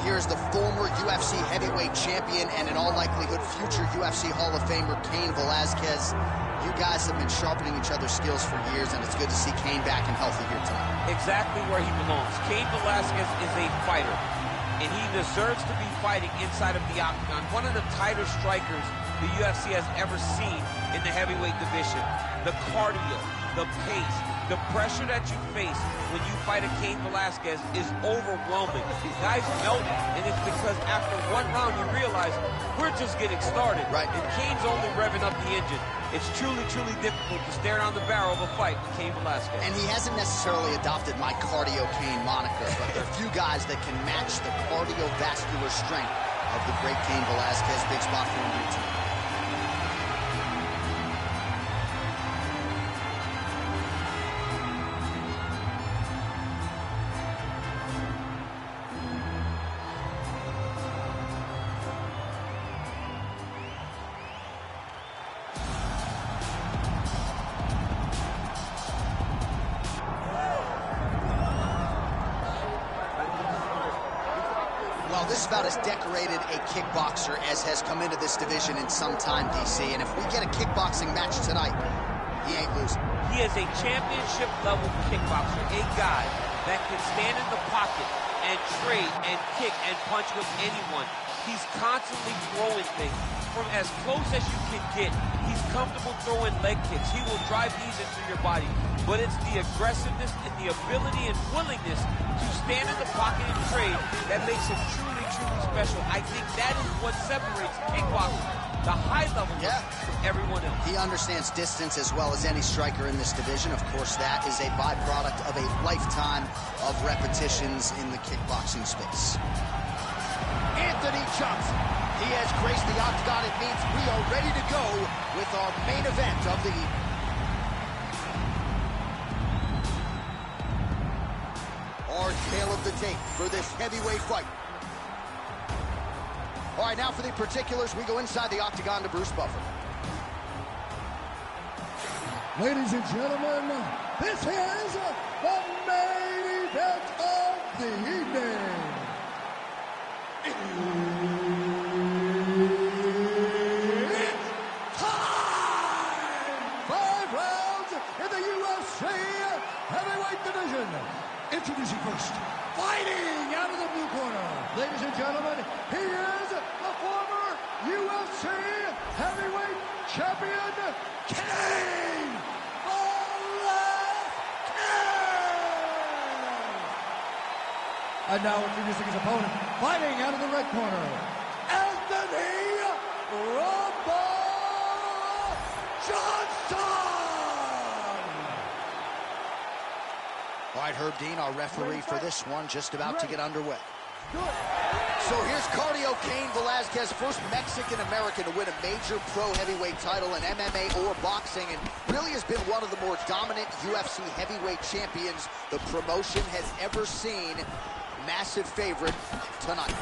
Here's the former UFC heavyweight champion and in all likelihood future UFC Hall of Famer Cain Velasquez. You guys have been sharpening each other's skills for years, and it's good to see Cain back and healthy here tonight. Exactly where he belongs. Cain Velasquez is a fighter, and he deserves to be fighting inside of the octagon. One of the tighter strikers the UFC has ever seen in the heavyweight division. The cardio, the pace, the pressure that you face when you fight a Cain Velasquez is overwhelming. Guys melt, and it's because after one round you realize we're just getting started. Right. And Cain's only revving up the engine. It's truly, truly difficult to stare down the barrel of a fight with Cain Velasquez. And he hasn't necessarily adopted my Cardio Cain moniker, but there are few guys that can match the cardiovascular strength of the great Cain Velasquez. Big spot for him here tonight. Well, this is about as decorated a kickboxer as has come into this division in some time, DC. And if we get a kickboxing match tonight, he ain't losing. He is a championship-level kickboxer, a guy that can stand in the pocket and trade and kick and punch with anyone. He's constantly throwing things from as close as you can get. He's comfortable throwing leg kicks. He will drive these into your body. But it's the aggressiveness and the ability and willingness to stand in the pocket and trade that makes him truly, truly special. I think that is what separates kickboxing, the high level, from everyone else. He understands distance as well as any striker in this division. Of course, that is a byproduct of a lifetime of repetitions in the kickboxing space. Anthony Johnson. He has graced the octagon. It means we are ready to go with our main event of the evening. Our tale of the tape for this heavyweight fight. All right, now for the particulars, we go inside the octagon to Bruce Buffer. Ladies and gentlemen, this is the main event of the evening. It's time! 5 rounds in the UFC heavyweight division. Introducing first, fighting out of the blue corner. Ladies and gentlemen, he is the former UFC heavyweight champion, Cain Velasquez. And now introducing his opponent, fighting out of the red corner, Anthony Rumble Johnson. All right, Herb Dean, our referee for this one, just about to get underway. So here's Cardio Cain Velasquez, first Mexican-American to win a major pro heavyweight title in MMA or boxing, and really has been one of the more dominant UFC heavyweight champions the promotion has ever seen. Massive favorite tonight.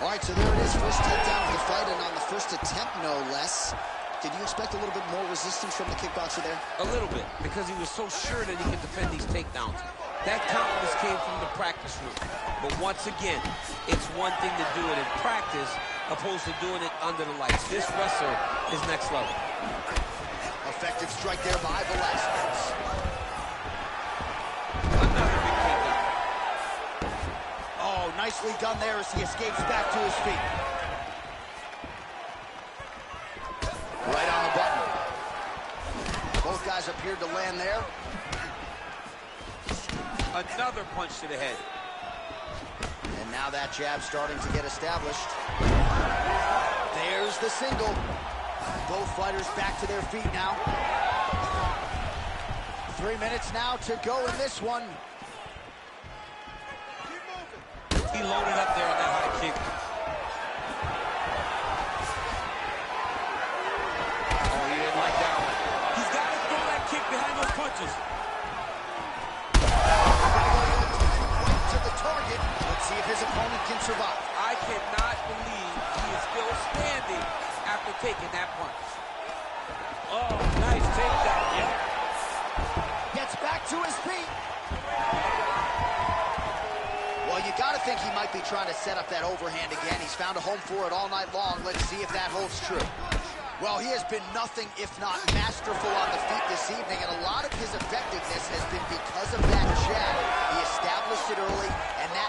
All right, so there it is, first takedown of the fight, and on the first attempt, no less. Did you expect a little bit more resistance from the kickboxer there? A little bit, because he was so sure that he could defend these takedowns. That confidence came from the practice room. But once again, it's one thing to do it in practice opposed to doing it under the lights. This wrestler is next level. Effective strike there by Velasquez. Another big takedown. Oh, nicely done there as he escapes back to his feet. Right on the button. Both guys appeared to land there. Another punch to the head. And now that jab starting to get established. There's the single. Both fighters back to their feet now. 3 minutes now to go in this one. He loaded up there on that high kick. Oh, he didn't like that one. He's got to throw that kick behind those punches. To the target. Let's see if his opponent can survive. I cannot believe he is still standing after taking that punch. Oh, nice takedown. Yeah. Gets back to his feet. Well, you gotta think he might be trying to set up that overhand again. He's found a home for it all night long. Let's see if that holds true. Well, he has been nothing if not masterful on the feet this evening, and a lot of his effectiveness has been because of that jab. He established it early, and that...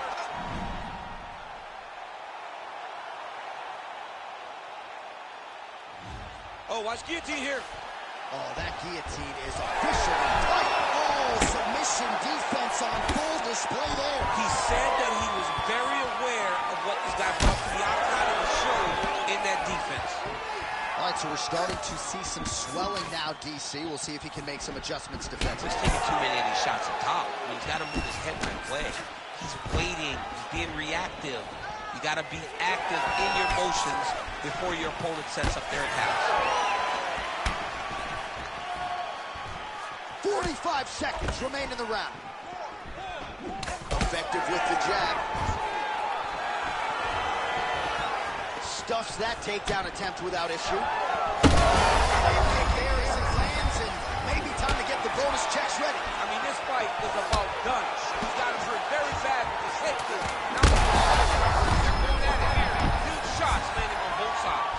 Oh, watch guillotine here. Oh, that guillotine is officially tight. Oh, submission defense on full display there. He said that he was very aware of what this guy brought to the outside of the show in that defense. All right, so we're starting to see some swelling now, DC. We'll see if he can make some adjustments defensively. He's taking too many of these shots up top. I mean, he's got to move his head right way. He's waiting. He's being reactive. You got to be active in your motions before your opponent sets up their attacks. 45 seconds remain in the round. Effective with the jab. Stuffs that takedown attempt without issue. Kick there as it lands, and maybe time to get the bonus checks ready. I mean, this fight is about done. He's got him hurt very bad with his head kick. Now they're going at it here. Huge shots landing on both sides.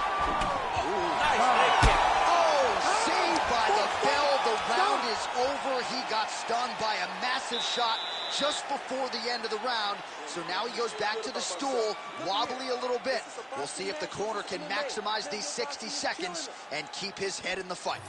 Nice leg kick. Oh, saved by the bell. The round is over. He got stunned by a massive shot just before the end of the round. So now he goes back to the stool, wobbly a little bit. We'll see if the corner can maximize these 60 seconds and keep his head in the fight.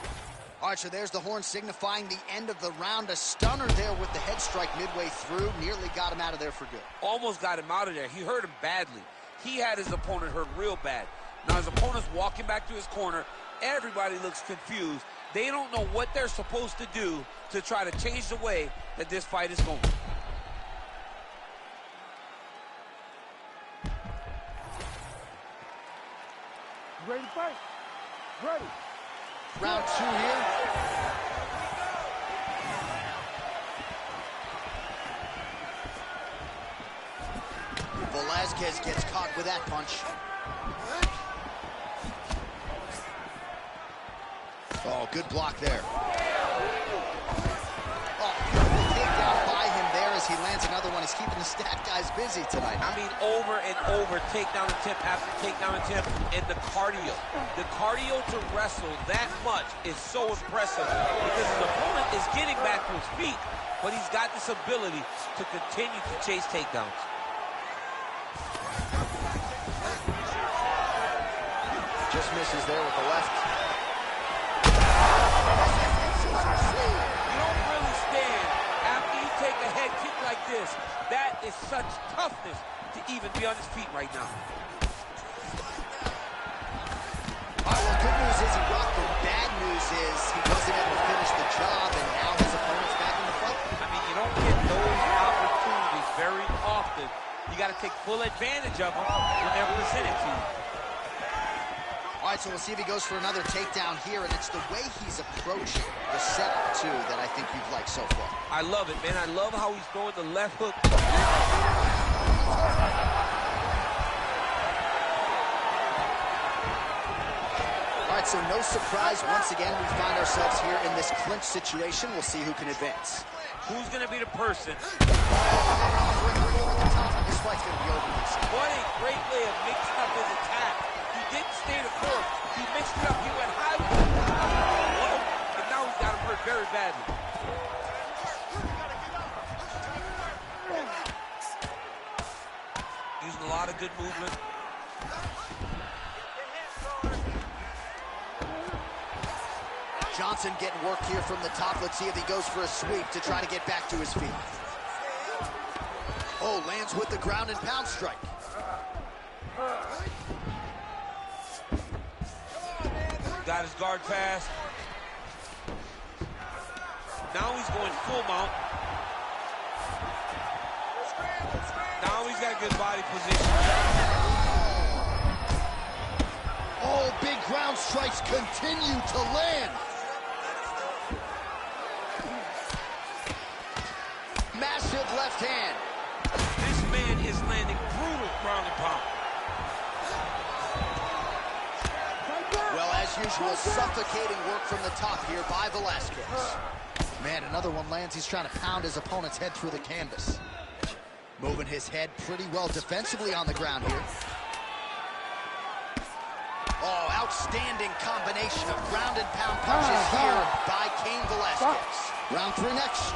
All right, so there's the horn signifying the end of the round. A stunner there with the head strike midway through. Nearly got him out of there for good. Almost got him out of there. He hurt him badly. He had his opponent hurt real bad. Now his opponent's walking back to his corner. Everybody looks confused. They don't know what they're supposed to do to try to change the way that this fight is going. Ready to fight? Ready. Round two here. Velasquez gets caught with that punch. Oh, good block there. Oh, beautiful takedown by him there as he lands another one. He's keeping the stat guys busy tonight. I mean, over and over, takedown attempt after takedown attempt, and the cardio. The cardio to wrestle that much is so impressive because his opponent is getting back to his feet, but he's got this ability to continue to chase takedowns. Just misses there with the left. You don't really stand after you take a head kick like this. That is such toughness to even be on his feet right now. All right, well, good news is he rocked him. Bad news is he wasn't able to finish the job, and now his opponent's back in the fight. I mean, you don't get those opportunities very often. You got to take full advantage of them when they're presented to you. All right, so we'll see if he goes for another takedown here, and it's the way he's approaching the setup, too, that I think you've liked so far. I love it, man. I love how he's throwing the left hook. All right, so no surprise. Once again, we find ourselves here in this clinch situation. We'll see who can advance. Who's going to be the person? This fight's going to be over. What a great way of mixing up his attack. He didn't stay the course. He mixed it up. He went high with it. And now he's got him hurt very badly. Using a lot of good movement. Johnson getting work here from the top. Let's see if he goes for a sweep to try to get back to his feet. Oh, lands with the ground and pound strike. Got his guard pass. Now he's going full mount. Now he's got good body position. Oh, big ground strikes continue to land. Massive left hand. This man is landing brutal ground and pound. Well, as usual, suffocating work from the top here by Velasquez. Man, another one lands. He's trying to pound his opponent's head through the canvas. Moving his head pretty well defensively on the ground here. Oh, outstanding combination of ground and pound punches here by Cain Velasquez. Round 3 next.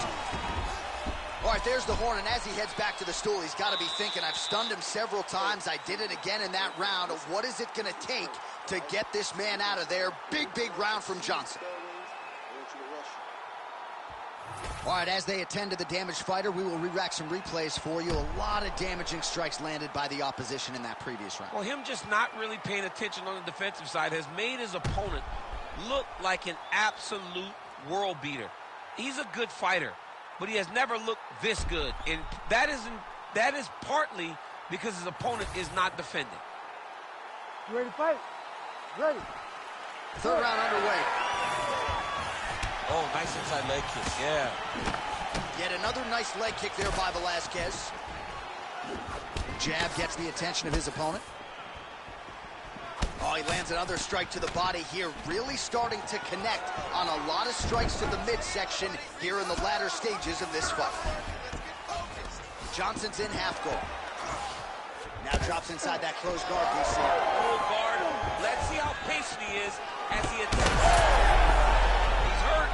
All right, there's the horn, and as he heads back to the stool, he's got to be thinking, I've stunned him several times. I did it again in that round. What is it going to take to get this man out of there? Big, big round from Johnson. All right, as they attend to the damaged fighter, we will re-rack some replays for you. A lot of damaging strikes landed by the opposition in that previous round. Well, him just not really paying attention on the defensive side has made his opponent look like an absolute world beater. He's a good fighter, but he has never looked this good. And that is partly because his opponent is not defending. You ready to fight? Ready. Third round underway. Oh, nice inside leg kick, yeah. Yet another nice leg kick there by Velasquez. Jab gets the attention of his opponent. Oh, he lands another strike to the body here, really starting to connect on a lot of strikes to the midsection here in the latter stages of this fight. Johnson's in half guard. Now drops inside that closed guard, we see. Full guard. Let's see how patient he is as he attacks. He's hurt.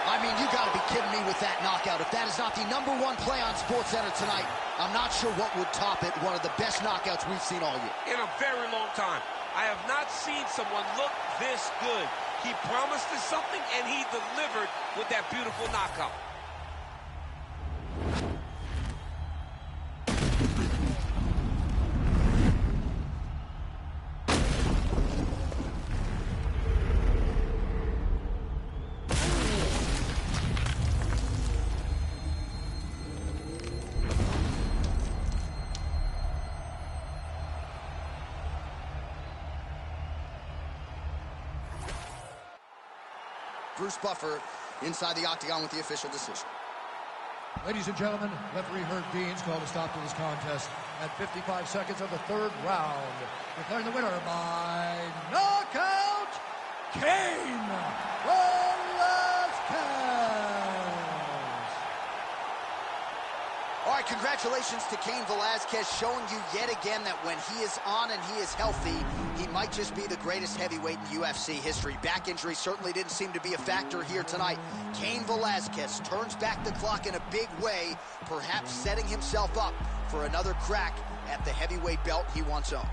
I mean, you gotta be kidding me with that knockout. If that is not the #1 play on SportsCenter tonight, I'm not sure what would top it. One of the best knockouts we've seen all year. In a very long time. I have not seen someone look this good. He promised us something, and he delivered with that beautiful knockout. Bruce Buffer inside the octagon with the official decision. Ladies and gentlemen, referee Herb Dean's called a stop to this contest at 55 seconds of the 3rd round. Declaring the winner by knockout, Cain Velasquez. All right, congratulations to Cain Velasquez, showing you yet again that when he is on and he is healthy, he might just be the greatest heavyweight in UFC history. Back injury certainly didn't seem to be a factor here tonight. Cain Velasquez turns back the clock in a big way, perhaps setting himself up for another crack at the heavyweight belt he once owned.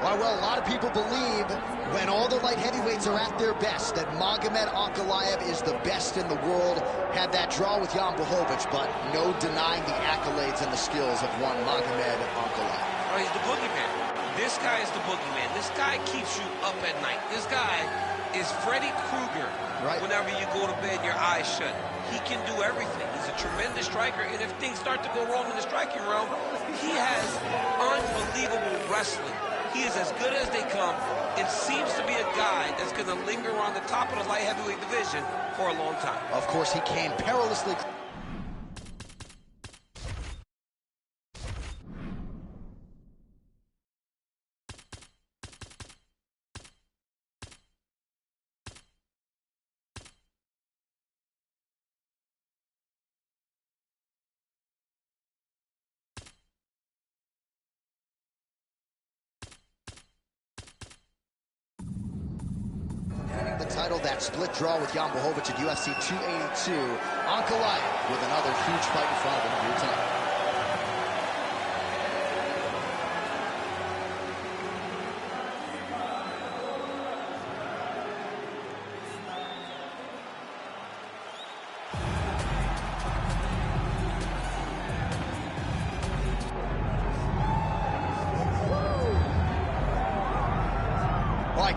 Well, a lot of people believe when all the light heavyweights are at their best that Magomed Ankalaev is the best in the world. Had that draw with Jan Blachowicz, but no denying the accolades and the skills of one Magomed Ankalaev. Oh, he's the boogeyman. This guy is the boogeyman. This guy keeps you up at night. This guy is Freddy Krueger. Right. Whenever you go to bed, your eyes shut. He can do everything. He's a tremendous striker, and if things start to go wrong in the striking realm, he has unbelievable wrestling. He is as good as they come, and seems to be a guy that's going to linger on the top of the light heavyweight division for a long time. Of course, he came perilously. The title, that split draw with Jan Blachowicz at UFC 282. Ankalaev with another huge fight in front of him here tonight.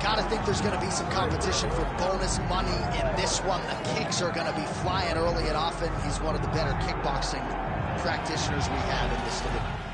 Gotta think there's gonna be some competition for bonus money in this one. The kicks are gonna be flying early and often. He's one of the better kickboxing practitioners we have in this division.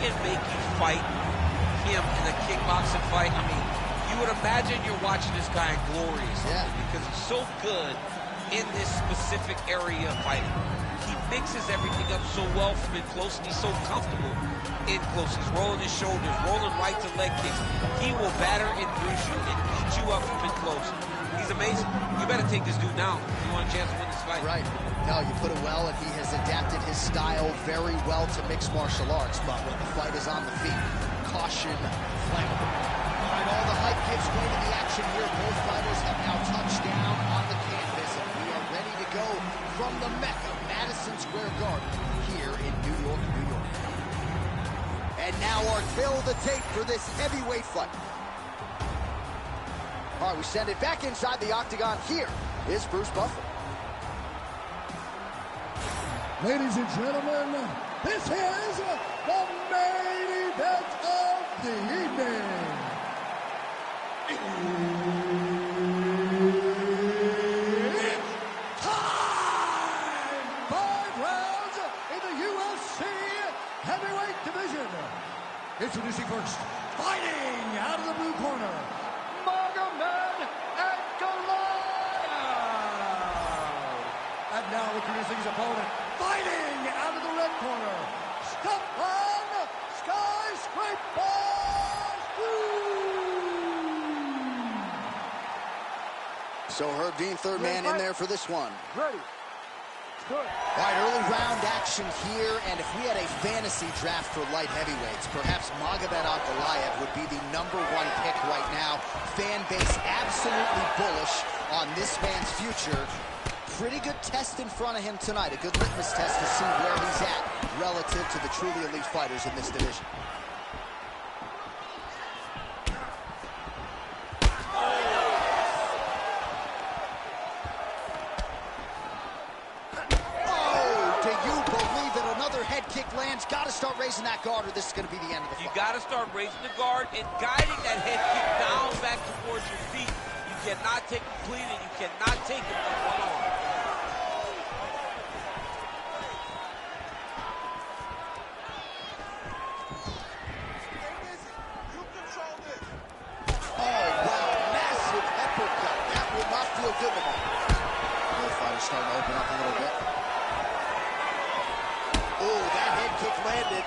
can make you fight him in a kickboxing fight, I mean, you would imagine you're watching this guy in glory or something, because he's so good in this specific area of fighting. He mixes everything up so well from in close, and he's so comfortable in close. He's rolling his shoulders, rolling right to leg kicks. He will batter and bruise you and eat you up from in close. He's amazing. You better take this dude now if you want a chance to win this fight. Right. No, you put it well, and he has adapted his style very well to mixed martial arts. But when the fight is on the feet, caution, flammable. All right, all the hype gives way to the action here. Both fighters have now touched down on the canvas, and we are ready to go from the Mecca, Madison Square Garden, here in New York, New York. And now our fill the tape for this heavyweight fight. All right, we send it back inside the octagon. Here is Bruce Buffer. Ladies and gentlemen, this is the main event of the evening. It's time! 5 rounds in the UFC heavyweight division. Introducing first, fighting out of the blue corner, Magomed and Goliath. And now introducing his opponent, fighting out of the red corner, Stefan Skyscraper. So Herb Dean, third man in there for this one. Ready. Good. All right, early round action here, and if we had a fantasy draft for light heavyweights, perhaps Magomed Ankalaev would be the #1 pick right now. Fan base absolutely bullish on this man's future. Pretty good test in front of him tonight, a good litmus test to see where he's at relative to the truly elite fighters in this division. Lands, got to start raising that guard, or this is going to be the end of the fight. You got to start raising the guard and guiding that head kick down back towards your feet. You cannot take it clean, and you cannot take it with one arm. Oh, wow, massive uppercut. That will not feel good to me. Both fighters starting to open up a little bit. Oh, that head kick landed.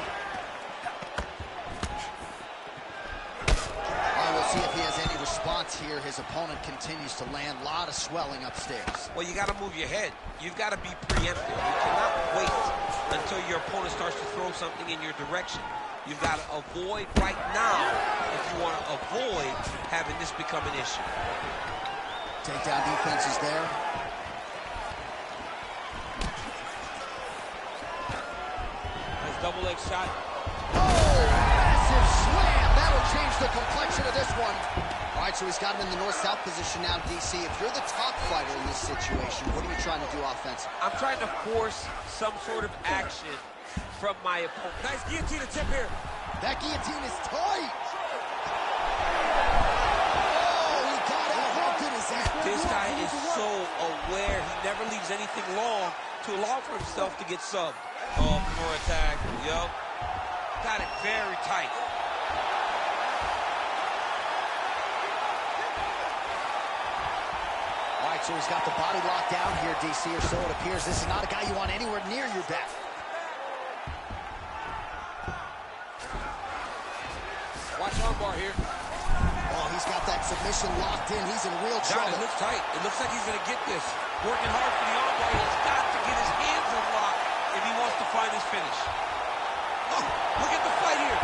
All right, we'll see if he has any response here. His opponent continues to land. A lot of swelling upstairs. Well, you got to move your head. You've got to be preemptive. You cannot wait until your opponent starts to throw something in your direction. You've got to avoid right now if you want to avoid having this become an issue. Takedown defense is there. Double leg shot. Oh, massive slam. That'll change the complexion of this one. All right, so he's got him in the north-south position now, DC. If you're the top fighter in this situation, what are you trying to do offensively? I'm trying to force some sort of action from my opponent. Nice guillotine attempt here. That guillotine is tight. Oh, he got it. How good is that? This guy is so aware. He never leaves anything long to allow for himself to get subbed. Oh, more attack. Yup. Got it very tight. All right, so he's got the body locked down here, DC, or so it appears. This is not a guy you want anywhere near your back. Watch armbar here. Oh, he's got that submission locked in. He's in real trouble. It looks tight. It looks like he's going to get this. Working hard for the armbar. He's got to get his hands unlocked if he wants to find his finish. Oh, look at the fight here.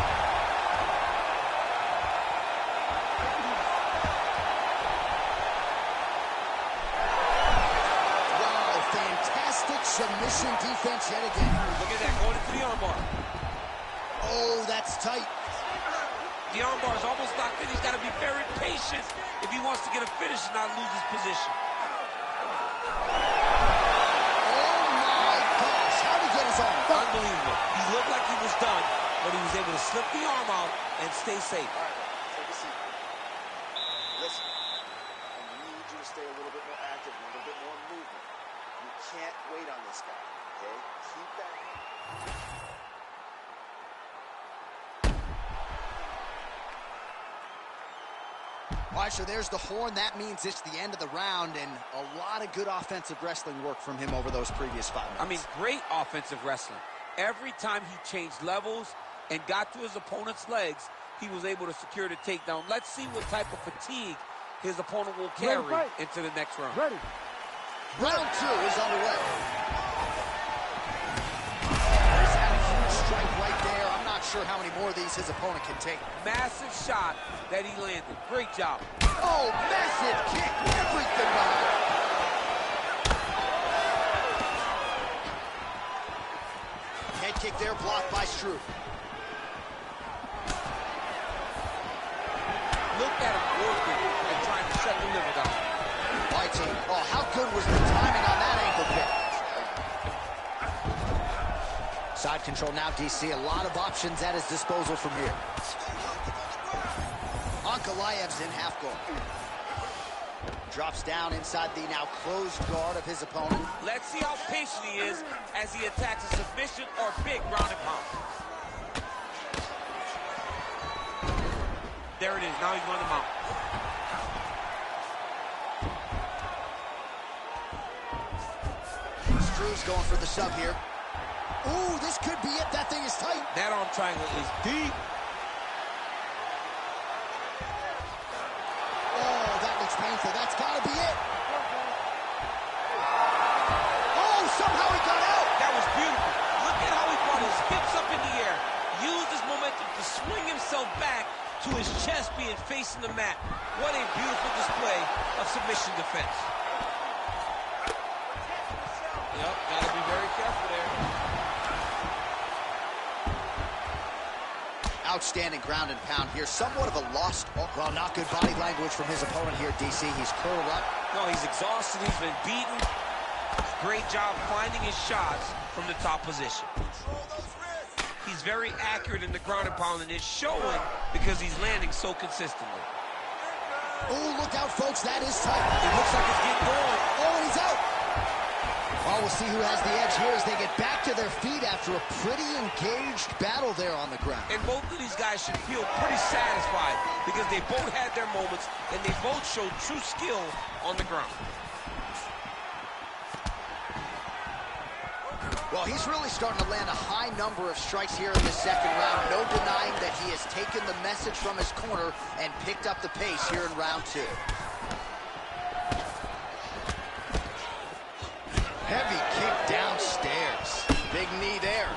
Wow, fantastic submission defense yet again. Look at that, going into the armbar. Oh, that's tight. The armbar is almost locked in. He's got to be very patient if he wants to get a finish and not lose his position. Unbelievable. He looked like he was done, but he was able to slip the arm out and stay safe. All right, take a seat. Listen, I need you to stay a little bit more active, a little bit more movement. You can't wait on this guy, okay? Keep that. All right, so there's the horn. That means it's the end of the round, and a lot of good offensive wrestling work from him over those previous 5 minutes. I mean, great offensive wrestling. Every time he changed levels and got to his opponent's legs, he was able to secure the takedown. Let's see what type of fatigue his opponent will carry into the next round. Ready. Round 2 is underway. There's that huge strike right there. I'm not sure how many more of these his opponent can take. Massive shot that he landed. Great job. Oh, massive kick. Everything behind. Head kick there, blocked by Struve. Look at him working and trying to shut the liver down. All right, so, oh, how good was the timing on that ankle kick? Side control now, DC. A lot of options at his disposal from here. Ankalaev's in half guard. Drops down inside the now closed guard of his opponent. Let's see how patient he is as he attacks a submission or big ground and pound. There it is. Now he's on the mount. Struve's going for the sub here. Ooh, this could be it. That thing is tight. That arm triangle is deep. Oh, that looks painful. That's got to be it. Oh, somehow he got out. That was beautiful. Look at how he brought his hips up in the air. Used his momentum to swing himself back to his chest being facing the mat. What a beautiful display of submission defense. Yep, gotta be very careful there. Outstanding ground and pound here. Somewhat of a lost, well, not good body language from his opponent here, DC. He's curled up. No, he's exhausted. He's been beaten. Great job finding his shots from the top position. He's very accurate in the ground and pound, and it's showing because he's landing so consistently. Oh, look out, folks. That is tight. It looks like it's getting going. Oh, and he's out. Well, we'll see who has the edge here as they get back to their feet after a pretty engaged battle there on the ground. And both of these guys should feel pretty satisfied because they both had their moments and they both showed true skill on the ground. Well, he's really starting to land a high number of strikes here in the second round. No denying that he has taken the message from his corner and picked up the pace here in round 2. Heavy kick downstairs. Big knee there.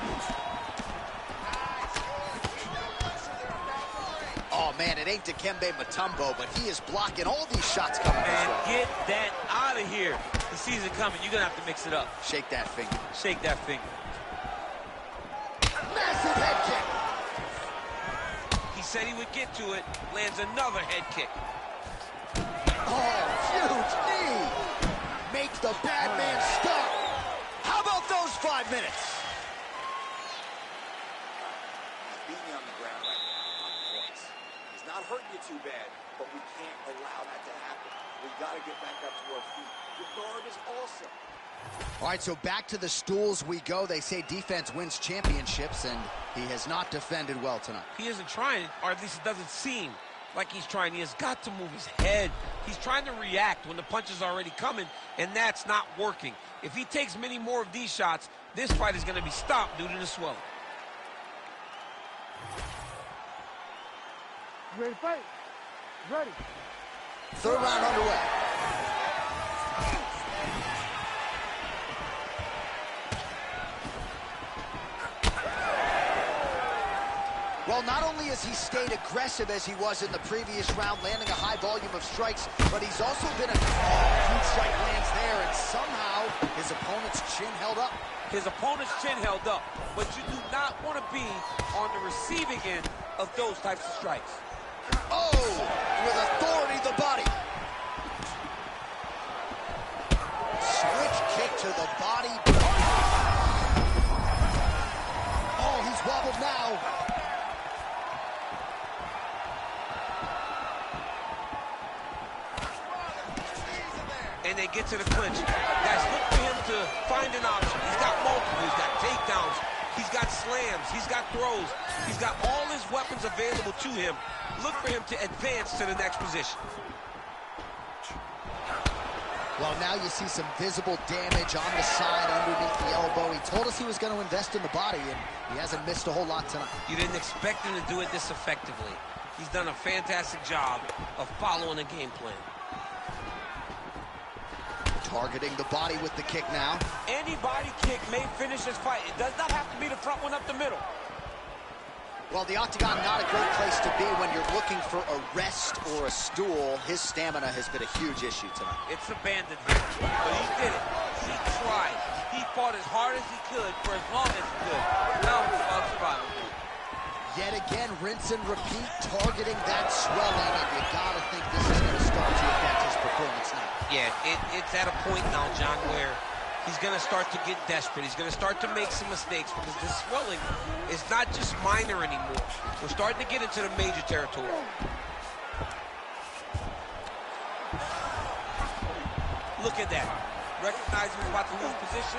Oh, man, it ain't Dikembe Mutombo, but he is blocking all these shots coming this And way. get that out of here. The season coming. You're going to have to mix it up. Shake that finger. Shake that finger. Massive head kick. He said he would get to it. Lands another head kick. Oh, huge knee. Make the bad man stop. How about those 5 minutes? He's beating you on the ground right now on points. He's not hurting you too bad, but we can't allow that to happen. We got to get back up to our feet. Your guard is awesome. All right, so back to the stools we go. They say defense wins championships, and he has not defended well tonight. He isn't trying, or at least it doesn't seem like he's trying. He has got to move his head. He's trying to react when the punch is already coming, and that's not working. If he takes many more of these shots, this fight is going to be stopped due to the swelling. You ready to fight? Ready. Third round underway. Well, not only has he stayed aggressive as he was in the previous round, landing a high volume of strikes, but he's also been a huge strike lands there, and somehow his opponent's chin held up. His opponent's chin held up, but you do not want to be on the receiving end of those types of strikes. Oh, with authority the body. Switch kick to the body. Oh, he's wobbled now. And they get to the clinch. Guys, look for him to find an option. He's got multiple. He's got takedowns. He's got slams. He's got throws. He's got all his weapons available to him. Look for him to advance to the next position. Well, now you see some visible damage on the side underneath the elbow. He told us he was going to invest in the body, and he hasn't missed a whole lot tonight. You didn't expect him to do it this effectively. He's done a fantastic job of following a game plan. Targeting the body with the kick now. Any body kick may finish this fight. It does not have to be the front one up the middle. Well, the octagon, not a great place to be when you're looking for a rest or a stool. His stamina has been a huge issue tonight. It's abandoned him, but he did it. He tried. He fought as hard as he could for as long as he could. Now it's about survival. Yet again, rinse and repeat, targeting that swelling, and you gotta think this is going to start to affect his performance now. Yeah, it's at a point now, John, where he's going to start to get desperate. He's going to start to make some mistakes because this swelling is not just minor anymore. We're starting to get into the major territory. Look at that. Recognizing he's about to lose position.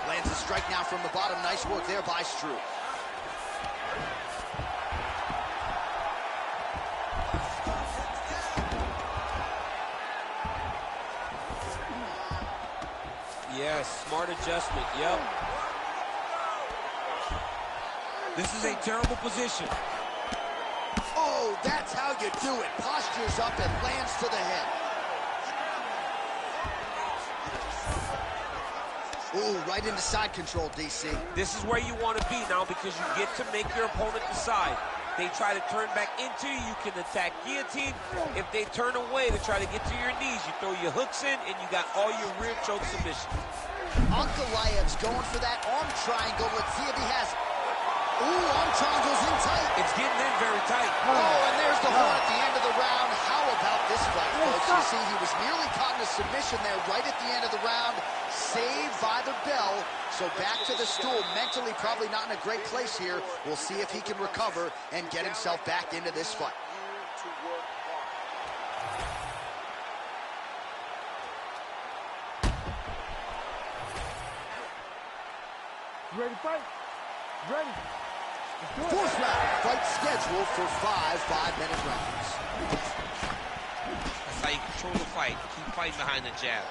Lands a strike now from the bottom. Nice work there by Struve. Yes, smart adjustment, yep. This is a terrible position. Oh, that's how you do it. Postures up and lands to the head. Ooh, right into side control, DC. This is where you want to be now because you get to make your opponent decide. They try to turn back into you, you can attack guillotine. If they turn away to try to get to your knees, you throw your hooks in and you got all your rear choke submissions. Ankalaev's going for that arm triangle. Let's see if he has it. Ooh, arm triangle's in tight. It's getting in very tight. Oh, and there's the one at the end of the round. How about this fight, folks? You see, he was nearly caught in a submission there right at the end of the round. Saved by the bell. So back to the stool. Mentally probably not in a great place here. We'll see if he can recover and get himself back into this fight. You ready to fight? Ready. Fourth round. Fight scheduled for 5 5-minute rounds. That's how you control the fight. Keep fighting behind the jab.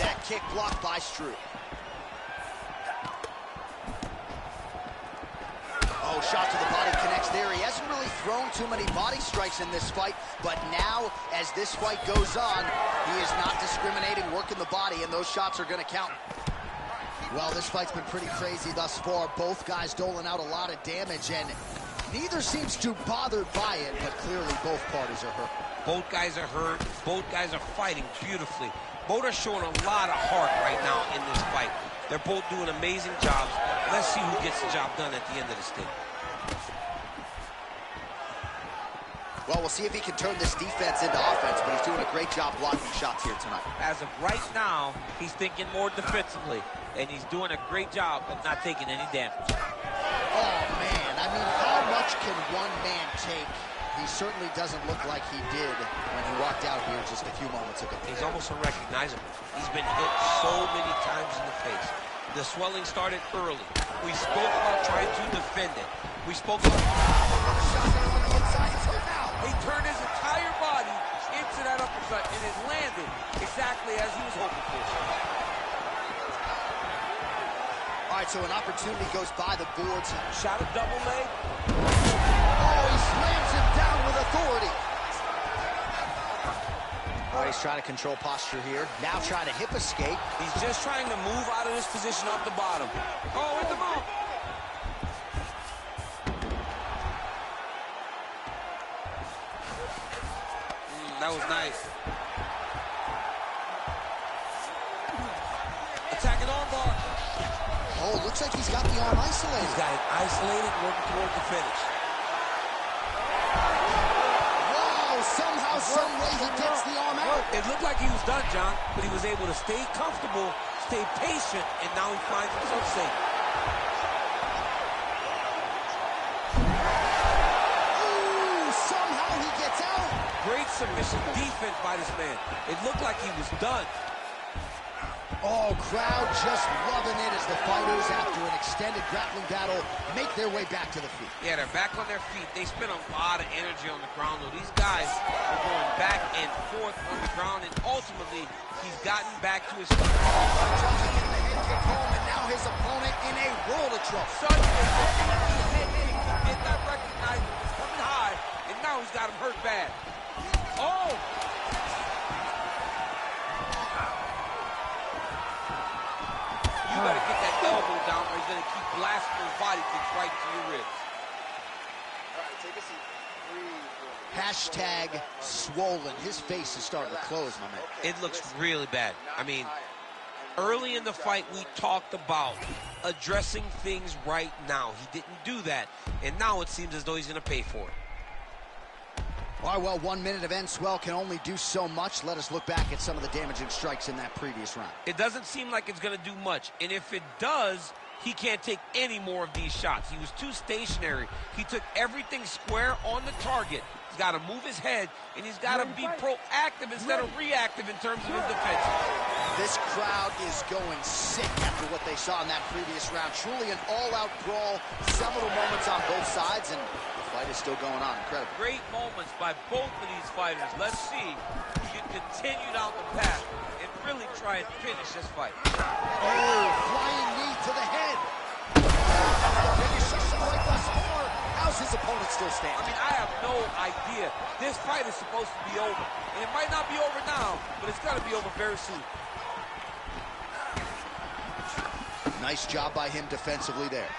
That kick blocked by Struve. Oh, shot to the body connects there. He hasn't really thrown too many body strikes in this fight, but now, as this fight goes on, he is not discriminating, working the body, and those shots are going to count. Well, this fight's been pretty crazy thus far. Both guys doling out a lot of damage, and neither seems too bothered by it, but clearly both parties are hurt. Both guys are hurt. Both guys are fighting beautifully. Both are showing a lot of heart right now in this fight. They're both doing amazing jobs. Let's see who gets the job done at the end of the stick. Well, we'll see if he can turn this defense into offense, but he's doing a great job blocking shots here tonight. As of right now, he's thinking more defensively, and he's doing a great job of not taking any damage. Oh, man. I mean, how much can one man take? He certainly doesn't look like he did when he walked out here just a few moments ago. He's almost unrecognizable. He's been hit so many times in the face. The swelling started early. We spoke about trying to defend it. We spoke about... Shot down on the inside. He's hurt now. He turned his entire body into that uppercut, and it landed exactly as he was hoping for. All right, so an opportunity goes by the boards. Shot a double leg. Oh, he slams him down with authority. Oh, he's trying to control posture here. Now trying to hip escape. He's just trying to move out of this position off the bottom. Oh, with the bump. That was nice. Attacking armbar. Oh, looks like he's got the arm isolated. He's got it isolated, working toward the finish. Wow, somehow, some way he gets the arm out. It looked like he was done, John, but he was able to stay comfortable, stay patient, and now he finds himself safe. Ooh, somehow he gets out. Great submission defense by this man. It looked like he was done. Oh, crowd just loving it as the fighters, after an extended grappling battle, make their way back to the feet. Yeah, they're back on their feet. They spent a lot of energy on the ground, though. These guys are going back and forth on the ground, and ultimately, he's gotten back to his feet. Jumping in the head kick home, and now his opponent in a world of trouble. Such a head kick. He did not recognize it was coming high, and now he's got him hurt bad. Oh! You better get that elbow down, or he's going to keep blasting those body kicks right to your ribs. All right, take a seat. Breathe. Hashtag swollen. His face is starting to close, my man. It looks really bad. I mean, early in the fight, we talked about addressing things right now. He didn't do that, and now it seems as though he's going to pay for it. All right, well, 1 minute of end swell can only do so much. Let us look back at some of the damaging strikes in that previous round. It doesn't seem like it's going to do much, and if it does, he can't take any more of these shots. He was too stationary. He took everything square on the target. He's got to move his head, and he's got to be proactive instead of reactive in terms of his defense. This crowd is going sick after what they saw in that previous round. Truly an all-out brawl, several moments on both sides, and the fight is still going on. Incredible. Great moments by both of these fighters. Let's see who can continue down the path and really try and finish this fight. Oh, flying knee to the head. Finish right thus far. How's his opponent still standing? I mean, I have no idea. This fight is supposed to be over. And it might not be over now, but it's got to be over very soon. Nice job by him defensively there.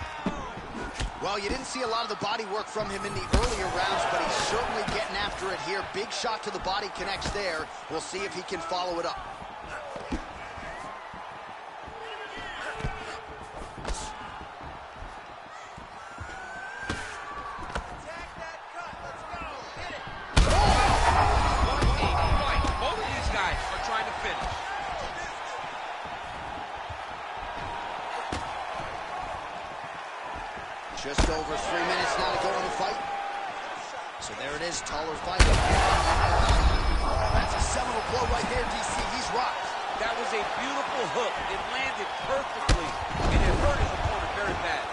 Well, you didn't see a lot of the body work from him in the earlier rounds, but he's certainly getting after it here. Big shot to the body connects there. We'll see if he can follow it up. Just over 3 minutes now to go in the fight. So there it is, taller fighter. That's a seminal blow right there, DC. He's rocked. That was a beautiful hook. It landed perfectly, and it hurt his opponent very bad.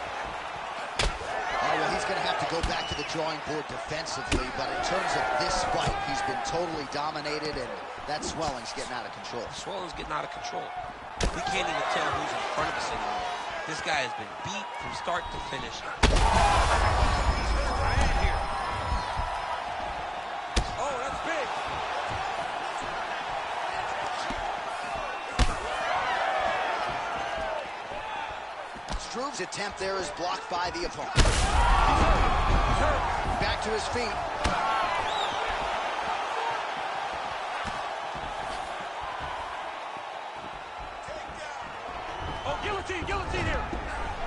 Oh, well, he's going to have to go back to the drawing board defensively, but in terms of this fight, he's been totally dominated, and that swelling's getting out of control. Swelling's getting out of control. We can't even tell who's in front of us anymore. This guy has been beat from start to finish. Right here. Oh, that's big. Struve's attempt there is blocked by the opponent. Back to his feet. Oh, guillotine here.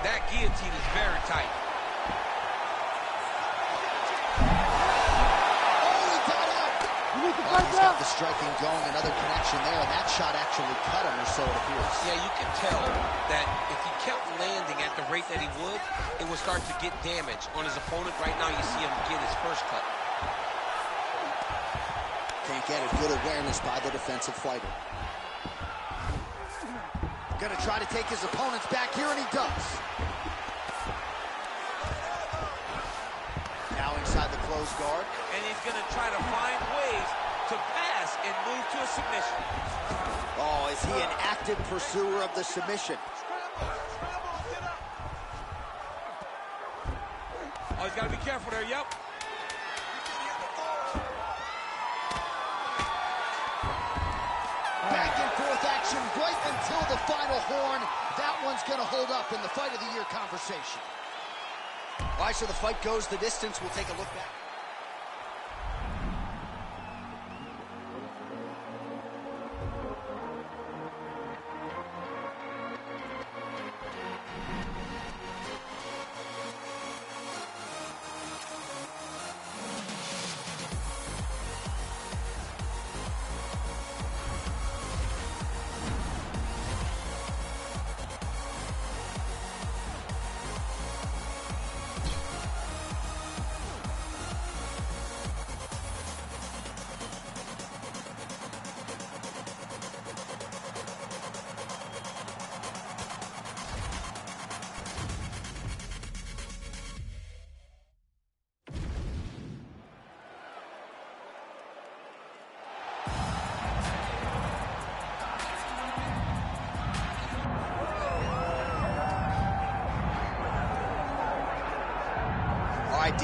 That guillotine is very tight. He's got the striking going, another connection there, and that shot actually cut him, or so it appears. Yeah, you can tell that if he kept landing at the rate that he would, it would start to get damage on his opponent. Right now, you see him get his first cut. Can't get a good awareness by the defensive fighter. Gonna try to take his opponents back here, and he does. Now inside the closed guard. And he's gonna try to find ways to pass and move to a submission. Oh, is he an active pursuer of the submission? Oh, he's got to be careful there, yep. Back and forth action right until the final horn. That one's going to hold up in the Fight of the Year conversation. All right, so the fight goes the distance. We'll take a look back.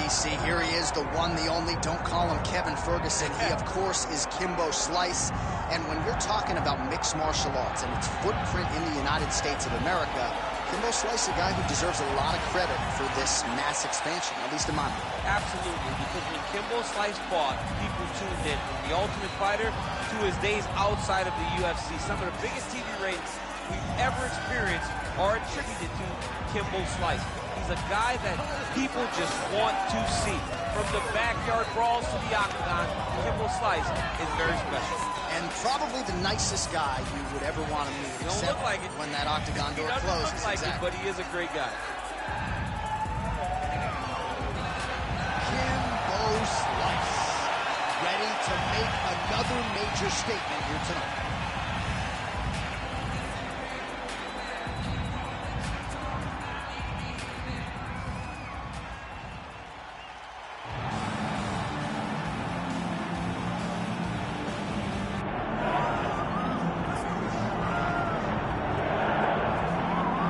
DC, here he is, the one, the only. Don't call him Kevin Ferguson. He, of course, is Kimbo Slice. And when you're talking about mixed martial arts and its footprint in the United States of America, Kimbo Slice is a guy who deserves a lot of credit for this mass expansion, at least in my mind. Absolutely, because when Kimbo Slice fought, people tuned in. From The Ultimate Fighter to his days outside of the UFC, some of the biggest TV ratings we've ever experienced are attributed to Kimbo Slice. He's a guy that people just want to see. From the backyard brawls to the octagon, Kimbo Slice is very special. And probably the nicest guy you would ever want to meet, except like it. when that octagon door He closes. doesn't look like it, but he is a great guy. Kimbo Slice, ready to make another major statement here tonight.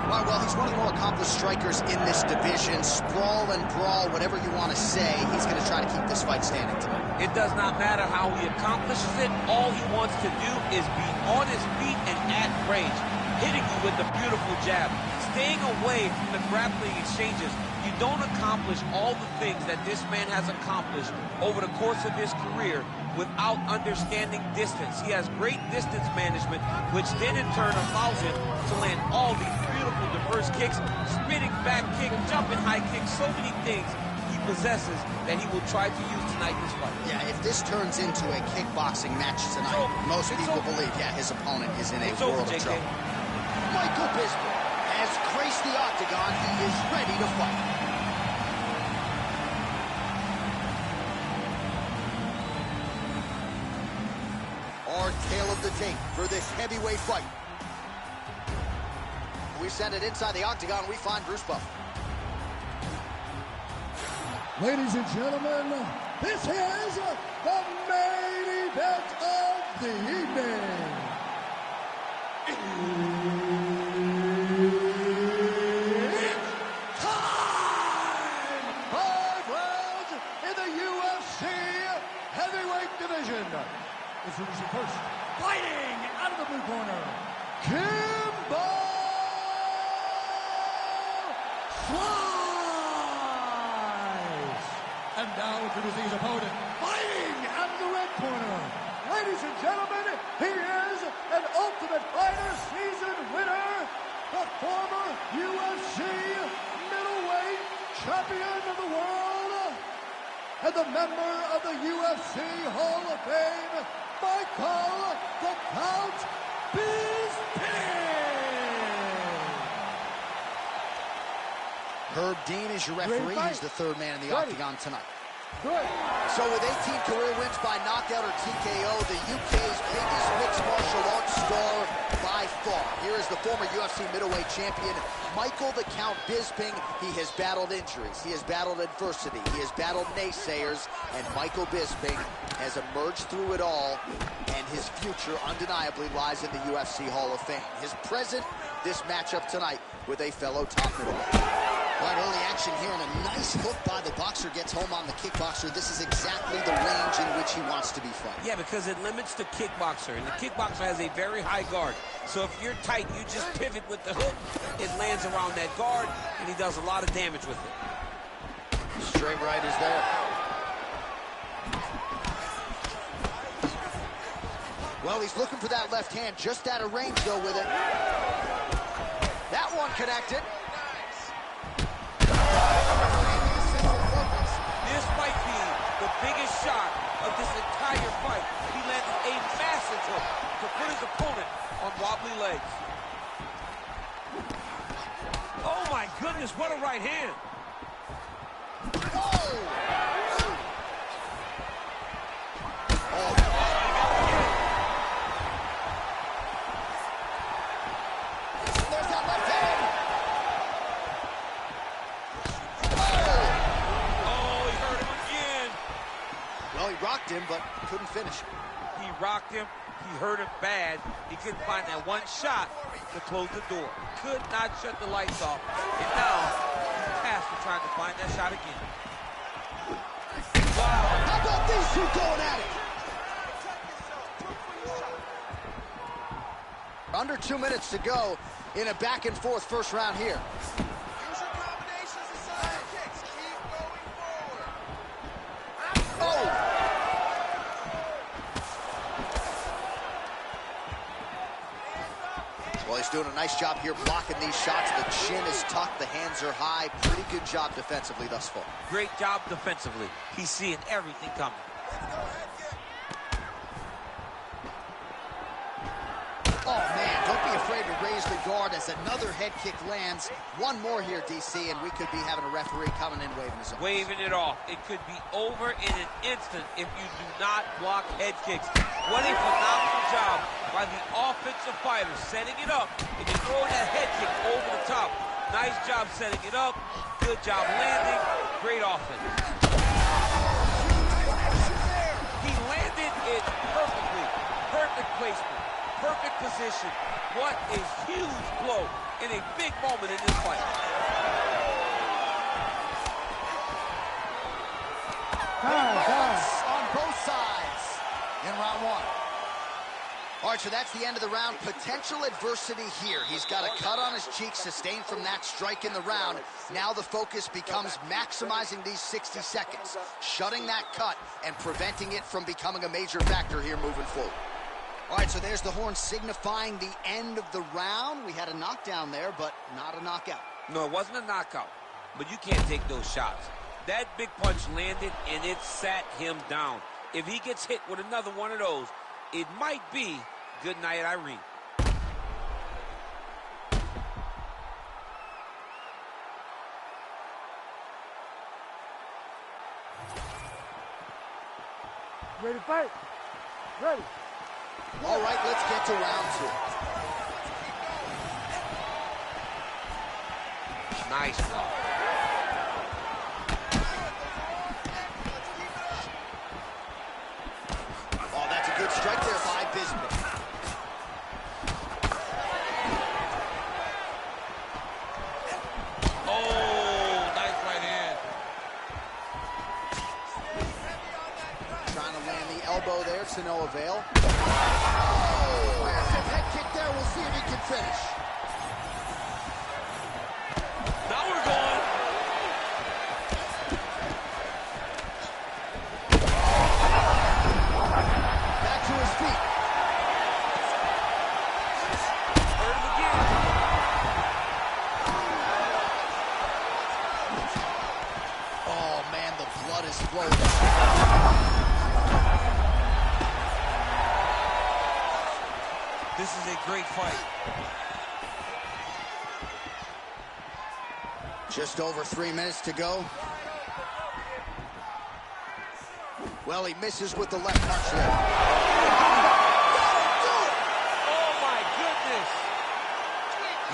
Well, he's one of the more accomplished strikers in this division. Sprawl and brawl, whatever you want to say, he's going to try to keep this fight standing tonight. It does not matter how he accomplishes it. All he wants to do is be on his feet and at range, hitting you with a beautiful jab, staying away from the grappling exchanges. You don't accomplish all the things that this man has accomplished over the course of his career without understanding distance. He has great distance management, which then in turn allows him to land all these beautiful diverse kicks, spinning back kick, jumping high kick, so many things he possesses that he will try to use tonight in this fight. Yeah, if this turns into a kickboxing match tonight, most people believe, yeah, his opponent is in a world of trouble. Michael Bisping has graced the octagon. He is ready to fight. Our tale of the tape for this heavyweight fight. We send it inside the octagon. We find Bruce Buffer. Ladies and gentlemen, this is the main event of the evening. It's time! 5 rounds in the UFC heavyweight division. Introducing first, fighting out of the blue corner, Kimbo Slice. And now introducing his opponent, fighting out of the red corner. Ladies and gentlemen, he is an Ultimate Fighter season winner, the former UFC middleweight champion of the world, and the member of the UFC Hall of Fame, Michael the Count Bisping. Herb Dean is your referee. He's the third man in the octagon tonight. Good. So with 18 career wins by knockout or TKO, the UK's biggest mixed martial arts star by far. Here is the former UFC middleweight champion, Michael the Count Bisping. He has battled injuries. He has battled adversity. He has battled naysayers. And Michael Bisping has emerged through it all. And his future undeniably lies in the UFC Hall of Fame. His present, this matchup tonight with a fellow top middleweight. Right, early action here, and a nice hook by the boxer gets home on the kickboxer. This is exactly the range in which he wants to be fighting. Yeah, because it limits the kickboxer, and the kickboxer has a very high guard. So if you're tight, you just pivot with the hook, it lands around that guard, and he does a lot of damage with it. Straight right is there. Well, he's looking for that left hand, just out of range, though, with it. That one connected. This might be the biggest shot of this entire fight. He landed a massive hook to put his opponent on wobbly legs. Oh my goodness, what a right hand. Rocked him, but couldn't finish. He rocked him. He hurt him bad. He couldn't find that one shot to close the door. Could not shut the lights off. And now he's past for trying to find that shot again. Wow. How about these two going at it? Under 2 minutes to go in a back-and-forth first round here. Use your combinations and side kicks. Keep going forward. Oh! Well, he's doing a nice job here blocking these shots. The chin is tucked, the hands are high. Pretty good job defensively thus far. Great job defensively. He's seeing everything coming. Oh, man, don't be afraid to raise the guard as another head kick lands. One more here, DC, and we could be having a referee coming in waving his arm. Waving it off. It could be over in an instant if you do not block head kicks. What a phenomenal job by the offensive fighter, setting it up and then throwing that head kick over the top. Nice job setting it up. Good job landing. Great offense. He landed it perfectly. Perfect placement. Perfect position. What a huge blow in a big moment in this fight. On both sides in round one. All right, so that's the end of the round. Potential adversity here. He's got a cut on his cheek sustained from that strike in the round. Now the focus becomes maximizing these 60 seconds, shutting that cut and preventing it from becoming a major factor here moving forward. All right, so there's the horn signifying the end of the round. We had a knockdown there, but not a knockout. No, it wasn't a knockout, but you can't take those shots. That big punch landed, and it sat him down. If he gets hit with another one of those, it might be good night, Irene. Ready to fight? Ready. All right, let's get to round two. Nice block. Oh, that's a good strike there by Bismuth. Oh, nice right hand. Trying to land the elbow there to no avail. Oh, massive head kick there. We'll see if he can finish. Now we're going. Back to his feet. Hurt him again. Oh, man, the blood is flowing. This is a great fight. Just over 3 minutes to go. Well, he misses with the left punch there. Oh, my goodness.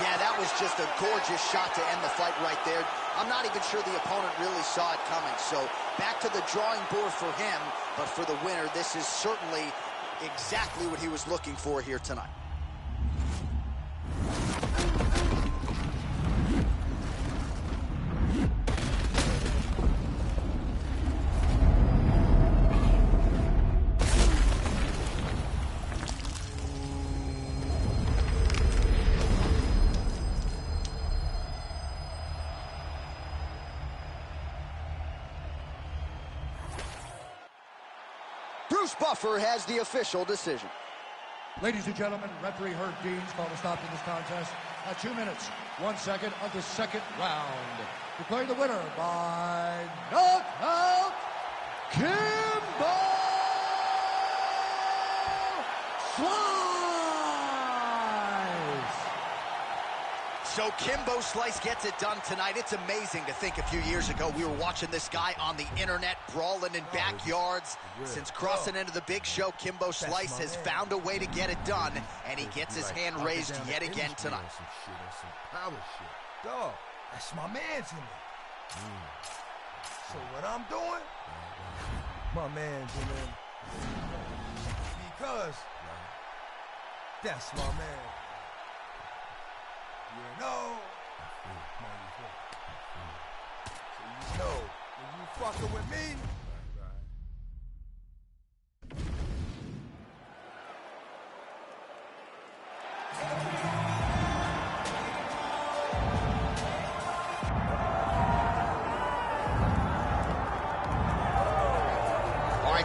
Yeah, that was just a gorgeous shot to end the fight right there. I'm not even sure the opponent really saw it coming. So back to the drawing board for him. But for the winner, this is certainly exactly what he was looking for here tonight. Bruce Buffer has the official decision. Ladies and gentlemen, referee Herb Dean's called a stop to this contest at 2 minutes, 1 second of the second round. Declaring the winner by knockout, Kimbo Slice! So Kimbo Slice gets it done tonight. It's amazing to think a few years ago we were watching this guy on the internet, brawling in backyards. Since crossing into the big show, Kimbo Slice has found a way to get it done, and he gets his hand raised yet again tonight. Some power shit. Dog, that's my man's in it. So what I'm doing, my man's in it. Because that's my man. You know. So you know, when you fucking with me,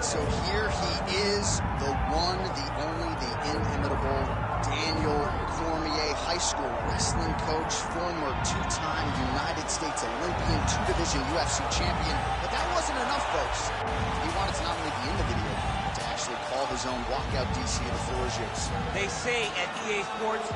right, so here he is, the one, the only, the inimitable Daniel Cormier, high school wrestling coach, former two-time United States Olympian, two-division UFC champion. But that wasn't enough, folks. He wanted to not only be in the video, but to actually call his own walkout. DC, the floor is yours. They say at EA Sports,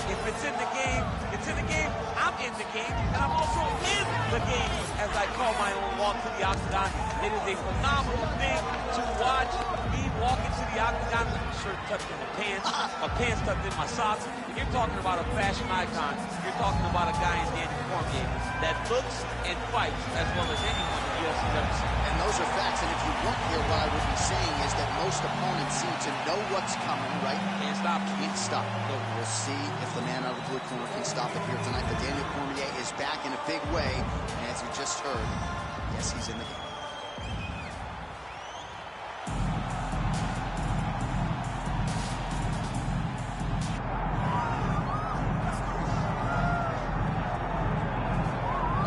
if it's in the game, it's in the game. I'm in the game, and I'm also in the game, as I call my own walk to the octagon. It is a phenomenal thing to watch me walk into the octagon with my shirt tucked in my pants tucked in my socks. You're talking about a fashion icon. You're talking about a guy in Daniel Cormier that looks and fights as well as anyone the UFC's ever seen. And those are facts, and if you weren't here, what I would be saying is that most opponents seem to know what's coming, right? Can't stop. Can't stop. Look, we'll see if the man out of the blue corner can stop it here tonight. But Daniel Cormier is back in a big way, and as you just heard, yes, he's in the game.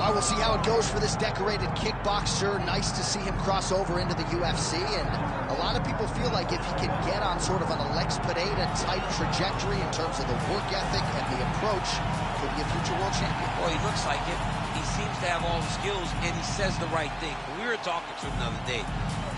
We'll see how it goes for this decorated kickboxer. Nice to see him cross over into the UFC, and a lot of people feel like if he can get on sort of an Alex Pineda type trajectory in terms of the work ethic and the approach, could be a future world champion. Well, he looks like it. He seems to have all the skills, and he says the right thing. We were talking to him the other day.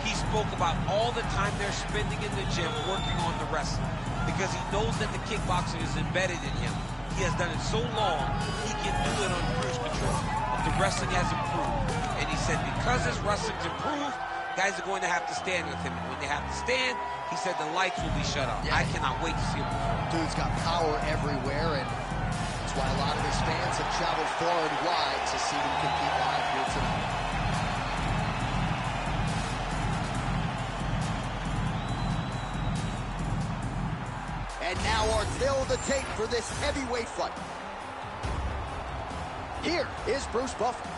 He spoke about all the time they're spending in the gym working on the wrestling, because he knows that the kickboxing is embedded in him. He has done it so long, he can do it on cruise control. The wrestling has improved, and he said because his wrestling's improved, guys are going to have to stand with him. And when they have to stand, he said the lights will be shut off. Yeah. I cannot wait to see him perform. Dude's got power everywhere, and that's why a lot of his fans have traveled far and wide to see him compete live here tonight. And now our tail of the tape for this heavyweight fight. Here is Bruce Buffer.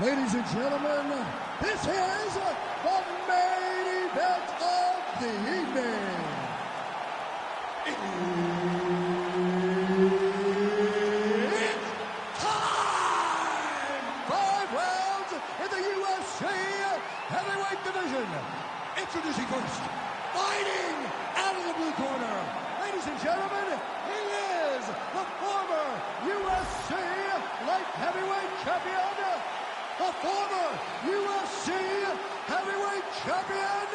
Ladies and gentlemen, this is the main event of the evening. It's time! 5 rounds in the UFC heavyweight division. Introducing first, fighting out of the blue corner. Ladies and gentlemen, he is the former UFC light heavyweight champion, the former UFC heavyweight champion,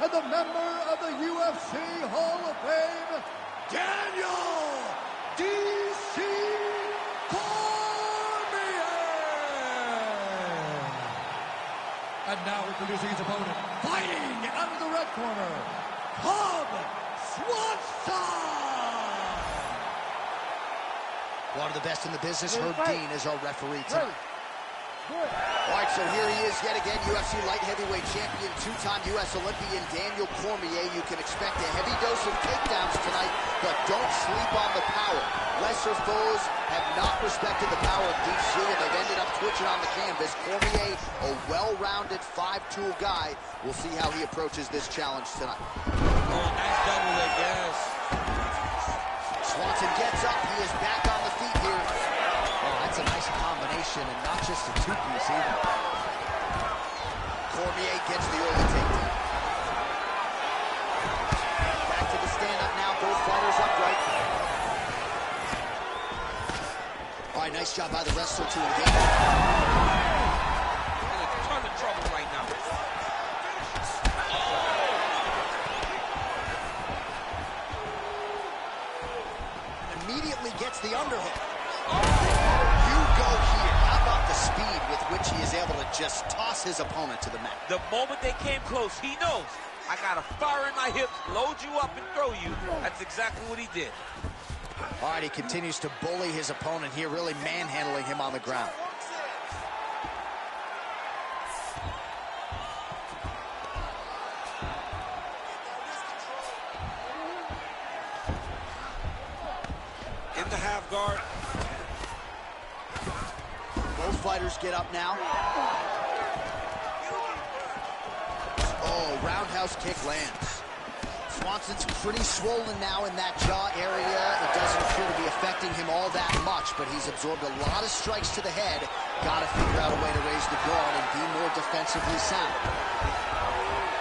and the member of the UFC Hall of Fame, Daniel D.C. Cormier. And now introducing his opponent, fighting out of the red corner, Cub Swanson. One of the best in the business, Herb Dean, is our referee tonight. All right, so here he is yet again, UFC light heavyweight champion, two-time U.S. Olympian Daniel Cormier. You can expect a heavy dose of takedowns tonight, but don't sleep on the power. Lesser foes have not respected the power of DC, and they've ended up twitching on the canvas. Cormier, a well-rounded, five-tool guy. We'll see how he approaches this challenge tonight. Oh, nice double leg, yes. Swanson gets up. He is back on the feet here. Oh, that's a nice combination, and not just a two-piece either. Cormier gets the early takedown. Back to the stand-up now. Both fighters upright. All right, nice job by the wrestler to engage. In a ton of trouble right now. Immediately gets the underhook. You go here. How about the speed with which he is able to just toss his opponent to the mat? The moment they came close, he knows. I got a fire in my hips, load you up and throw you. That's exactly what he did. All right, he continues to bully his opponent here, really manhandling him on the ground. In the half guard. Both fighters get up now. Oh, roundhouse kick lands. Swanson's pretty swollen now in that jaw area. It doesn't appear to be affecting him all that much, but he's absorbed a lot of strikes to the head. Got to figure out a way to raise the guard and be more defensive. defensively sound.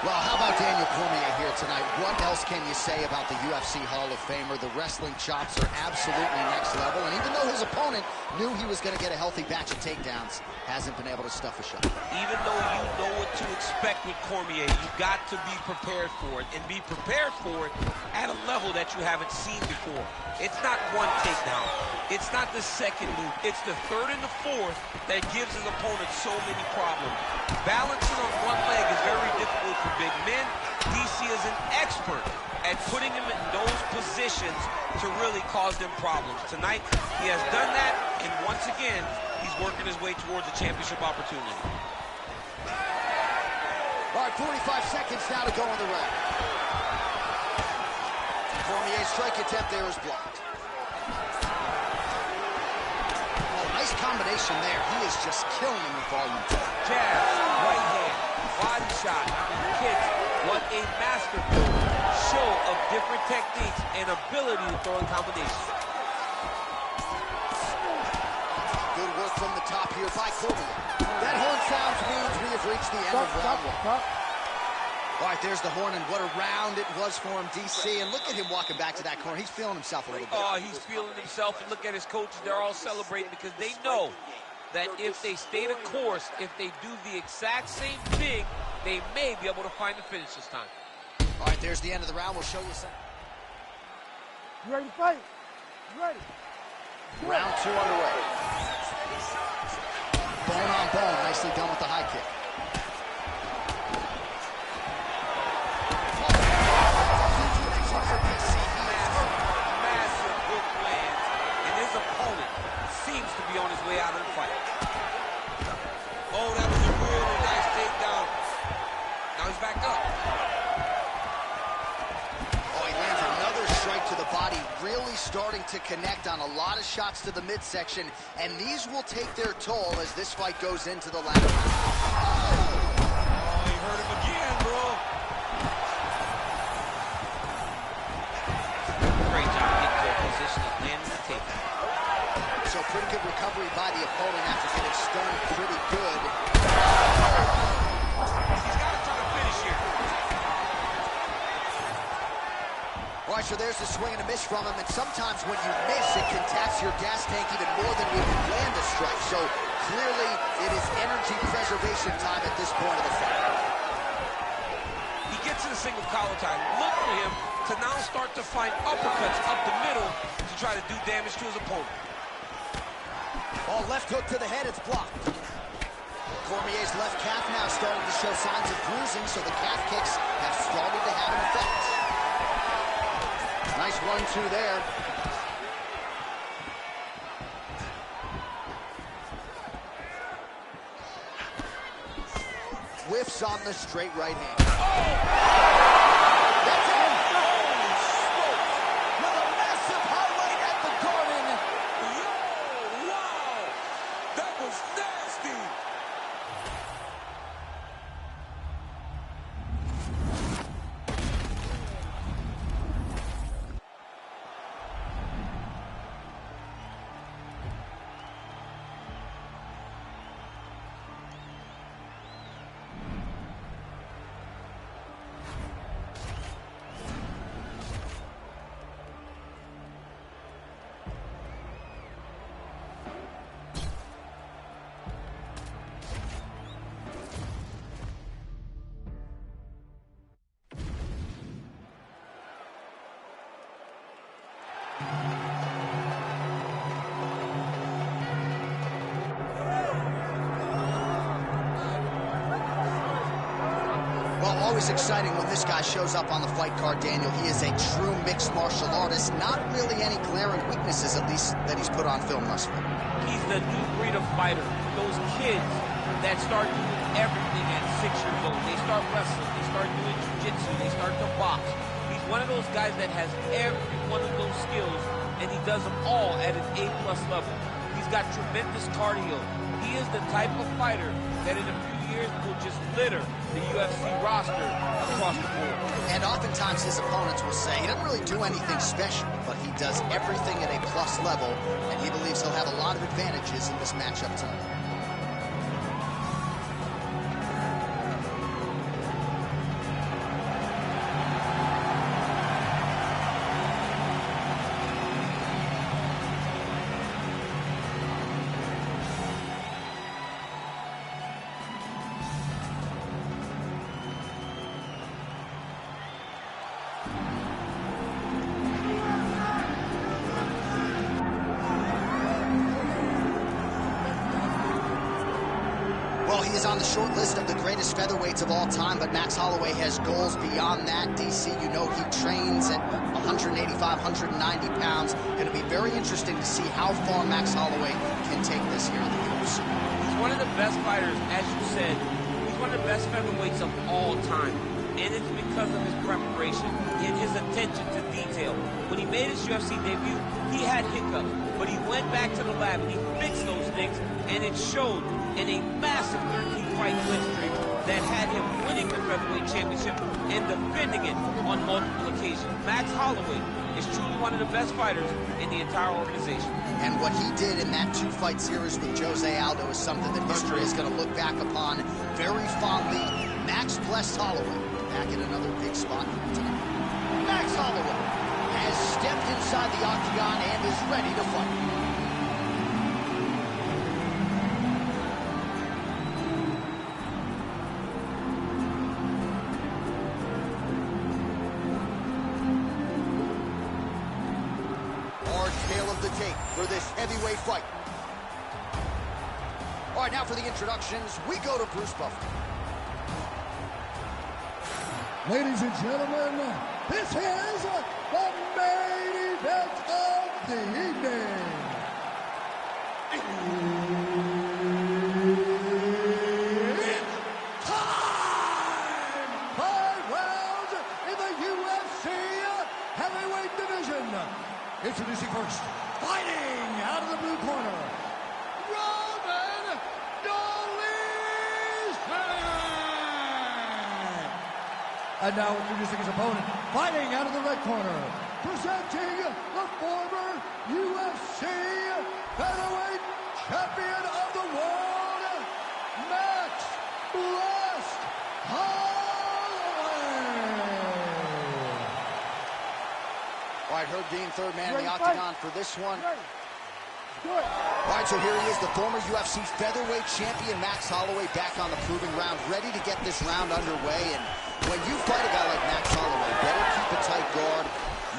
Well, how about Daniel Cormier here tonight? What else can you say about the UFC Hall of Famer? The wrestling chops are absolutely next level, and even though his opponent knew he was going to get a healthy batch of takedowns, hasn't been able to stuff a shot. Even though you know what to expect with Cormier, you've got to be prepared for it, and be prepared for it at a level that you haven't seen before. It's not one takedown. It's not the second move. It's the third and the fourth that gives his opponent so many problems. Balancing on one leg is very difficult for big men. DC is an expert at putting him in those positions to really cause them problems. Tonight, he has done that, and once again, he's working his way towards a championship opportunity. All right, 45 seconds now to go in the round. Cormier's strike attempt there is blocked. Oh, nice combination there. He is just killing him with volume. Jab, right hand, body shot, kicks. What a masterful show of different techniques and ability to throw in combinations. Good work from the top here by Cormier. That horn sounds means we have reached the end of round one. All right, there's the horn, and what a round it was for him, DC. And look at him walking back to that corner. He's feeling himself a little bit. Oh, he's feeling himself, and look at his coaches. They're all celebrating because they know that if they stay the course, if they do the exact same thing, they may be able to find the finish this time. All right, there's the end of the round. We'll show you some. You ready to fight? You ready? Round two underway. Bone on bone. Nicely done with the high kick. Massive hook lands, and his opponent seems to be on his way out of the fight. Oh, that was a really nice takedown. Now he's back up. Oh, he lands another strike to the body, really starting to connect on a lot of shots to the midsection, and these will take their toll as this fight goes into the latter round. Oh, he hurt him again, bro. Great job getting to a position of landing the takedown. So pretty good recovery by the opponent after getting stunned pretty good. He's got to try to finish here. All right, so there's the swing and a miss from him, and sometimes when you miss, it can tax your gas tank even more than when you land a strike. So clearly, it is energy preservation time at this point of the fight. He gets to the single collar tie. Look for him to now start to find uppercuts up the middle to try to do damage to his opponent. Oh, left hook to the head, it's blocked. Cormier's left calf now starting to show signs of bruising, so the calf kicks have started to have an effect. Nice 1-2 there. Whiffs on the straight right hand. That's it! Holy smokes! With a massive highlight at the Garden. Yo, wow! That was nasty! Always exciting when this guy shows up on the fight card, Daniel. He is a true mixed martial artist. Not really any glaring weaknesses, at least, that he's put on film thus far. He's the new breed of fighter. Those kids that start doing everything at 6 years old. They start wrestling, they start doing jiu-jitsu, they start to box. He's one of those guys that has every one of those skills, and he does them all at an A+ level. He's got tremendous cardio. He is the type of fighter that in a few years will just litter the UFC roster across the board. And oftentimes his opponents will say he doesn't really do anything special, but he does everything at A+ level, and he believes he'll have a lot of advantages in this matchup tonight. He's on the short list of the greatest featherweights of all time, but Max Holloway has goals beyond that. DC, you know he trains at 185, 190 pounds. Going to be very interesting to see how far Max Holloway can take this here in the UFC. He's one of the best fighters, as you said. He's one of the best featherweights of all time. And it's because of his preparation and his attention to detail. When he made his UFC debut, he had hiccups, but he went back to the lab and he fixed those things, and it showed in a massive 13-fight win streak that had him winning the featherweight championship and defending it on multiple occasions. Max Holloway is truly one of the best fighters in the entire organization. And what he did in that 2-fight series with Jose Aldo is something that history is going to look back upon very fondly. Max blessed Holloway back in another big spot tonight. Max Holloway has stepped inside the octagon and is ready to fight. Tail of the tape for this heavyweight fight. All right, now for the introductions, we go to Bruce Buffer. Ladies and gentlemen, this is the main event of the evening. It's time! 5 rounds in the UFC heavyweight division. Introducing first, fighting out of the blue corner, Roman Dolizan. And now introducing his opponent, fighting out of the red corner, presenting the former UFC featherweight champion of the world, Max Blessed Holloway. All right, Herb Dean, third man in the octagon for this one. Good. All right, so here he is, the former UFC featherweight champion, Max Holloway, back on the proving ground, ready to get this round underway. And when you fight a guy like Max Holloway, better keep a tight guard.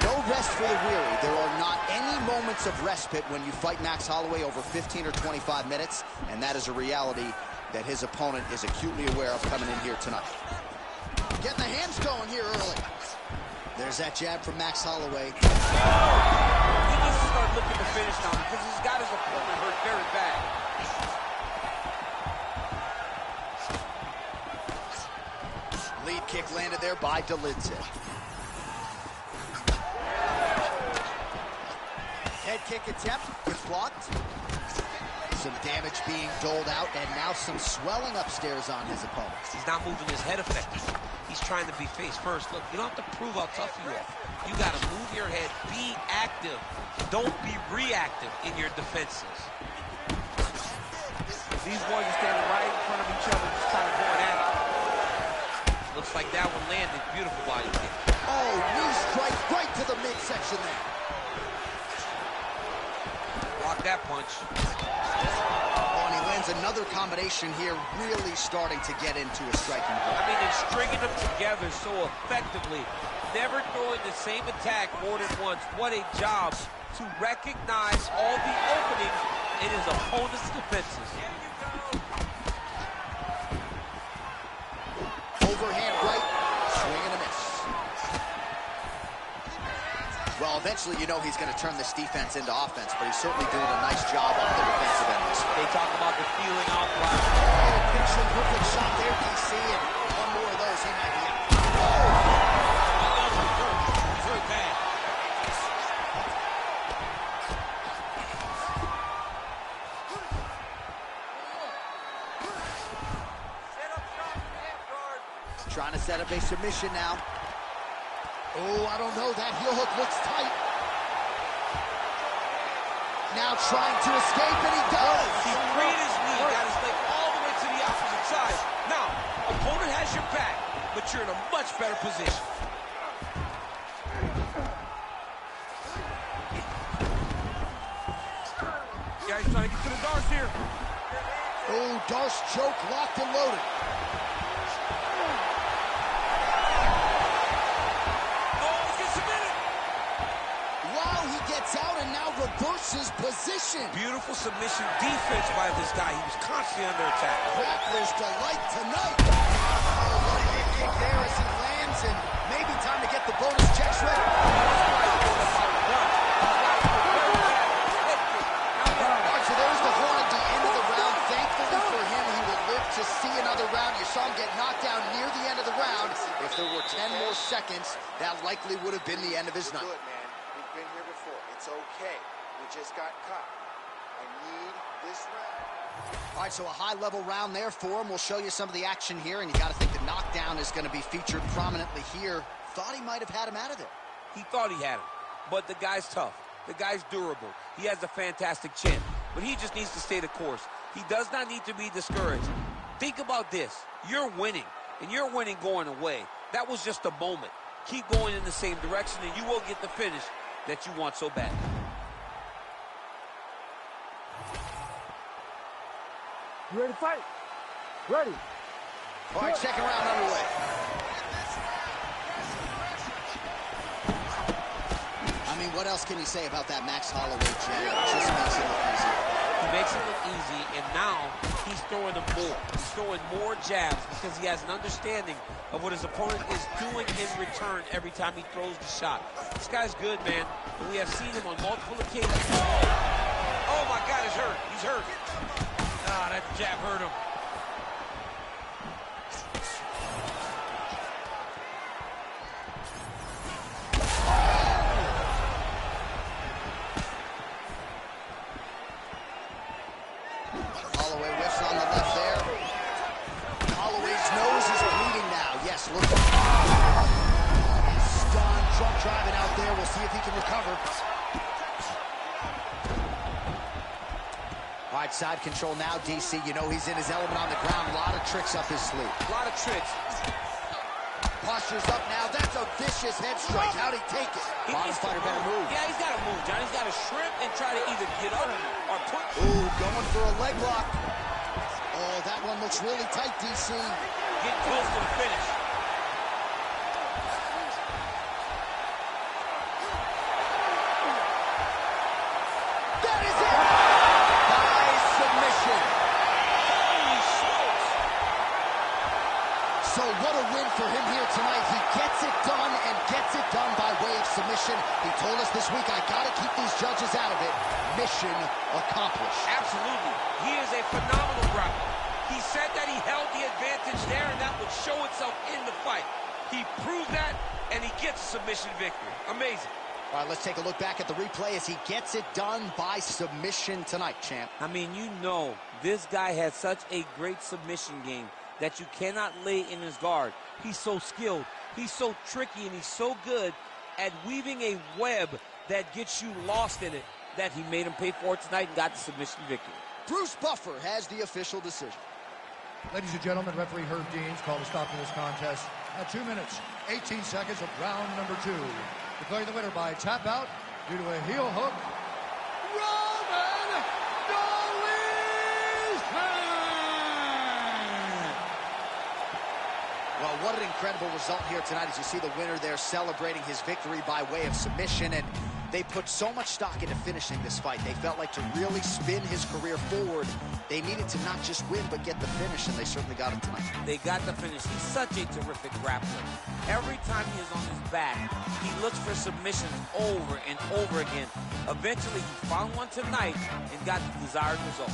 No rest for the weary. There are not any moments of respite when you fight Max Holloway over 15 or 25 minutes, and that is a reality that his opponent is acutely aware of coming in here tonight. Getting the hands going here early. There's that jab from Max Holloway. He needs to start looking to finish now because he's got his opponent hurt very bad. Lead kick landed there by Dolizan. Head kick attempt was blocked. Some damage being doled out, and now some swelling upstairs on his opponent. He's not moving his head effectively. He's trying to be face first. Look, you don't have to prove how tough you are. You got to move your head. Be active. Don't be reactive in your defenses. These boys are standing right in front of each other, just kind of going at it. Looks like that one landed. Beautiful body kick. Oh, knee strike right to the midsection there. Block that punch. Oh, and he lands another combination here, really starting to get into a striking blow. I mean, they're stringing them together so effectively, never throwing the same attack more than once. What a job to recognize all the openings in his opponent's defenses. Overhand right, swing and a miss. Well, eventually you know he's going to turn this defense into offense, but he's certainly doing a nice job on the defensive end. They talk about the feeling out process. Oh, picture perfect shot there, DC, and one more of those, he might be out. Very bad. Trying to set up a submission now. Oh, I don't know. That heel hook looks tight. Now trying to escape, and he does. He freed his knee, got his leg all the way to the opposite side. Now, opponent has your back, but you're in a much better position. Yeah, he's trying to get to the Darce here. Oh, Darce choke locked and loaded. Wow, he gets out and now reverses position. submission. Beautiful submission defense by this guy. He was constantly under attack. Grappler's delight tonight. Oh, what a hit kick there as he lands, and maybe time to get the bonus checks ready. So there's the horn at the end of the round. Thankfully for him, he will live to see another round. You saw him get knocked down near the end of the round. If there were 10 more seconds, that likely would have been the end of his night. Good, man. We've been here before. It's okay. We just got caught. I need this round. All right, so a high-level round there for him. We'll show you some of the action here, and you got to think the knockdown is going to be featured prominently here. Thought he might have had him out of there. He thought he had him, but the guy's tough. The guy's durable. He has a fantastic chin, but he just needs to stay the course. He does not need to be discouraged. Think about this. You're winning, and you're winning going away. That was just a moment. Keep going in the same direction, and you will get the finish that you want so bad. You ready to fight? Ready. All right, second round underway. I mean, what else can you say about that Max Holloway jab? It just makes it look easy. He makes it look easy, and now he's throwing them more. He's throwing more jabs because he has an understanding of what his opponent is doing in return every time he throws the shot. This guy's good, man, and we have seen him on multiple occasions. Oh, my God, he's hurt. He's hurt. Ah, that jab hurt him. Holloway whiffs on the left there. Holloway's nose is bleeding now. Yes, look. He's stunned. Trump driving out there. We'll see if he can recover. All right, side control now, DC. You know he's in his element on the ground. A lot of tricks up his sleeve. A lot of tricks. Posture's up now. That's a vicious head strike. How'd he take it? Bottom fighter better move. Yeah, he's got to move, John. He's got to shrimp and try to either get up or put. Ooh, going for a leg lock. Oh, that one looks really tight, DC. Get close to the finish. That is it! By submission. Holy smokes! So what a win for him here tonight. He gets it done and gets it done by way of submission. He told us this week, I got to keep these judges out of it. Mission accomplished. Absolutely. He is a phenomenal grappler. He said that he held the advantage there, and that would show itself in the fight. He proved that, and he gets a submission victory. Amazing. All right, let's take a look back at the replay as he gets it done by submission tonight, champ. I mean, you know, this guy has such a great submission game that you cannot lay in his guard. He's so skilled, he's so tricky, and he's so good at weaving a web that gets you lost in it that he made him pay for it tonight and got the submission victory. Bruce Buffer has the official decision. Ladies and gentlemen, referee Herb Deans called a stop to this contest at 2 minutes, 18 seconds of round number 2. Declaring the winner by tap out due to a heel hook, Roman Dolizan! Well, what an incredible result here tonight as you see the winner there celebrating his victory by way of submission, and they put so much stock into finishing this fight. They felt like to really spin his career forward, they needed to not just win but get the finish, and they certainly got it tonight. They got the finish. He's such a terrific grappler. Every time he is on his back, he looks for submissions over and over again. Eventually, he found one tonight and got the desired result.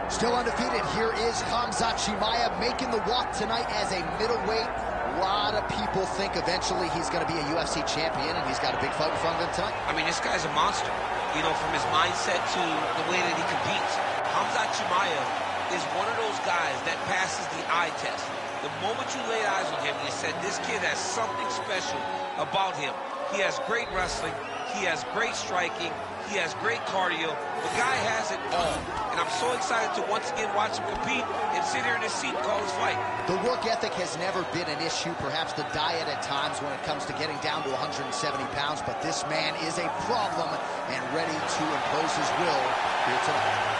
Still undefeated, here is Khamzat Chimaev making the walk tonight as a middleweight. A lot of people think eventually he's going to be a UFC champion, and he's got a big fight in front of him tonight. I mean, this guy's a monster. You know, from his mindset to the way that he competes. Khamzat Chimaev is one of those guys that passes the eye test. The moment you laid eyes on him, you said, this kid has something special about him. He has great wrestling. He has great striking. He has great cardio. The guy has it all. And I'm so excited to once again watch him compete and sit here in his seat and call his fight. The work ethic has never been an issue, perhaps the diet at times when it comes to getting down to 170 pounds, but this man is a problem and ready to impose his will here tonight.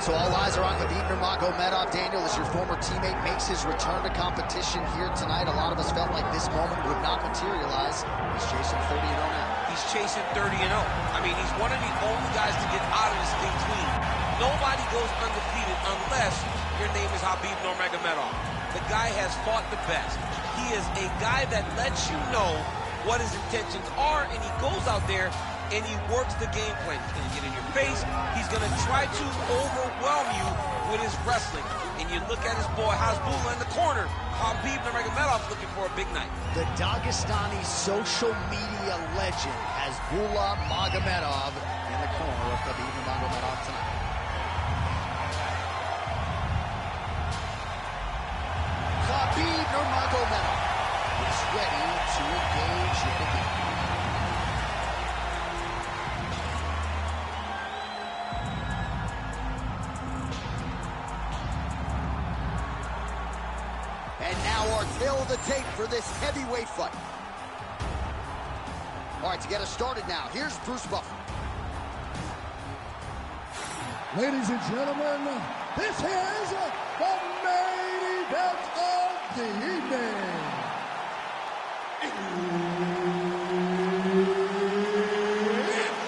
So all eyes are on Khabib Nurmagomedov. Daniel, as your former teammate makes his return to competition here tonight, a lot of us felt like this moment would not materialize. He's chasing 30-0 now. He's chasing 30-0. I mean, he's one of the only guys to get out of this thing clean. Nobody goes undefeated unless your name is Khabib Nurmagomedov. The guy has fought the best. He is a guy that lets you know what his intentions are, and he goes out there and he works the game plan. He's going to get in your face. He's going to try to overwhelm you with his wrestling. And you look at his boy Hasbulla in the corner. Khabib Nurmagomedov looking for a big night. The Dagestani social media legend Hasbulla Magomedov in the corner of Khabib Nurmagomedov tonight. Khabib Nurmagomedov is ready to engage yet again. And now our tail of the tape for this heavyweight fight. All right, to get us started now, here's Bruce Buffer. Ladies and gentlemen, this is the main event of the evening. It's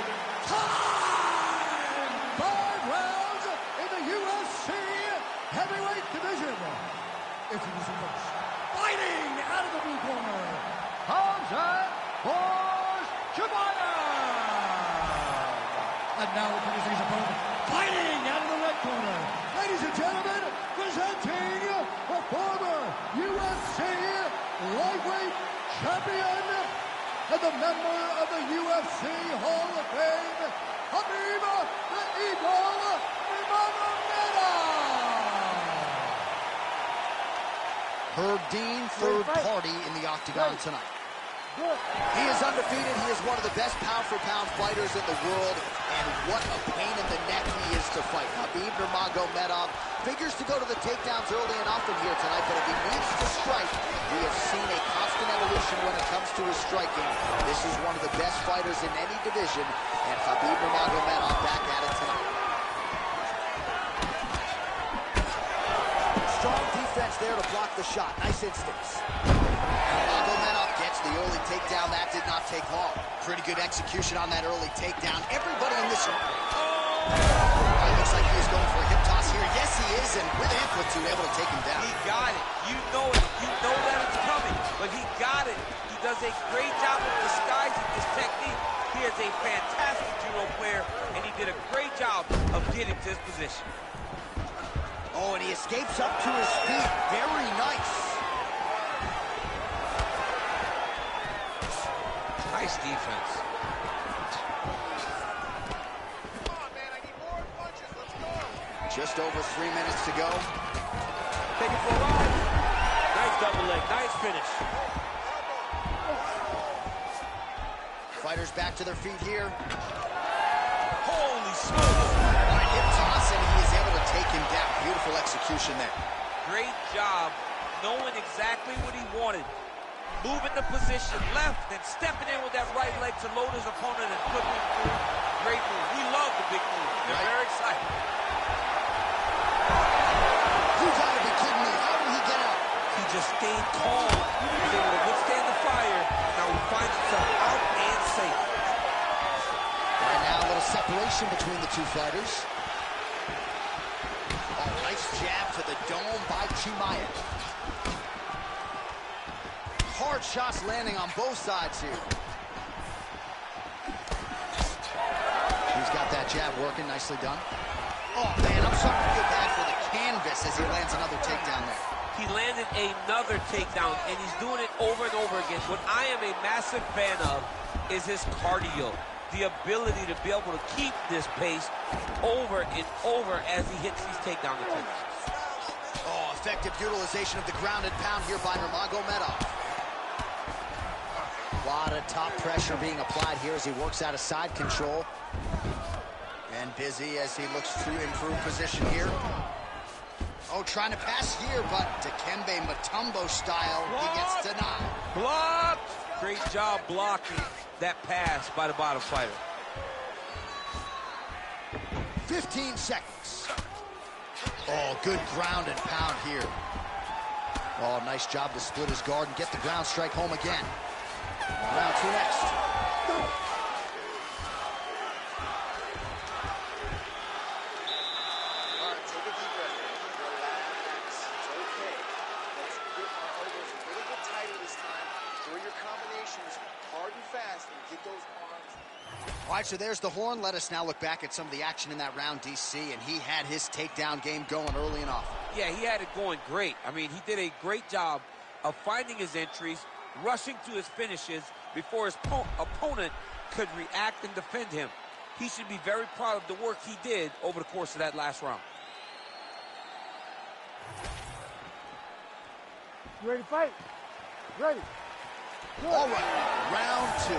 time! 5 rounds in the UFC heavyweight division. Introducing first, fighting out of the blue corner, Hamzat and now introducing his opponent, fighting out of the red corner, ladies and gentlemen, presenting the former UFC lightweight champion and the member of the UFC Hall of Fame, Khabib the Eagle Nurmagomedov. Herb Dean, third party in the octagon tonight. He is undefeated. He is one of the best pound-for-pound fighters in the world, and what a pain in the neck he is to fight. Khabib Nurmagomedov figures to go to the takedowns early and often here tonight, but if he needs to strike, we have seen a constant evolution when it comes to his striking. This is one of the best fighters in any division, and Khabib Nurmagomedov back at it tonight. Strong defense there to block the shot. Nice instincts. Nurmagomedov gets the early takedown. That did not take long. Pretty good execution on that early takedown. Everybody in this... It looks like he is going for a hip toss here. Yes, he is, and with amplitude, able to take him down. He got it. You know it. You know that it's coming, but he got it. He does a great job of disguising his technique. He is a fantastic judo player, and he did a great job of getting to his position. Oh, and he escapes up to his feet. Very nice. Nice defense. Come on, man, I need more punches. Let's go. Just over 3 minutes to go. Take it for a ride. Nice double leg. Nice finish. Fighters back to their feet here. Holy smokes. On a hip toss, and he is able to take him down. Beautiful execution there. Great job knowing exactly what he wanted. Moving the position left and stepping in with that right leg to load his opponent and put him through. Great move. We love the big move. They're very excited. You gotta be kidding me. How did he get out? He just stayed calm. He was able to withstand the fire. Now he finds himself out and safe. Right now, a little separation between the two fighters. Oh, nice jab to the dome by Chimaev. Hard shots landing on both sides here. He's got that jab working, nicely done. Oh, man, I'm starting to feel bad for the canvas as he lands another takedown there. He landed another takedown, and he's doing it over and over again. What I am a massive fan of is his cardio, the ability to be able to keep this pace over and over as he hits these takedown attempts. Oh, effective utilization of the ground and pound here by Nurmagomedov. A lot of top pressure being applied here as he works out of side control. And busy as he looks to improve position here. Oh, trying to pass here, but Dikembe Mutombo style, he gets denied. Blocked! Great job blocking that pass by the bottom fighter. 15 seconds. Oh, good ground and pound here. Oh, nice job to split his guard and get the ground strike home again. Round 2 next. All right, so there's the horn. Let us now look back at some of the action in that round, DC, and he had his takedown game going early and often. Yeah, he had it going great. I mean, he did a great job of finding his entries, rushing to his finishes before his opponent could react and defend him. He should be very proud of the work he did over the course of that last round. You ready to fight? Ready. Good. All right, round 2.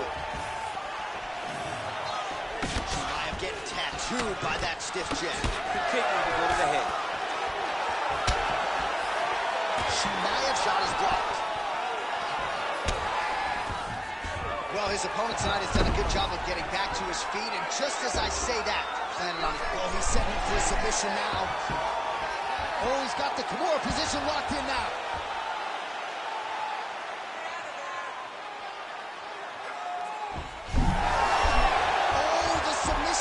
Chimaev getting tattooed by that stiff jab. Continuing to go to the head. Chimaev's shot is blocked. Well, his opponent tonight has done a good job of getting back to his feet, and just as I say that, planted on it. Well, he's setting up for a submission now. Oh, he's got the Kimura position locked in now.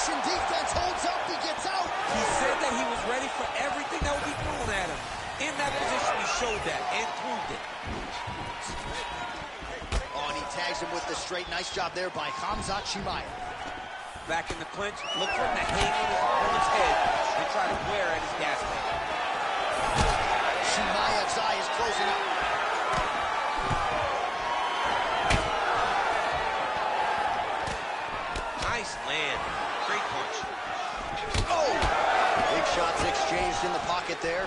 Defense holds up, he gets out. He said that he was ready for everything that would be thrown at him. In that position, he showed that and proved it. Oh, and he tags him with the straight. Nice job there by Khamzat Chimaev. Back in the clinch, look for him to hang on his opponent's head and try to wear at his gas tank. Chimaev's eye is closing up. Nice land. Great punch. Oh! Big shots exchanged in the pocket there.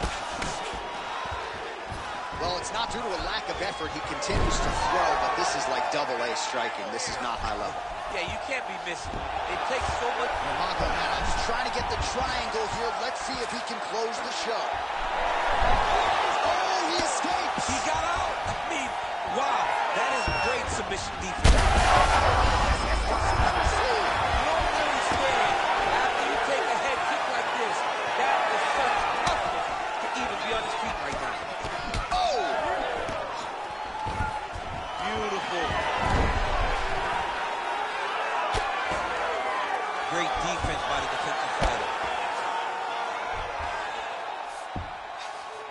Well, it's not due to a lack of effort. He continues to throw, but this is like double-A striking. This is not high level. Yeah, you can't be missing. It takes so much. Nurmagomedov's trying to get the triangle here. Let's see if he can close the show. Oh, he escapes! He got out! I mean, wow, that is great submission defense. Great defense by the defensive fighter.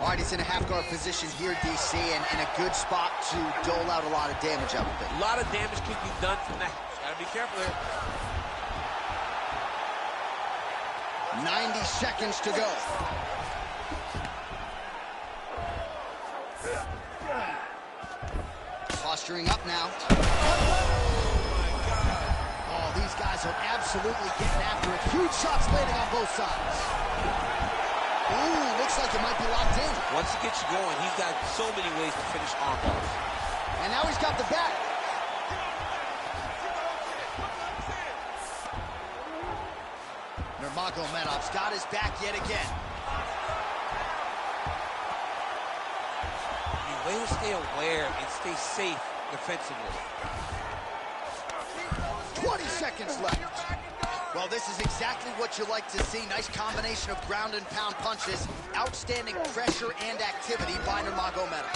All right, he's in a half-guard position here, DC, and in a good spot to dole out a lot of damage, I would think. A lot of damage can be done from that. Gotta be careful there. 90 seconds to go. Posturing up now. These guys are absolutely getting after it. Huge shots landing on both sides. Ooh, looks like it might be locked in. Once he gets you going, he's got so many ways to finish armbars. And now he's got the back. Nurmagomedov's got his back yet again. The way to stay aware and stay safe defensively. 20 seconds left. Well, this is exactly what you like to see. Nice combination of ground and pound punches. Outstanding pressure and activity by Nurmagomedov.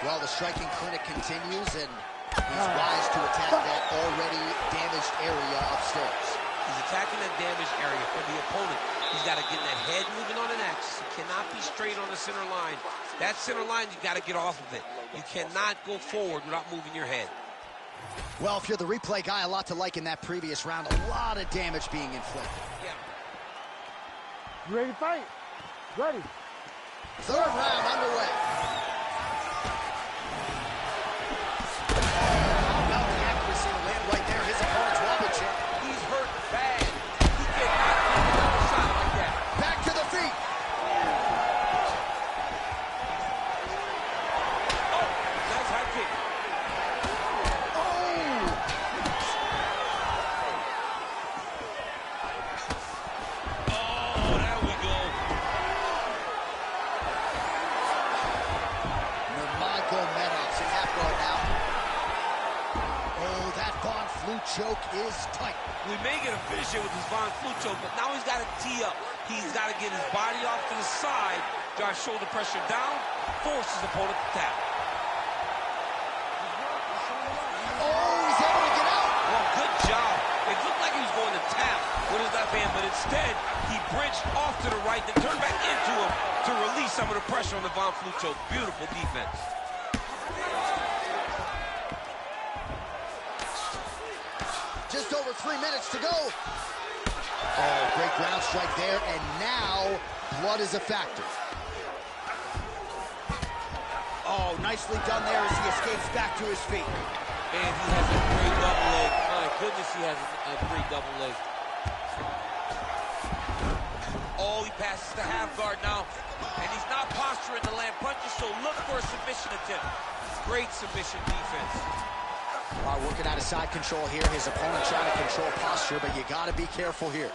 Well, the striking clinic continues, and he's wise to attack that already damaged area upstairs. He's attacking that damaged area for the opponent. He's got to get that head moving on an axis. He cannot be straight on the center line. That center line, you got to get off of it. You cannot go forward without moving your head. Well, if you're the replay guy, a lot to like in that previous round. A lot of damage being inflicted. Yeah. You ready to fight? Ready. Third round underway. How about the accuracy to land right there? His opponent's wobbling, champ. He's hurt bad. He cannot take another shot like that. Back to the feet. Oh, nice high kick. Choke is tight. We may get a finish here with his Von Flue choke, but now he's got to tee up. He's got to get his body off to the side, drive shoulder pressure down, force his opponent to tap. Oh, he's able to get out. Well, good job. It looked like he was going to tap with his left hand, but instead, he bridged off to the right, then turned back into him to release some of the pressure on the Von Flue choke. Beautiful defense. Just over 3 minutes to go. Oh, great ground strike there, and now blood is a factor. Oh, nicely done there as he escapes back to his feet. And he has a great double leg. My goodness, he has a great double leg. Oh, he passes the half guard now, and he's not posturing to land punches, so look for a submission attempt. Great submission defense. Working out of side control here. His opponent trying to control posture, but you got to be careful here.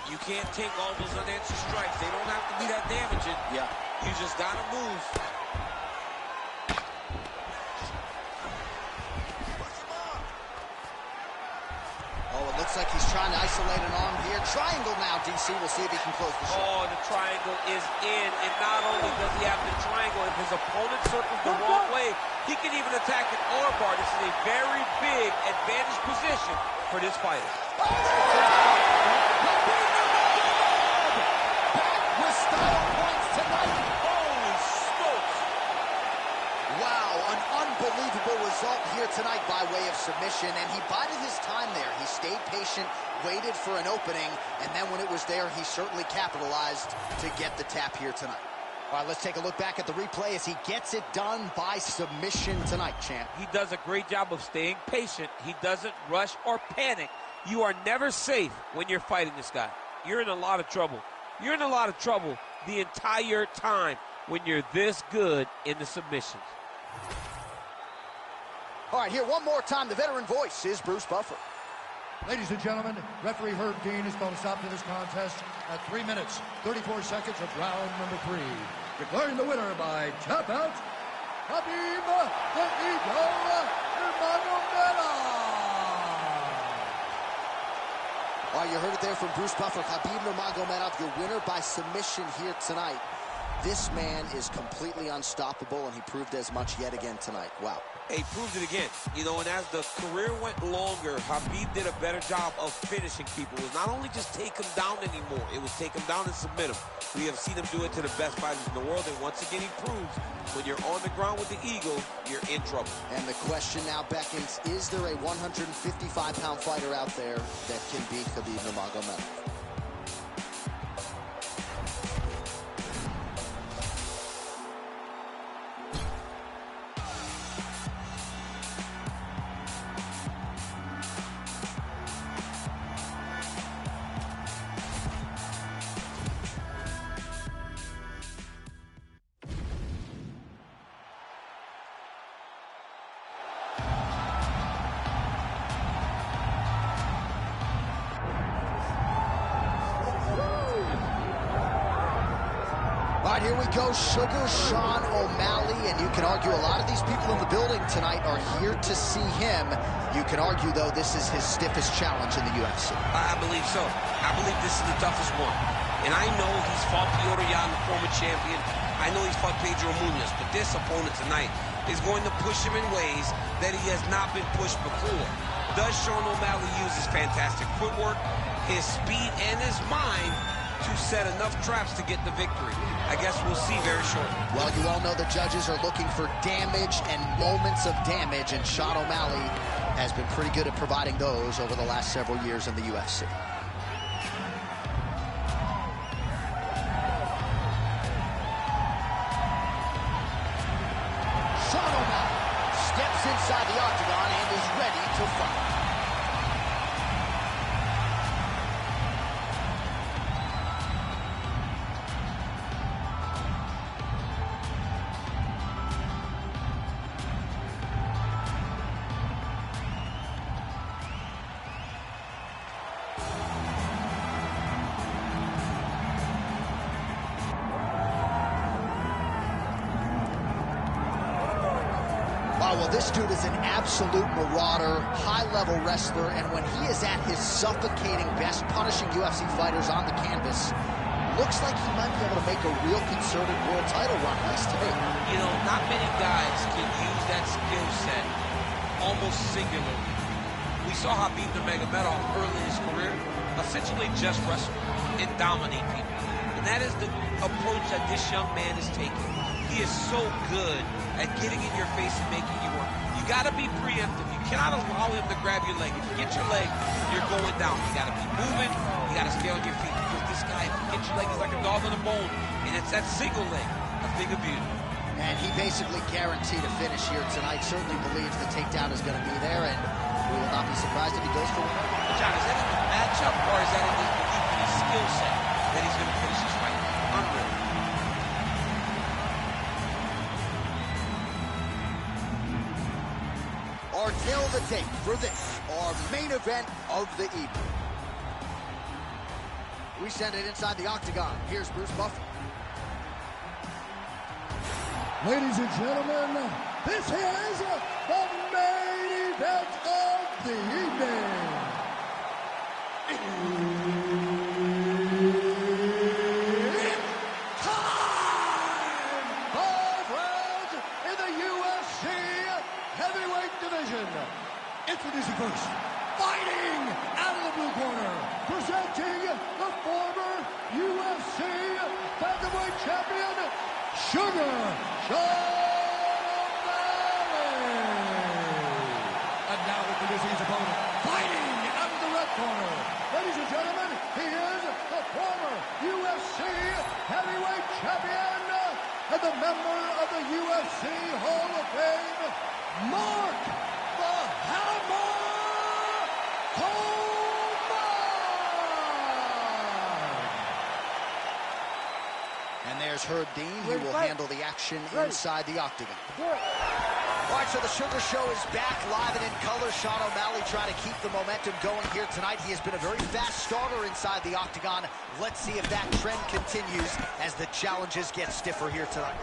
You can't take all those unanswered strikes. They don't have to be that damaging. Yeah. You just got to move. Oh, it looks like he's trying to isolate an arm here. Triangle now, DC. We'll see if he can close the shot. Oh, the triangle is in. And not only does he have the triangle, if his opponent circles the wrong way, he can even attack an armbar. This is a very big advantage position for this fighter. Back with style points tonight. Holy smokes. Wow, an unbelievable result here tonight by way of submission, and he bided his time there. He stayed patient, waited for an opening, and then when it was there, he certainly capitalized to get the tap here tonight. All right, let's take a look back at the replay as he gets it done by submission tonight, champ. He does a great job of staying patient. He doesn't rush or panic. You are never safe when you're fighting this guy. You're in a lot of trouble. You're in a lot of trouble the entire time when you're this good in the submissions. All right, here one more time, the veteran voice is Bruce Buffer. Ladies and gentlemen, referee Herb Dean is going to stop to this contest at 3 minutes, 34 seconds of round number 3. Declaring the winner by tap out, Khabib the Eagle Nurmagomedov. All right, you heard it there from Bruce Buffer. Khabib Nurmagomedov, your winner by submission here tonight. This man is completely unstoppable, and he proved as much yet again tonight. Wow. He proved it again. You know, and as the career went longer, Khabib did a better job of finishing people. It was not only just take him down anymore, it was take him down and submit him. We have seen him do it to the best fighters in the world, and once again he proves when you're on the ground with the Eagle, you're in trouble. And the question now beckons, is there a 155-pound fighter out there that can beat Khabib Nurmagomedov? All right, here we go, Sugar Sean O'Malley, and you can argue a lot of these people in the building tonight are here to see him. You can argue, though, this is his stiffest challenge in the UFC. I believe so. I believe this is the toughest one. And I know he's fought Piotr Jan, the former champion. I know he's fought Pedro Munoz, but this opponent tonight is going to push him in ways that he has not been pushed before. Does Sean O'Malley use his fantastic footwork, his speed, and his mind to set enough traps to get the victory? I guess we'll see very shortly. Well, you all know the judges are looking for damage and moments of damage, and Sean O'Malley has been pretty good at providing those over the last several years in the UFC. this dude is an absolute marauder, high-level wrestler, and when he is at his suffocating best, punishing UFC fighters on the canvas, looks like he might be able to make a real concerted world title run, at least to me. You know, not many guys can use that skill set almost singularly. We saw Khabib Nurmagomedov early in his career essentially just wrestle and dominate people. And that is the approach that this young man is taking. He is so good at getting in your face and making you work. You got to be preemptive. You cannot allow him to grab your leg. If you get your leg, you're going down. You got to be moving. You got to stay on your feet. Because this guy, if you get your leg, he's like a dog on a bone. And it's that single leg, a thing of beauty. And he basically guaranteed a finish here tonight. Certainly believes the takedown is going to be there, and we will not be surprised if he goes for one. John, is that in the matchup, or is that in his belief in his skill set that he's going to finish this fight? Unreal. Our tale of the tape for this, our main event of the evening. We send it inside the octagon. Here's Bruce Buffer. Ladies and gentlemen, this is the main event of the evening. It's time! 5 rounds in the UFC heavyweight division. Introducing first, fighting out of the blue corner, presenting the former UFC featherweight champion, Sugar Sean O'Malley. And now introducing his opponent, fighting out of the red corner. Ladies and gentlemen, he is the former UFC heavyweight champion and the member of the UFC Hall of Fame, Mark the Hammer Coleman. And there's Herb Dean. He will handle the action inside the octagon. All right, so the Sugar Show is back live and in color. Sean O'Malley trying to keep the momentum going here tonight. He has been a very fast starter inside the octagon. Let's see if that trend continues as the challenges get stiffer here tonight.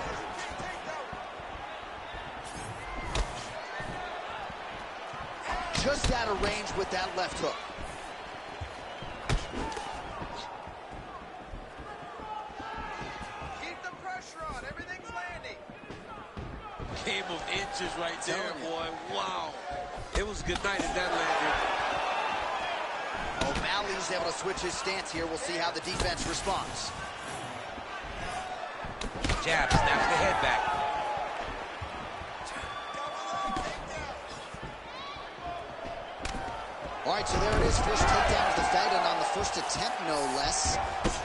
Just out of range with that left hook. Game of inches right there, boy. Wow. It was a good night if that landed. O'Malley's able to switch his stance here. We'll see how the defense responds. Jab, snaps the head back. All right, so there it is. First takedown of the fight, and on the first attempt, no less.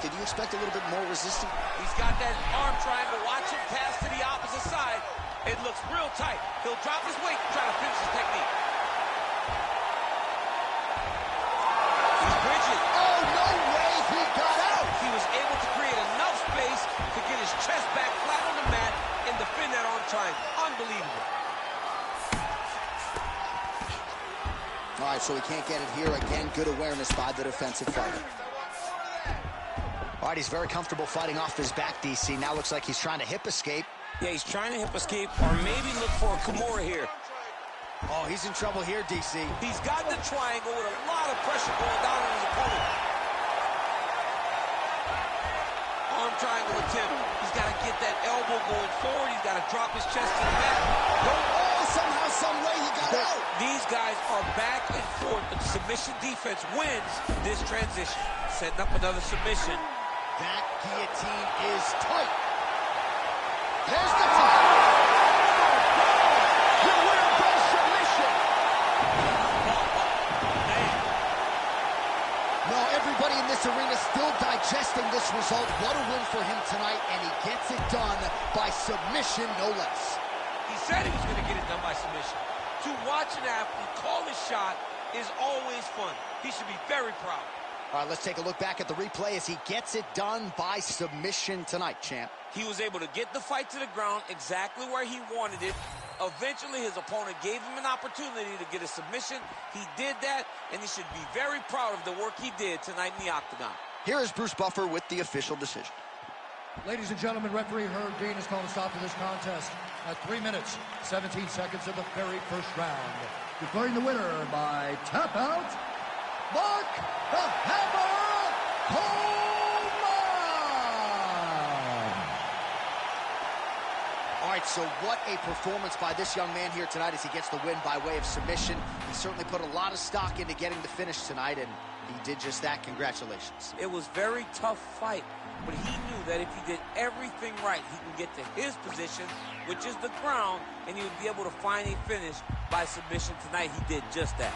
Did you expect a little bit more resistance? He's got that arm triangle. Watch him pass to the opposite side. It looks real tight. He'll drop his weight and try to finish his technique. He's bridging. Oh, no way he got out. He was able to create enough space to get his chest back flat on the mat and defend that arm triangle. Unbelievable. All right, so he can't get it here. Again, good awareness by the defensive fighter. All right, he's very comfortable fighting off his back, DC. Now looks like he's trying to hip escape. Yeah, he's trying to hip escape or maybe look for a Kimura here. Oh, he's in trouble here, DC. He's got the triangle with a lot of pressure going down on his opponent. Arm triangle attempt. He's got to get that elbow going forward. He's got to drop his chest to the mat. Oh, somehow, some way he got out. These guys are back and forth, but the submission defense wins this transition. Setting up another submission. That guillotine is tight. There's the tap. Your winner by submission. No, everybody in this arena still digesting this result. What a win for him tonight, and he gets it done by submission, no less. He said he was going to get it done by submission. To watch an athlete call his shot is always fun. He should be very proud. All right, let's take a look back at the replay as he gets it done by submission tonight, champ. He was able to get the fight to the ground exactly where he wanted it. Eventually, his opponent gave him an opportunity to get a submission. He did that, and he should be very proud of the work he did tonight in the octagon. Here is Bruce Buffer with the official decision. Ladies and gentlemen, referee Herb Dean has called a stop to this contest at 3 minutes, 17 seconds of the very first round. Declaring the winner by tap out, Mark the Hammer Coleman! All right, so what a performance by this young man here tonight as he gets the win by way of submission. He certainly put a lot of stock into getting the finish tonight, and he did just that. Congratulations. It was a very tough fight, but he knew that if he did everything right, he can get to his position, which is the ground, and he would be able to find a finish by submission tonight. He did just that.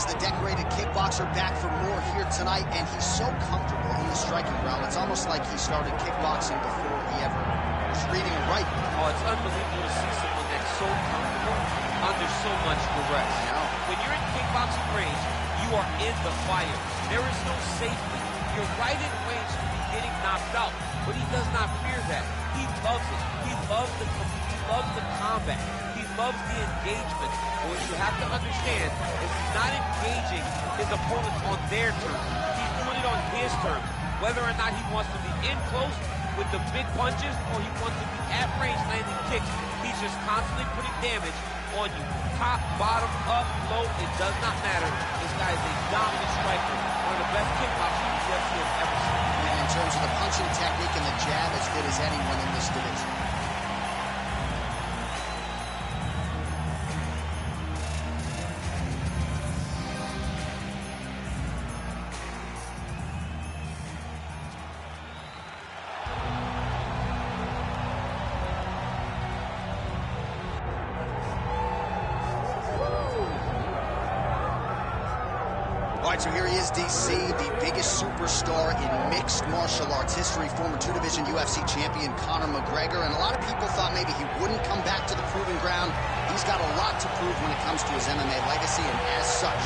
The decorated kickboxer back for more here tonight, and he's so comfortable in the striking ground. It's almost like he started kickboxing before he ever was reading and writing. Oh, it's unbelievable to see someone that's so comfortable under so much duress. When you're in kickboxing range, you are in the fire. There is no safety. You're right in range to be getting knocked out, but he does not fear that. He loves it. He loves the combat. He loves the engagement. What you have to understand is he's not engaging his opponent on their terms. He's doing it on his terms. Whether or not he wants to be in close with the big punches or he wants to be at range landing kicks, he's just constantly putting damage on you. Top, bottom, up, low, it does not matter. This guy is a dominant striker. One of the best kickboxers the UFC has ever seen. And in terms of the punching technique and the jab, as good as anyone in this division. So here he is, DC, the biggest superstar in mixed martial arts history, former two-division UFC champion Conor McGregor, and a lot of people thought maybe he wouldn't come back to the proving ground. He's got a lot to prove when it comes to his MMA legacy, and as such,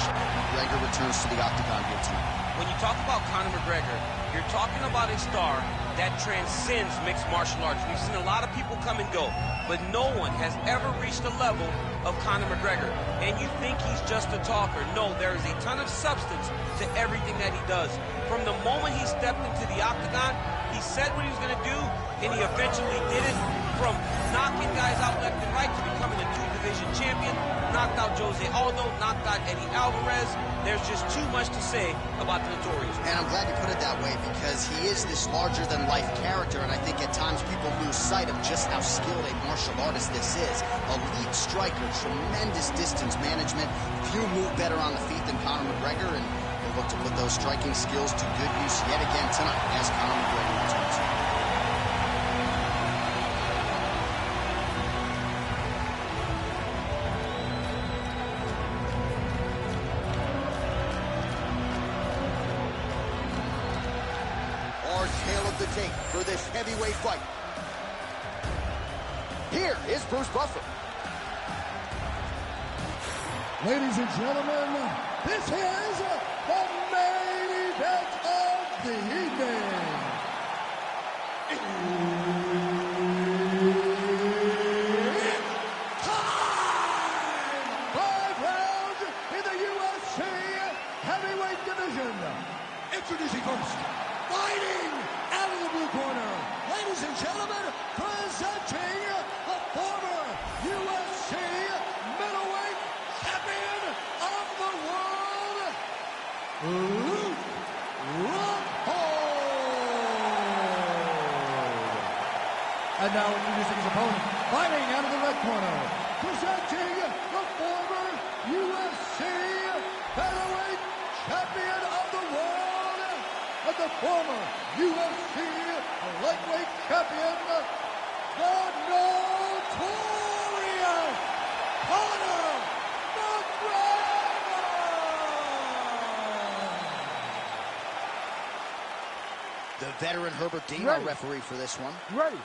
McGregor returns to the octagon here tonight. When you talk about Conor McGregor, you're talking about a star that transcends mixed martial arts. We've seen a lot of people come and go, but no one has ever reached the level of Conor McGregor. And you think he's just a talker. No, there is a ton of substance to everything that he does. From the moment he stepped into the octagon, he said what he was going to do, and he eventually did it. From knocking guys out left and right to becoming a two-division champion, knocked out Jose Aldo, knocked out Eddie Alvarez. There's just too much to say about the Notorious. And I'm glad you put it that way, because he is this larger-than-life character, and I think at times people lose sight of just how skilled a martial artist this is. Elite striker, tremendous distance management. Few move better on the feet than Conor McGregor, and he'll look to put those striking skills to good use yet again tonight as Conor McGregor returns. Tale of the tape for this heavyweight fight. Here is Bruce Buffer. Ladies and gentlemen, this is the main event of the evening. Time! 5 rounds in the UFC heavyweight division. Introducing first, fighting out of the blue corner, ladies and gentlemen, presenting the former UFC middleweight champion of the world, Luke Rockhold. And now introducing his opponent, fighting out of the red corner, presenting the former UFC featherweight champion of the world, and the former UFC lightweight champion, the Notorious Conor McGregor! veteran Herbert Dean, our referee for this one. Ready.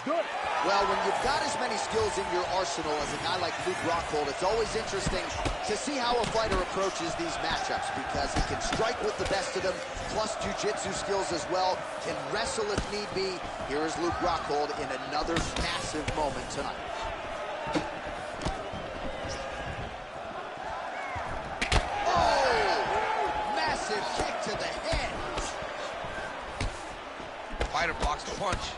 Good. Well, when you've got as many skills in your arsenal as a guy like Luke Rockhold, it's always interesting to see how a fighter approaches these matchups, because he can strike with the best of them, plus jiu-jitsu skills as well, can wrestle if need be. Here is Luke Rockhold in another massive moment tonight. Oh! Massive kick to the head. Fighter blocks the punch.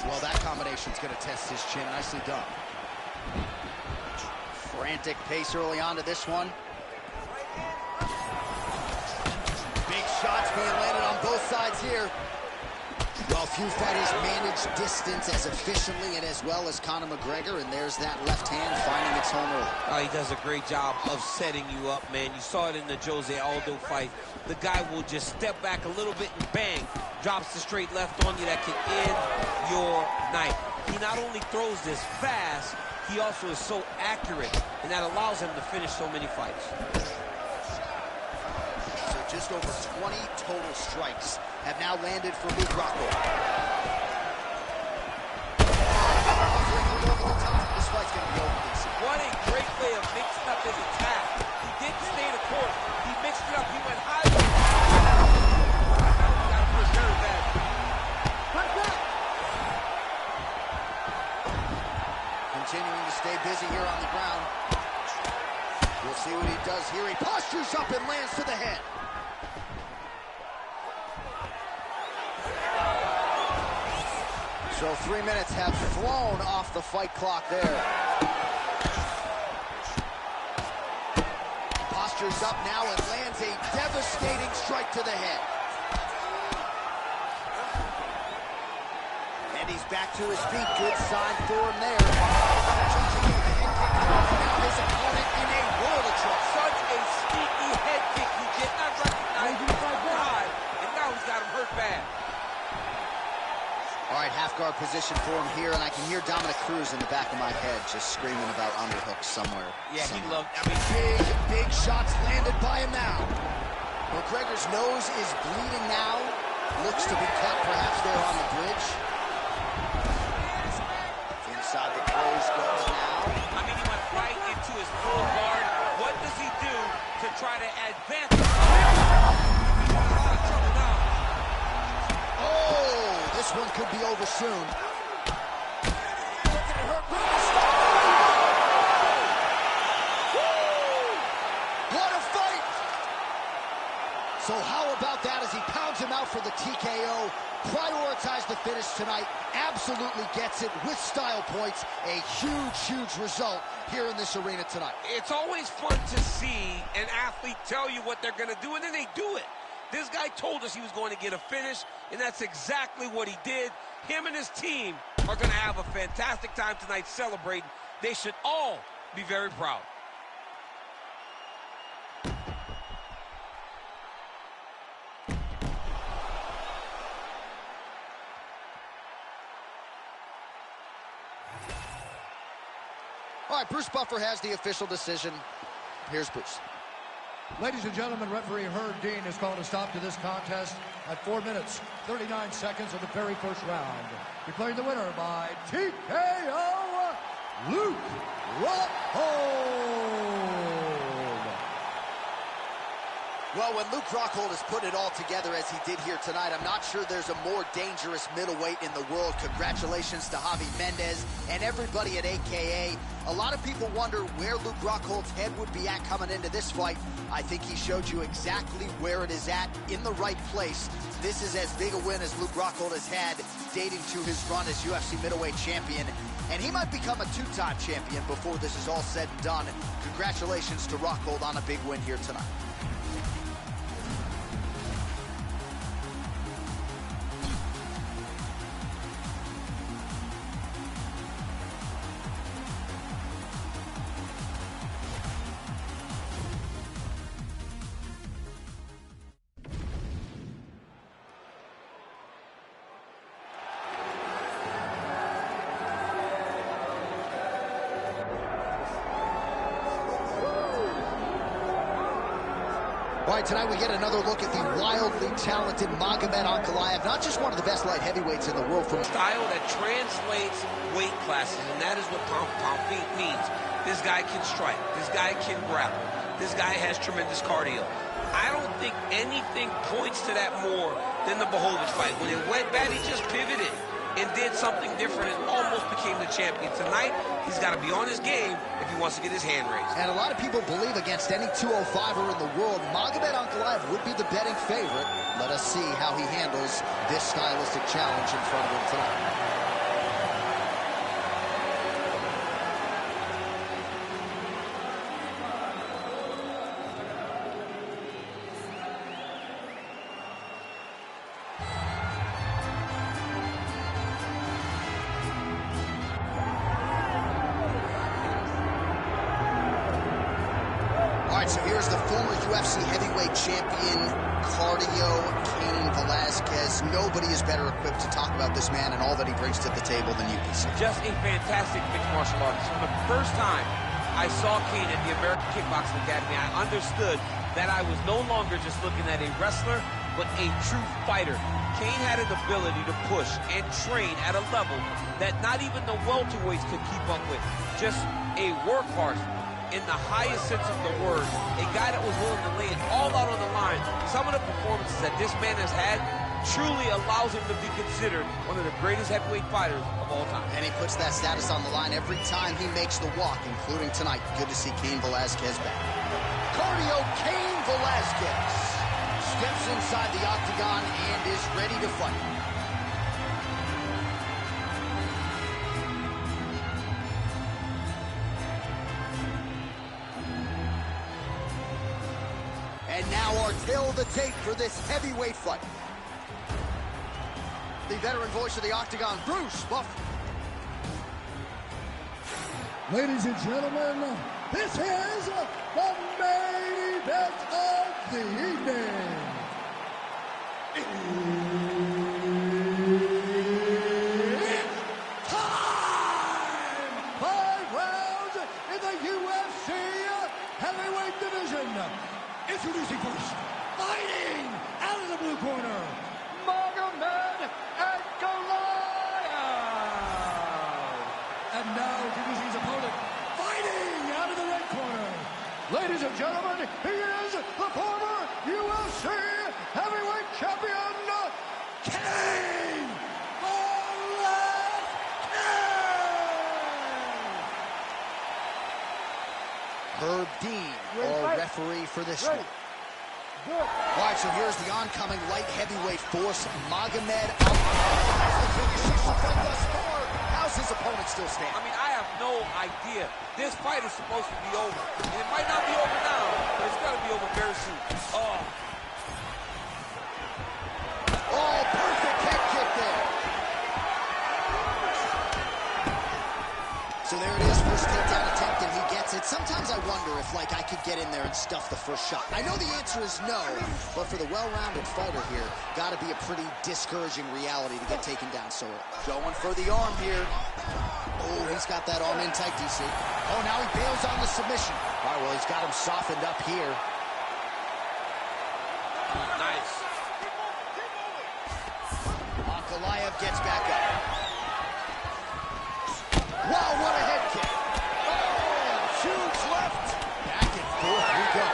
Well, that combination's going to test his chin. Nicely done. Frantic pace early on to this one. Big shots being landed on both sides here. Well, few fighters manage distance as efficiently and as well as Conor McGregor, and there's that left hand finding its home early. Oh, he does a great job of setting you up, man. You saw it in the Jose Aldo fight. The guy will just step back a little bit and bang, drops the straight left on you that can end your night. He not only throws this fast, he also is so accurate, and that allows him to finish so many fights. So just over 20 total strikes have now landed for Luke Rockhold. This fight's going to be over this. What a great way of mixing up his attack. He didn't stay the course. He mixed it up. He went high. Got to preserve that. Continuing to stay busy here on the ground. We'll see what he does here. He postures up and lands to the head. So 3 minutes have flown off the fight clock there. Postures up now and lands a devastating strike to the head. And he's back to his feet. Good sign for him there. Now his opponent in a world of trouble. Such a sneaky head kick. He did not recognize him high, and now he's got him hurt bad. All right, half guard position for him here, and I can hear Dominic Cruz in the back of my head just screaming about underhooks somewhere. Yeah, he loved, big shots landed by him now. McGregor's nose is bleeding now. Looks to be cut perhaps there on the bridge. Inside the closed guard now. I mean, he went right into his full guard. What does he do to try to advance? He's in a lot of trouble now. Oh, this one could be over soon. What a fight! So how about that as he pounds him out for the TKO? Prioritized the finish tonight. Absolutely gets it with style points. A huge, huge result here in this arena tonight. It's always fun to see an athlete tell you what they're going to do, and then they do it. This guy told us he was going to get a finish, and that's exactly what he did. Him and his team are going to have a fantastic time tonight celebrating. They should all be very proud. All right, Bruce Buffer has the official decision. Here's Bruce. Ladies and gentlemen, referee Herb Dean has called a stop to this contest at 4 minutes, 39 seconds of the very first round. Declaring the winner by TKO, Luke Rockhold. Well, when Luke Rockhold has put it all together as he did here tonight, I'm not sure there's a more dangerous middleweight in the world. Congratulations to Javi Mendez and everybody at AKA. A lot of people wonder where Luke Rockhold's head would be at coming into this fight. I think he showed you exactly where it is at, in the right place. This is as big a win as Luke Rockhold has had dating to his run as UFC middleweight champion. And he might become a two-time champion before this is all said and done. Congratulations to Rockhold on a big win here tonight. All right, tonight we get another look at the wildly talented Magomed Ankalaev, not just one of the best light heavyweights in the world. From style that translates weight classes, and that is what pound for pound means. This guy can strike. This guy can grapple. This guy has tremendous cardio. I don't think anything points to that more than the Blachowicz fight. When it went bad, he just pivoted and did something different and almost became the champion. Tonight, he's got to be on his game if he wants to get his hand raised. And a lot of people believe against any 205er in the world, Magomed Ankalaev would be the betting favorite. Let us see how he handles this stylistic challenge in front of him tonight. So here's the former UFC heavyweight champion, Cardio Cain Velasquez. Nobody is better equipped to talk about this man and all that he brings to the table than you can see. Just a fantastic mixed martial artist. From the first time I saw Cain at the American Kickboxing Academy, I understood that I was no longer just looking at a wrestler, but a true fighter. Cain had an ability to push and train at a level that not even the welterweights could keep up with. Just a workhorse. In the highest sense of the word, a guy that was willing to lay it all out on the line. Some of the performances that this man has had truly allows him to be considered one of the greatest heavyweight fighters of all time. And he puts that status on the line every time he makes the walk, including tonight. Good to see Cain Velasquez back. Cardio Cain Velasquez steps inside the octagon and is ready to fight. And now our tale of the tape for this heavyweight fight. The veteran voice of the octagon, Bruce Buffer. Ladies and gentlemen, this is the main event of the evening. It's time! 5 rounds in the UFC heavyweight division. Introducing first, fighting out of the blue corner, Magomed Ankalaev. And now introducing his opponent, fighting out of the red corner. Ladies and gentlemen, he is the former UFC heavyweight champion, Cain Velasquez. Herb Dean, our referee for this one. All right, so here's the oncoming light heavyweight force, Magomed Ankalaev. How's his opponent still stand? I mean, I have no idea. This fight is supposed to be over. And it might not be over now, but it's got to be over very soon. Oh. Oh, perfect head kick there. So there it is, first takedown attempt, and he gets it. Sometimes I wonder if, like, I could get in there and stuff the first shot. I know the answer is no, but for the well-rounded fighter here, got to be a pretty discouraging reality to get taken down so early. Going for the arm here. Oh, he's got that arm in tight, DC. Oh, now he bails on the submission. All right, well, he's got him softened up here. Nice. Ankalaev gets back up. Wow, what a head kick. Oh, huge left. Back and forth we go.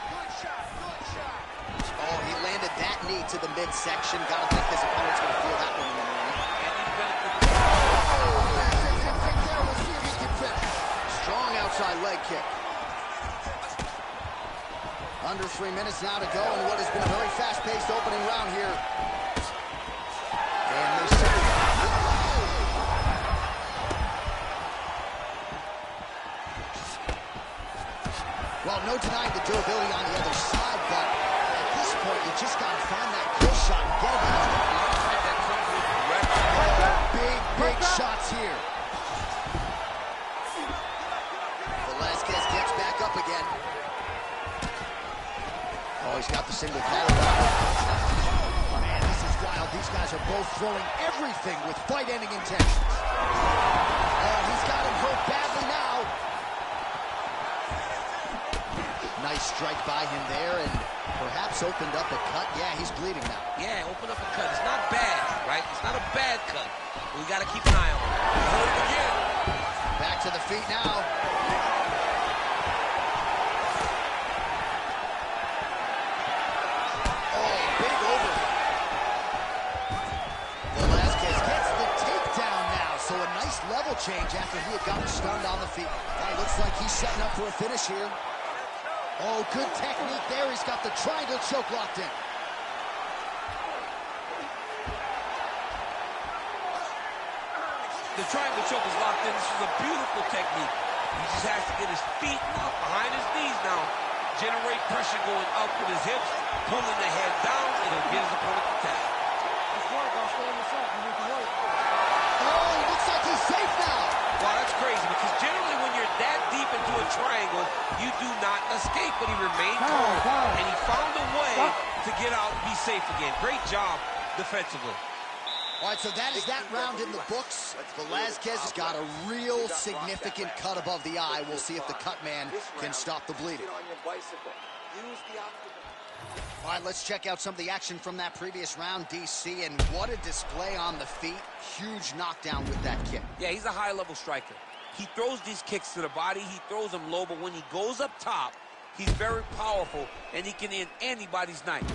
Good shot, good shot. Oh, he landed that knee to the midsection. Gotta think his opponent's gonna feel that one in the morning. Oh, there. We'll see if he can finish. Strong outside leg kick. Under 3 minutes now to go in what has been a very fast-paced opening round here. And they say, well, no denying the durability on the other side, but at this point, you just got to find that kill shot and get him out. Big shots here. Velasquez gets back up again. Oh, he's got the single collar. Man, this is wild. These guys are both throwing everything with fight-ending intentions. Oh, he's got him hurt badly now. Nice Nice strike by him there, and perhaps opened up a cut. Yeah, he's bleeding now. Yeah, opened up a cut. It's not bad, right? It's not a bad cut. We got to keep an eye on it. He hurt it again. Back to the feet now. Oh, big overhead. Velasquez gets the takedown now, so a nice level change after he had gotten stunned on the feet. Well, looks like he's setting up for a finish here. Oh, good technique there. He's got the triangle choke locked in. The triangle choke is locked in. This is a beautiful technique. He just has to get his feet up behind his knees now. Generate pressure going up with his hips, pulling the head down, and he'll get his opponent to tap. Oh, looks like he's safe now. Wow, that's crazy, because generally when you're that deep into a triangle, you do not escape, but he remained calm, and he found a way to get out and be safe again. Great job defensively. All right, so that is that round in the books. Velasquez has got a real significant cut above the eye. We'll see if the cut man can stop the bleeding. All right, let's check out some of the action from that previous round, DC, and what a display on the feet. Huge knockdown with that kick. Yeah, he's a high-level striker. He throws these kicks to the body. He throws them low, but when he goes up top, he's very powerful, and he can end anybody's night.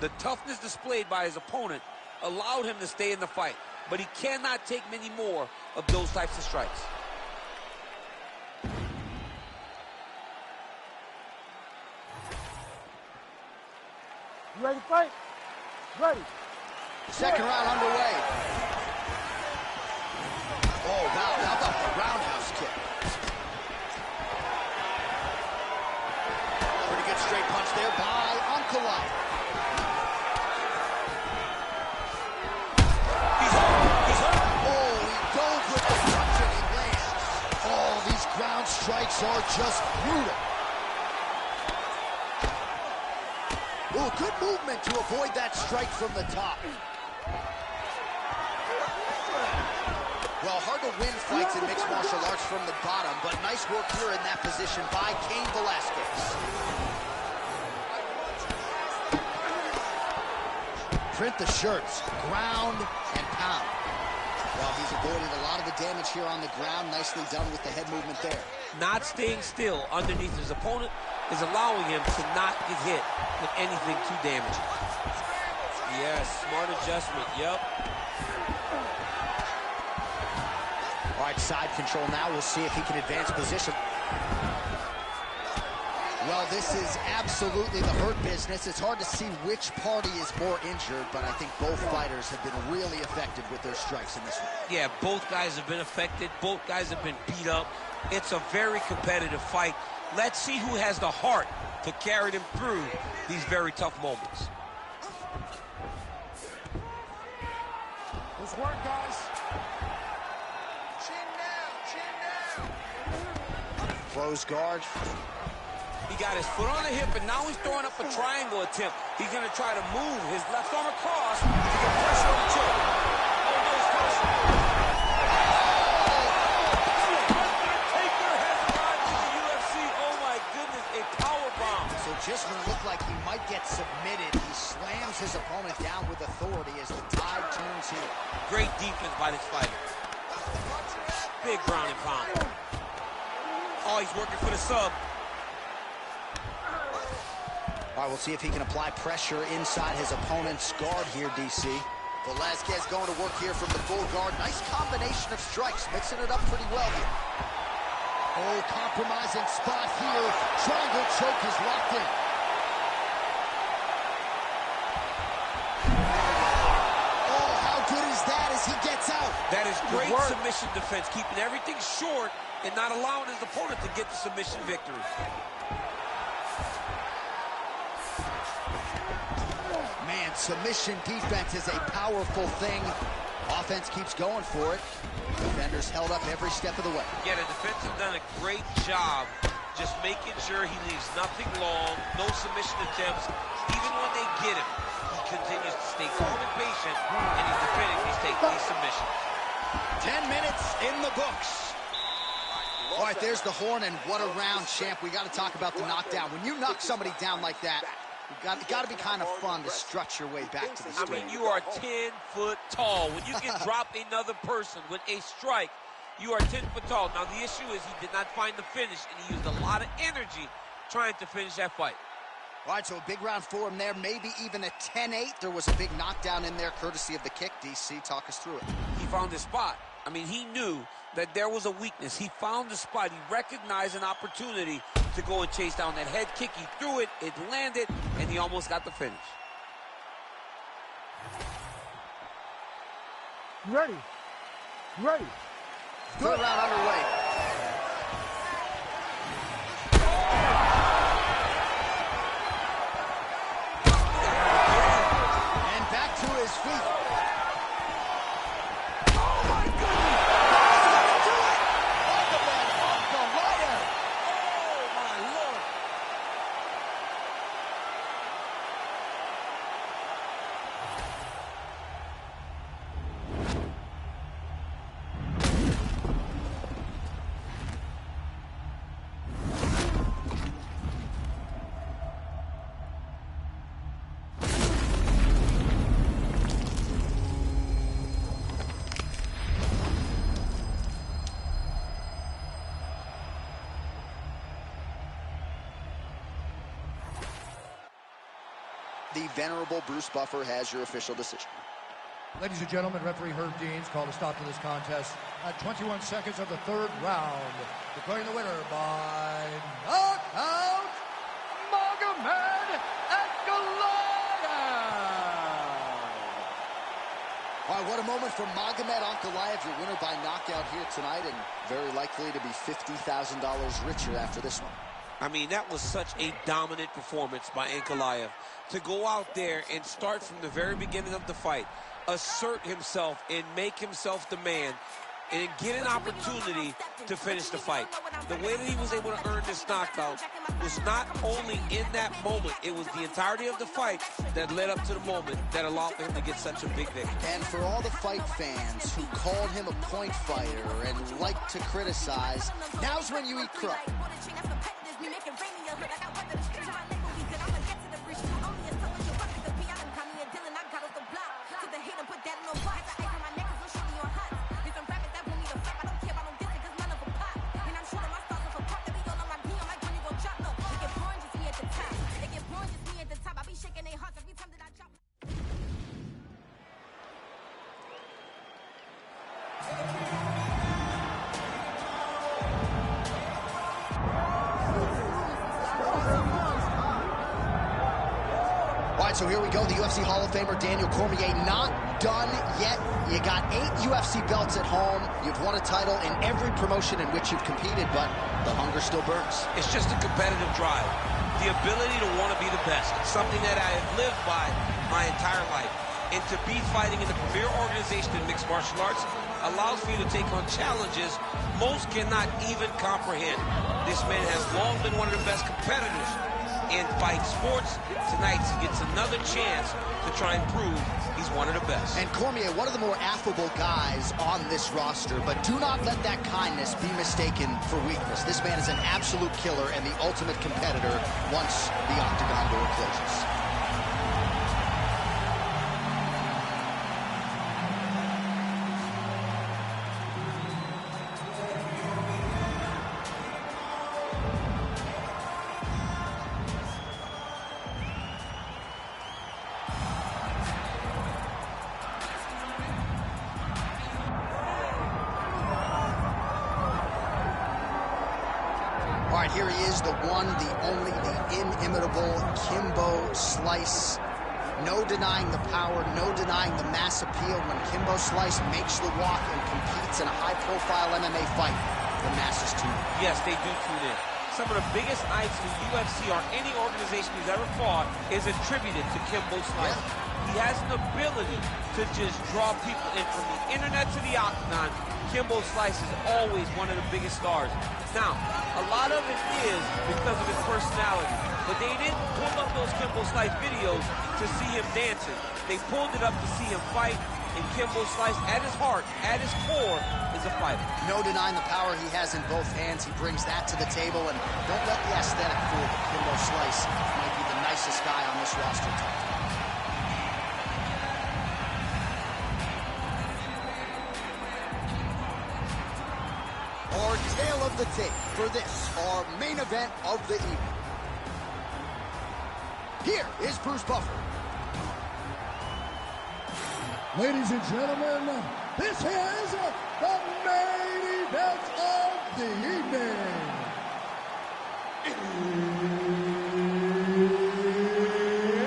The toughness displayed by his opponent allowed him to stay in the fight, but he cannot take many more of those types of strikes. You ready to fight? Ready. Second round underway. Oh, wow, how about the roundhouse kick? Pretty good straight punch there by Ankalaev. He's hurt. Oh, he dove with the punch and he lands. Oh, these ground strikes are just brutal. Oh, good movement to avoid that strike from the top. Well, hard to win fights in mixed martial arts from the bottom, but nice work here in that position by Cain Velasquez. Print the shirts, ground and pound. Well, he's avoided a lot of the damage here on the ground. Nicely done with the head movement there. Not staying still underneath his opponent is allowing him to not get hit with anything too damaging. Yes, smart adjustment, yep. All right, side control now. We'll see if he can advance position. Well, this is absolutely the hurt business. It's hard to see which party is more injured, but I think both fighters have been really effective with their strikes in this one. Yeah, both guys have been affected. Both guys have been beat up. It's a very competitive fight. Let's see who has the heart to carry them through these very tough moments. Let's work, guys. Chin down, chin down. Close guard. He got his foot on the hip, and now he's throwing up a triangle attempt. He's going to try to move his left arm across to get pressure on the chin. Oh, goes pressure. Taker has arrived to the UFC. Oh, my goodness, a power bomb. So just when it looked like he might get submitted, he slams his opponent down with authority as the tide turns here. Great defense by this fighter. Big ground and pound. Oh, he's working for the sub. All right, we'll see if he can apply pressure inside his opponent's guard here, DC. Velasquez going to work here from the full guard. Nice combination of strikes, mixing it up pretty well here. Oh, compromising spot here. Triangle choke is locked in. Oh, how good is that as he gets out? That is great submission defense, keeping everything short and not allowing his opponent to get the submission victory. Man, submission defense is a powerful thing. Offense keeps going for it. Defenders held up every step of the way. Yeah, the defense has done a great job just making sure he leaves nothing long, no submission attempts. Even when they get him, he continues to stay calm and patient, and he's defending these submissions. 10 minutes in the books. All right, there's the horn, and what a round, champ. We got to talk about the knockdown. When you knock somebody down like that, it got to be kind of fun to strut your way back to the stage. I mean, you are 10 foot tall. When you can drop another person with a strike, you are 10 foot tall. Now, the issue is he did not find the finish, and he used a lot of energy trying to finish that fight. All right, so a big round for him there, maybe even a 10-8. There was a big knockdown in there, courtesy of the kick. DC, talk us through it. He found his spot. I mean, he knew that there was a weakness. He found the spot. He recognized an opportunity to go and chase down that head kick. He threw it, it landed, and he almost got the finish. Ready. Ready. Third round underway. And back to his feet. The venerable Bruce Buffer has your official decision. Ladies and gentlemen, referee Herb Deans called a stop to this contest at 21 seconds of the third round, declaring the winner by knockout, Magomed Ankalaev. All right, what a moment for Magomed Ankalaev, your winner by knockout here tonight, and very likely to be $50,000 richer after this one. I mean, that was such a dominant performance by Ankalaev. To go out there and start from the very beginning of the fight, assert himself and make himself the man, and get an opportunity to finish the fight. The way that he was able to earn this knockout was not only in that moment, it was the entirety of the fight that led up to the moment that allowed him to get such a big victory. And for all the fight fans who called him a point fighter and like to criticize, now's when you eat crow. So here we go, the UFC Hall of Famer Daniel Cormier, not done yet. You got 8 UFC belts at home. You've won a title in every promotion in which you've competed, but the hunger still burns. It's just a competitive drive. The ability to want to be the best. It's something that I have lived by my entire life. And to be fighting in the premier organization in mixed martial arts allows for you to take on challenges most cannot even comprehend. This man has long been one of the best competitors in fight sports. Tonight he gets another chance to try and prove he's one of the best. And Cormier, one of the more affable guys on this roster, but do not let that kindness be mistaken for weakness. This man is an absolute killer and the ultimate competitor once the octagon door closes. All right, here he is, the one, the only, the inimitable Kimbo Slice. No denying the power, no denying the mass appeal. When Kimbo Slice makes the walk and competes in a high-profile MMA fight, the masses tune in. Yes, they do tune in. Some of the biggest nights in UFC or any organization he's ever fought is attributed to Kimbo Slice. Yeah. He has an ability to just draw people in from the internet to the octagon. Kimbo Slice is always one of the biggest stars. Now, a lot of it is because of his personality, but they didn't pull up those Kimbo Slice videos to see him dancing. They pulled it up to see him fight, and Kimbo Slice, at his heart, at his core, is a fighter. No denying the power he has in both hands. He brings that to the table, and don't let the aesthetic fool you. Kimbo Slice might be the nicest guy on this roster tonight. Our tale of the tape for this, our main event of the evening. Here is Bruce Buffer. Ladies and gentlemen, this is the main event of the evening.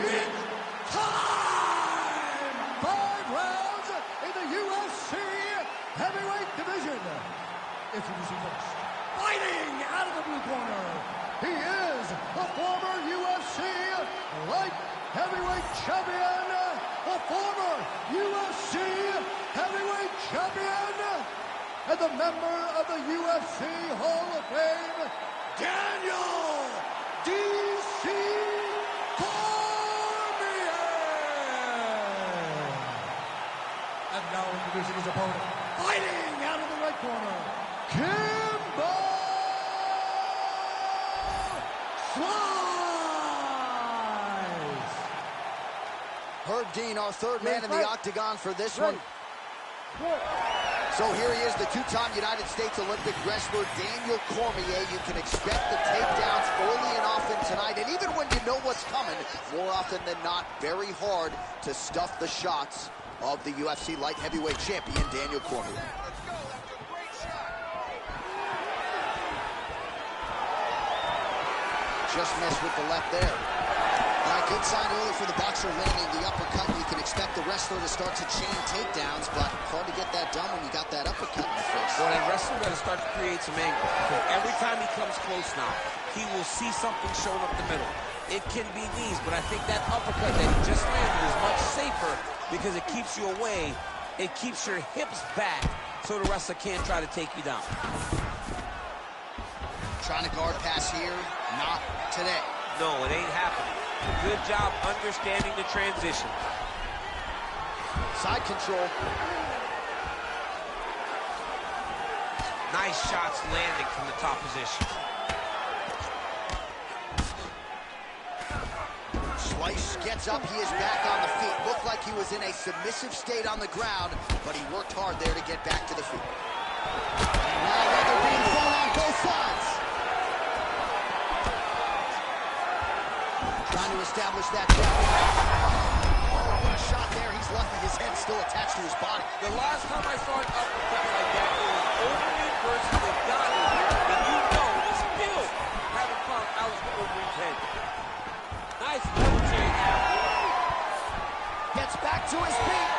It's time! 5 rounds in the UFC heavyweight division. Introducing first, fighting out of the blue corner, he is the former UFC light heavyweight champion, the former UFC heavyweight champion, and the member of the UFC Hall of Fame, Daniel D.C. Cormier. And now introducing his opponent, fighting out of the red corner, Kimbo Slice. Herb Dean, our third man in the octagon for this one. So here he is, the two-time United States Olympic wrestler, Daniel Cormier. You can expect the takedowns early and often tonight, and even when you know what's coming, more often than not, very hard to stuff the shots of the UFC light heavyweight champion, Daniel Cormier. Just missed with the left there. All right, good sign early for the boxer landing the uppercut. You can expect the wrestler to start to chain takedowns, but hard to get that done when you got that uppercut in the face. Well, that wrestler got to start to create some angle. Every time he comes close now, he will see something showing up the middle. It can be knees, but I think that uppercut that he just landed is much safer because it keeps you away. It keeps your hips back so the wrestler can't try to take you down. Trying to guard pass here, not today. No, it ain't happening. Good job understanding the transition. Side control. Nice shots landing from the top position. Slice gets up, he is back on the feet. Looked like he was in a submissive state on the ground, but he worked hard there to get back to the feet. And now leather being thrown on both sides. Trying to establish that jab. Oh, what a shot there. He's lucky his head's still attached to his body. The last time I saw an uppercut like that, it was Overeem versus Ngannou. And you know, they still haven't found out for Overeem's head. Nice military now. Gets back to his feet.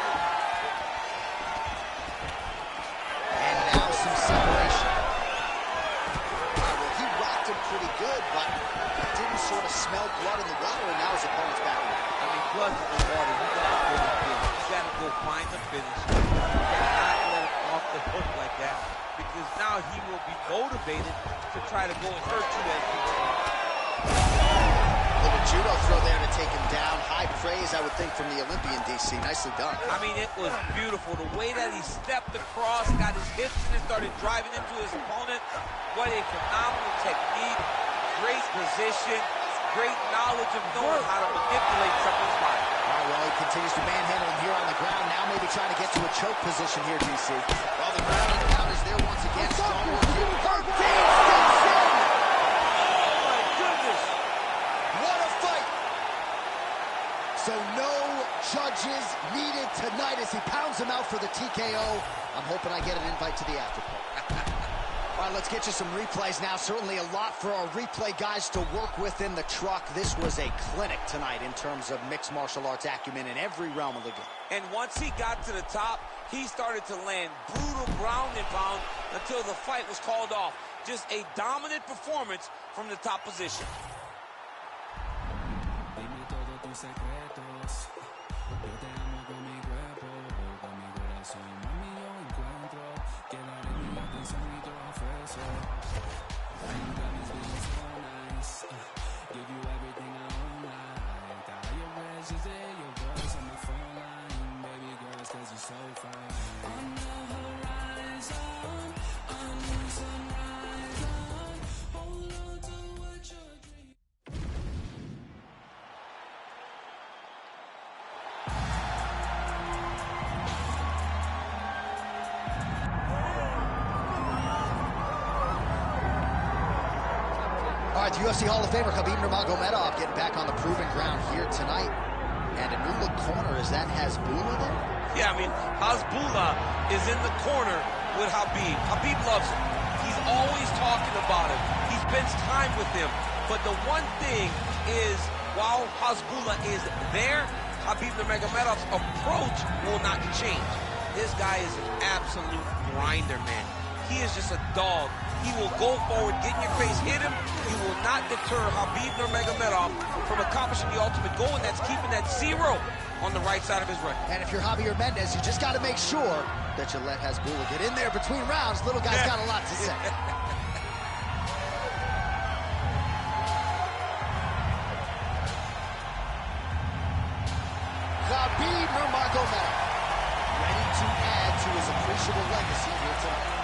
And now some separation. Well, he rocked him pretty good, but didn't sort of smell blood in the water, and now his opponent's back. I mean, blood in the water. You gotta go to the finish. You gotta go find the finish. You cannot let it off the hook like that, because now he will be motivated to try to go and hurt you as you go. Little judo throw there to take him down. High praise, I would think, from the Olympian, DC. Nicely done. I mean, it was beautiful. The way that he stepped across, got his hips in and started driving into his opponent. What a phenomenal technique. Great position. Great knowledge of knowing how to manipulate someone's body. All right, well, he continues to manhandle him here on the ground. Now maybe trying to get to a choke position here, DC. Well, the ground and pound is there once again. Strong work here. Herb Dean steps in. Oh, my goodness. What a fight. So no judges needed tonight as he pounds him out for the TKO. I'm hoping I get an invite to the after party. All right, let's get you some replays now. Certainly a lot for our replay guys to work with in the truck. This was a clinic tonight in terms of mixed martial arts acumen in every realm of the game. And once he got to the top, he started to land brutal ground and pound until the fight was called off. Just a dominant performance from the top position. On the horizon right, the UFC Hall of Famer Khabib Nurmagomedov getting back on the proven ground here tonight. And a new look corner, is that Hasbulla then? Yeah, I mean, Hasbulla is in the corner with Khabib. Khabib loves him. He's always talking about him. He spends time with him. But the one thing is, while Hasbulla is there, Khabib Nurmagomedov's approach will not change. This guy is an absolute grinder, man. He is just a dog. He will go forward, get in your face, hit him. He will not deter Khabib Nurmagomedov from accomplishing the ultimate goal, and that's keeping that 0 on the right side of his record. And if you're Javier Mendez, you just got to make sure that you let Hasbulla get in there between rounds. Little guy's got a lot to say. Khabib Nurmagomedov, ready to add to his appreciable legacy here tonight.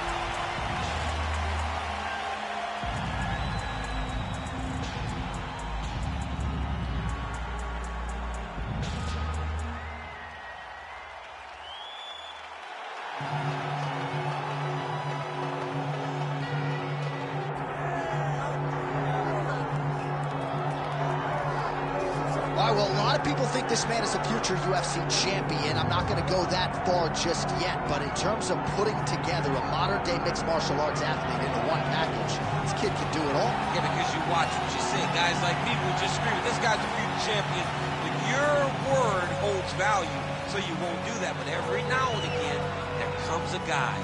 All right, well, a lot of people think this man is a future UFC champion. I'm not going to go that far just yet, but in terms of putting together a modern-day mixed martial arts athlete into one package, this kid can do it all. Yeah, because you watch what you say. Guys like me will just scream, this guy's a future champion, but your word holds value, so you won't do that. But every now and again, there comes a guy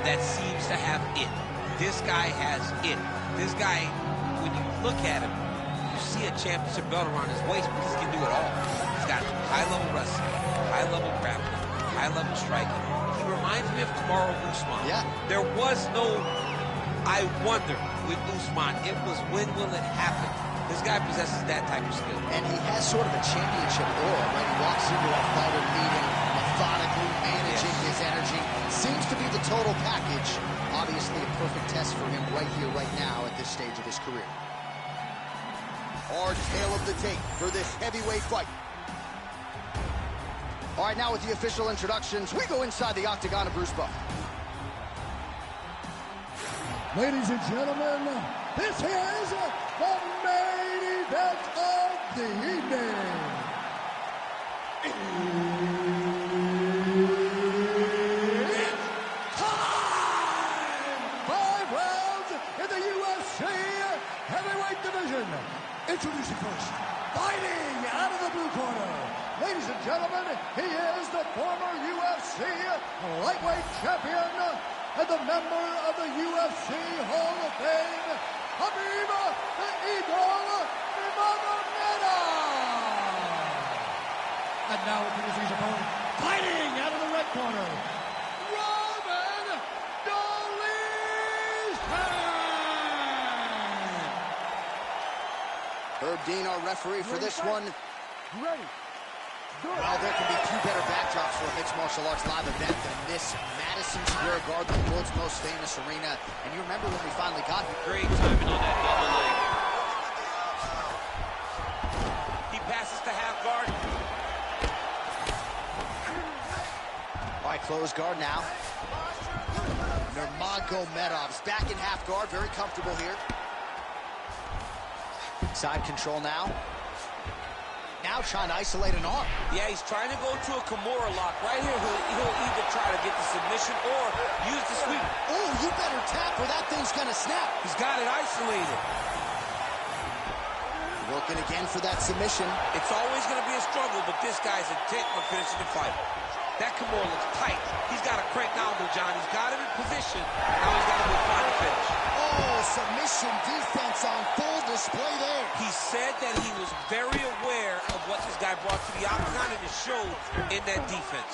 that seems to have it. This guy has it. This guy, when you look at him, see a championship belt around his waist because he can do it all. He's got high-level wrestling, high-level grappling, high-level striking. He reminds me of Kamaru Usman. Yeah. There was no I wonder with Usman. It was when will it happen? This guy possesses that type of skill. And he has sort of a championship aura, right? He walks into a fighter meeting, methodically managing his energy. Seems to be the total package. Obviously a perfect test for him right here, right now, at this stage of his career. Our tale of the tape for this heavyweight fight. All right, now with the official introductions, we go inside the octagon of Bruce Buffer. Ladies and gentlemen, this is the main event of the evening. It's time! 5 rounds in the UFC heavyweight division. Introducing first, fighting out of the blue corner. Ladies and gentlemen, he is the former UFC lightweight champion and the member of the UFC Hall of Fame, Khabib the Eagle Nurmagomedov. And now introducing his opponent, fighting out of the red corner, Roman Dolizhak. Herb Dean, our referee for this one. Ready. Well, there can be few better backdrops for a mixed martial arts live event than this Madison Square Garden, the world's most famous arena. And you remember when we finally got here. Great timing on that double leg. He passes to half guard. All right, close guard now. Nurmagomedov's back in half guard, very comfortable here. Side control now. Now trying to isolate an arm. Yeah, he's trying to go to a Kimura lock. Right here, he'll either try to get the submission or use the sweep. Oh, you better tap or that thing's gonna snap. He's got it isolated. Looking again for that submission. It's always going to be a struggle, but this guy's intent on finishing the fight. That Kimura looks tight. He's got to crank down, though, John. He's got him in position. Now he's got to move on to finish. Oh, submission defense on full display there. He said that he was very aware of what this guy brought to the octagon, and it showed in that defense.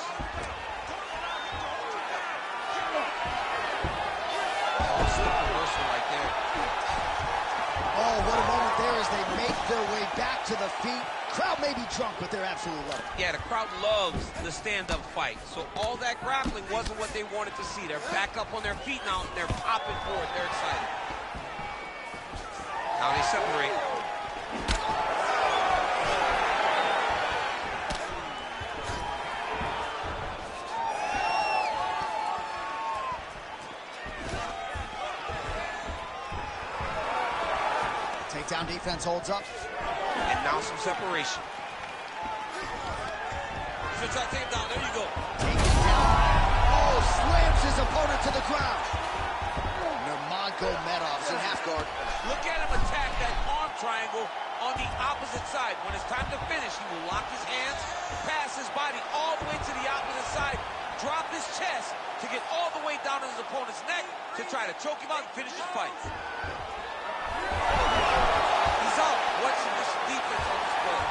Oh, slip reversal right there. Oh, what a moment there as they make their way back to the feet. Crowd may be drunk, but they're absolutely loving it. Yeah, the crowd loves the stand-up fight. So all that grappling wasn't what they wanted to see. They're back up on their feet now, and they're popping for it. They're excited. Now they separate. Takedown defense holds up. And now some separation. So try to take him down. There you go. Take him down. Oh, slams his opponent to the ground. Nurmagomedov's in half guard. Look at him attack that arm triangle on the opposite side. When it's time to finish, he will lock his hands, pass his body all the way to the opposite side, drop his chest to get all the way down to his opponent's neck to try to choke him out and finish his fight. He's out. What's this defense on this play?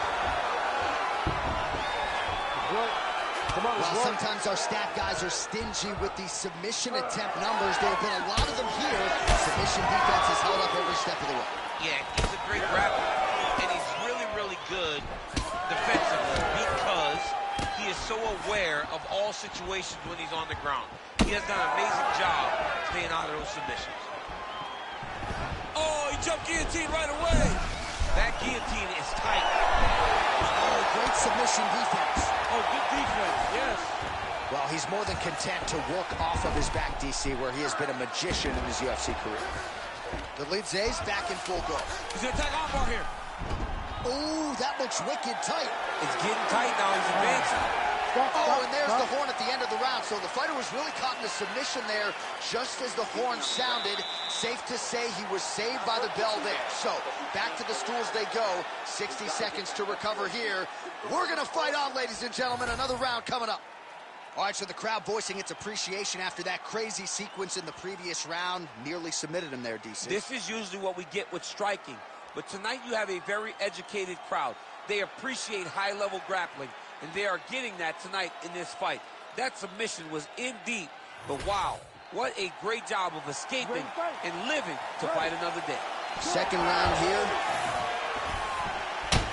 While sometimes our stat guys are stingy with the submission attempt numbers, there have been a lot of them here. Submission defense has held up every step of the way. Yeah, he's a great grappler, and he's really, really good defensively because he is so aware of all situations when he's on the ground. He has done an amazing job staying out of those submissions. Oh, he jumped guillotine right away. That guillotine is tight. Oh, great submission defense. Oh, good defense, yes. Well, he's more than content to work off of his back, DC, where he has been a magician in his UFC career. The lead Zay's back in full go. He's gonna attack armbar here. Oh, that looks wicked tight. It's getting tight now. He's advancing. Oh, and there's the horn at the end of the round. So the fighter was really caught in a submission there just as the horn sounded. Safe to say he was saved by the bell there. So back to the stools they go. 60 seconds to recover here. We're going to fight on, ladies and gentlemen. Another round coming up. All right, so the crowd voicing its appreciation after that crazy sequence in the previous round. Nearly submitted him there, DC. This is usually what we get with striking. But tonight you have a very educated crowd. They appreciate high-level grappling, and they are getting that tonight in this fight. That submission was in deep, but wow, what a great job of escaping and living to fight another day. Second round here.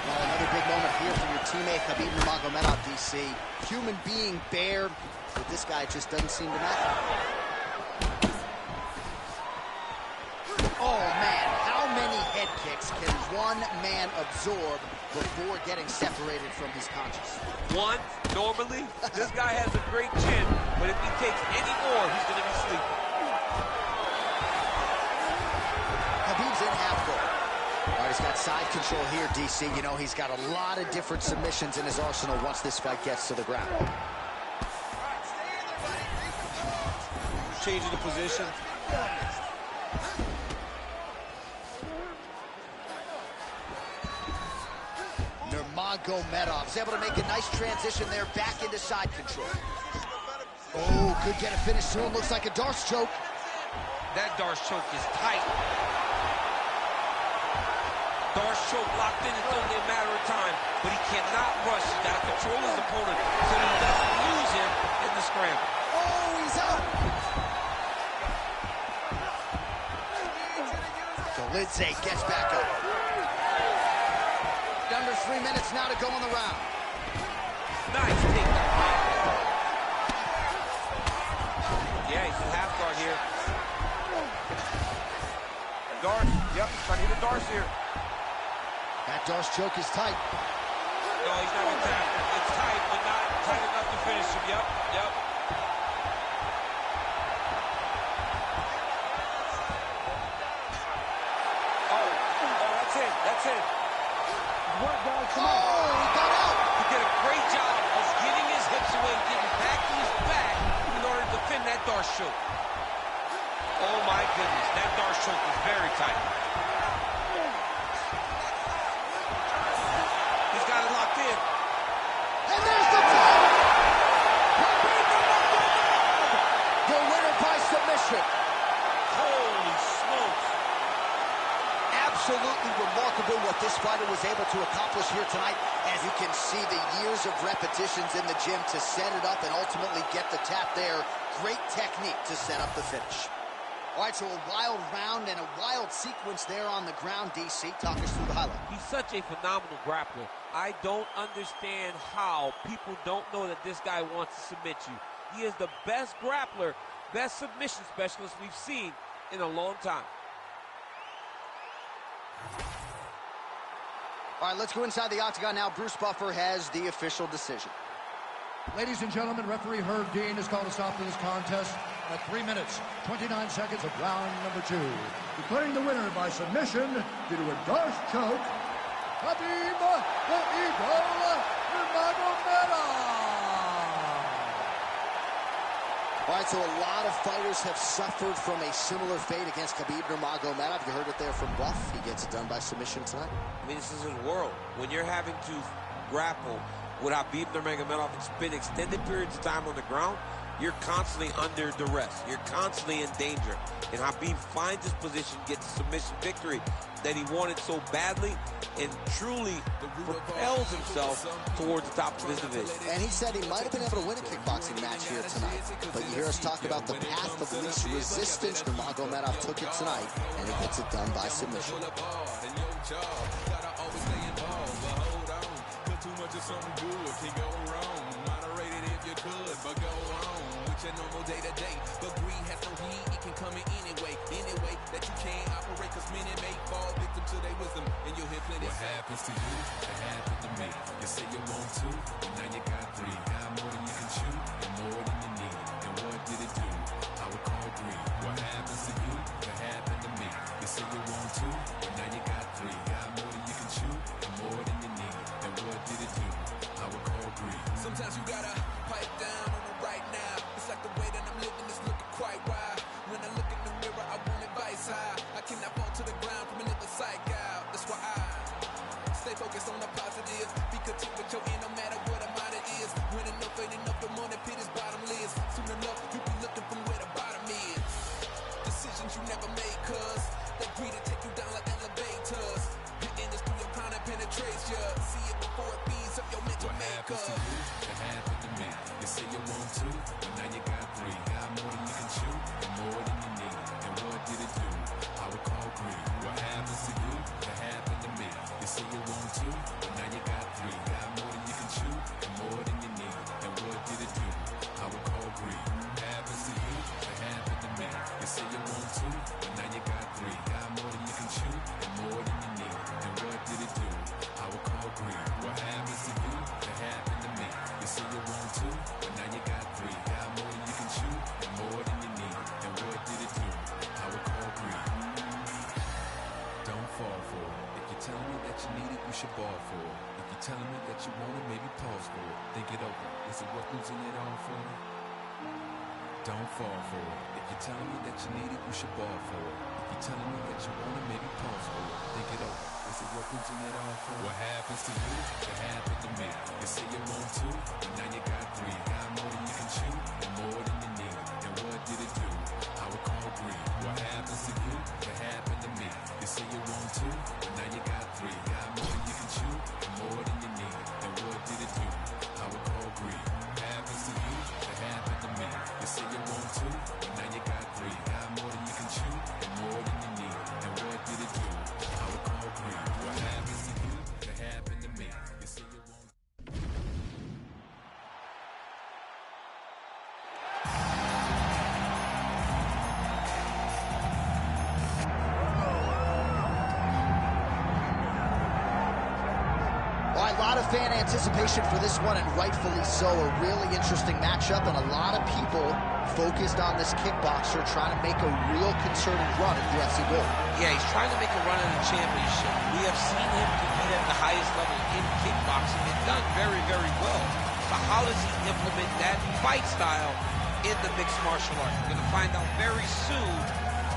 Well, another big moment here for your teammate, Khabib Nurmagomedov, DC. Human being bare, but this guy just doesn't seem to matter. Oh, man, how many head kicks can one man absorb before getting separated from his conscience? One, normally, this guy has a great chin, but if he takes any more, he's going to be sleeping. Khabib's in half guard. All right, he's got side control here, DC. You know, he's got a lot of different submissions in his arsenal once this fight gets to the ground. Changing the position. Nurmagomedov is able to make a nice transition there back into side control. Oh, could get a finish soon. Looks like a Darce choke. That Darce choke is tight. Darce choke locked in. It's only a matter of time, but he cannot rush. He's got to control his opponent so that he doesn't lose him in the scramble. Oh, he's out. Dolidze gets back up. Under 3 minutes now to go in the round. Nice takedown. Yeah, he's in half guard here. Darce, yep, trying to hit a Darce here. That Darce choke is tight. No, he's not gonna tap. It's tight, but not tight enough to finish him. Yep, yep. Oh, that's it, that's it. What, guys? Come Oh, on. he got out. He did a great job of getting his hips away, getting back to his back in order to defend that Darce choke. Oh my goodness, that Darce choke is very tight. He's got it locked in. And there's the tap. The winner by submission. Holy smokes. Absolutely remarkable what this fighter was able to accomplish here tonight. As you can see, the years of repetitions in the gym to set it up and ultimately get the tap there. Great technique to set up the finish. All right, so a wild round and a wild sequence there on the ground, DC. Talk us through the highlight. He's such a phenomenal grappler. I don't understand how people don't know that this guy wants to submit you. He is the best grappler, best submission specialist we've seen in a long time. All right, let's go inside the octagon now. Bruce Buffer has the official decision. Ladies and gentlemen, referee Herb Dean has called a stop to this contest at 3 minutes, 29 seconds of round number 2. Declaring the winner by submission due to a Darce choke, Khabib the Eagle Nurmagomedov. All right, so a lot of fighters have suffered from a similar fate against Khabib Nurmagomedov. You heard it there from Buff. He gets it done by submission tonight. I mean, this is his world. When you're having to grapple with Khabib Nurmagomedov and spend extended periods of time on the ground, you're constantly under duress. You're constantly in danger. And Khabib finds his position, gets a submission victory that he wanted so badly, and truly propels himself towards the top of his division. And he said he might have been able to win a kickboxing match here tonight. But you hear us talk about the path of least resistance. Nurmagomedov took it tonight, and he gets it done by submission. Something good can go wrong. Moderated if you could, but go on with your normal day-to-day. But greed has no heat, it can come in anyway that you can't operate, cause many may fall victim to their wisdom, and you'll hear plenty. What happens to you, it happened to me. You say you want to, but now you got 3. Got more than you can chew, and more than you need. And what did it do? I would call greed. What happens to you, it happened to me. You say you want to, but now you got 3. Got more than you can chew, and more than you need. And what did it do? I would call greed. Sometimes you gotta pipe down on the right now. It's like the way that I'm living is looking quite wild. When I look in the mirror, I want advice high. I cannot fall to the ground from another psych out. That's why I stay focused on the positive. Be content with your end, no matter what amount it is. When enough ain't enough, the money pit is bottomless. Soon enough, you be looking from where the bottom is. Decisions you never made, cuz they greed to take you down like elevators. Hitting this through your crown and penetrates ya. See it before it feeds up your mental makeup. What happens to you, it happened to me. You say you want to, but now you got 3. Got more than you can chew, and more than you need. And what did it do? I would call greed. What happens to you, it happened to me. You say you want to, but now you got 3. Got more than you can chew, and more than you need. And what did it do? I would call greed. What happens to you, it happened to me. You say you want to, but now you got 3. Got more than you can chew, and more than you need. And what did it do? I would call greed. What happens to you, it happened to me. You say you want to, but now you got 3. Got more than you can chew, and more than you need. And what did it do? I would call greed. Don't fall for it. If you're telling me that you need it, you should ball for it. If you're telling me that you want it, maybe pause for it. Think it over. Is it worth losing it all for? Don't fall for it. If you're telling me that you need it, you should ball for it. If you're telling me that you want it, maybe pause for it. Think it over. Is it worth losing it all for? What happens to you, it happened to me. You say you want to, but now you got 3. Got more than you can chew, and more than you need. And what did it do? I would call greed. What happens to you, it happened to me. You say you want to, but now you got 3. Got more than you can chew, and more than you need. And what did it do? I would call greed. What happens to you, it happened to me. You say you want to, but now you got 3. Got more than you can chew, and more than you need. And what did it do? I would call greed. What happens to you, it happened to me. You say you want. A lot of fan anticipation for this one, and rightfully so. A really interesting matchup, and a lot of people focused on this kickboxer trying to make a real concerted run at UFC Gold. Yeah, he's trying to make a run at a championship. We have seen him compete at the highest level in kickboxing and done very, very well. But how does he implement that fight style in the mixed martial arts? We're going to find out very soon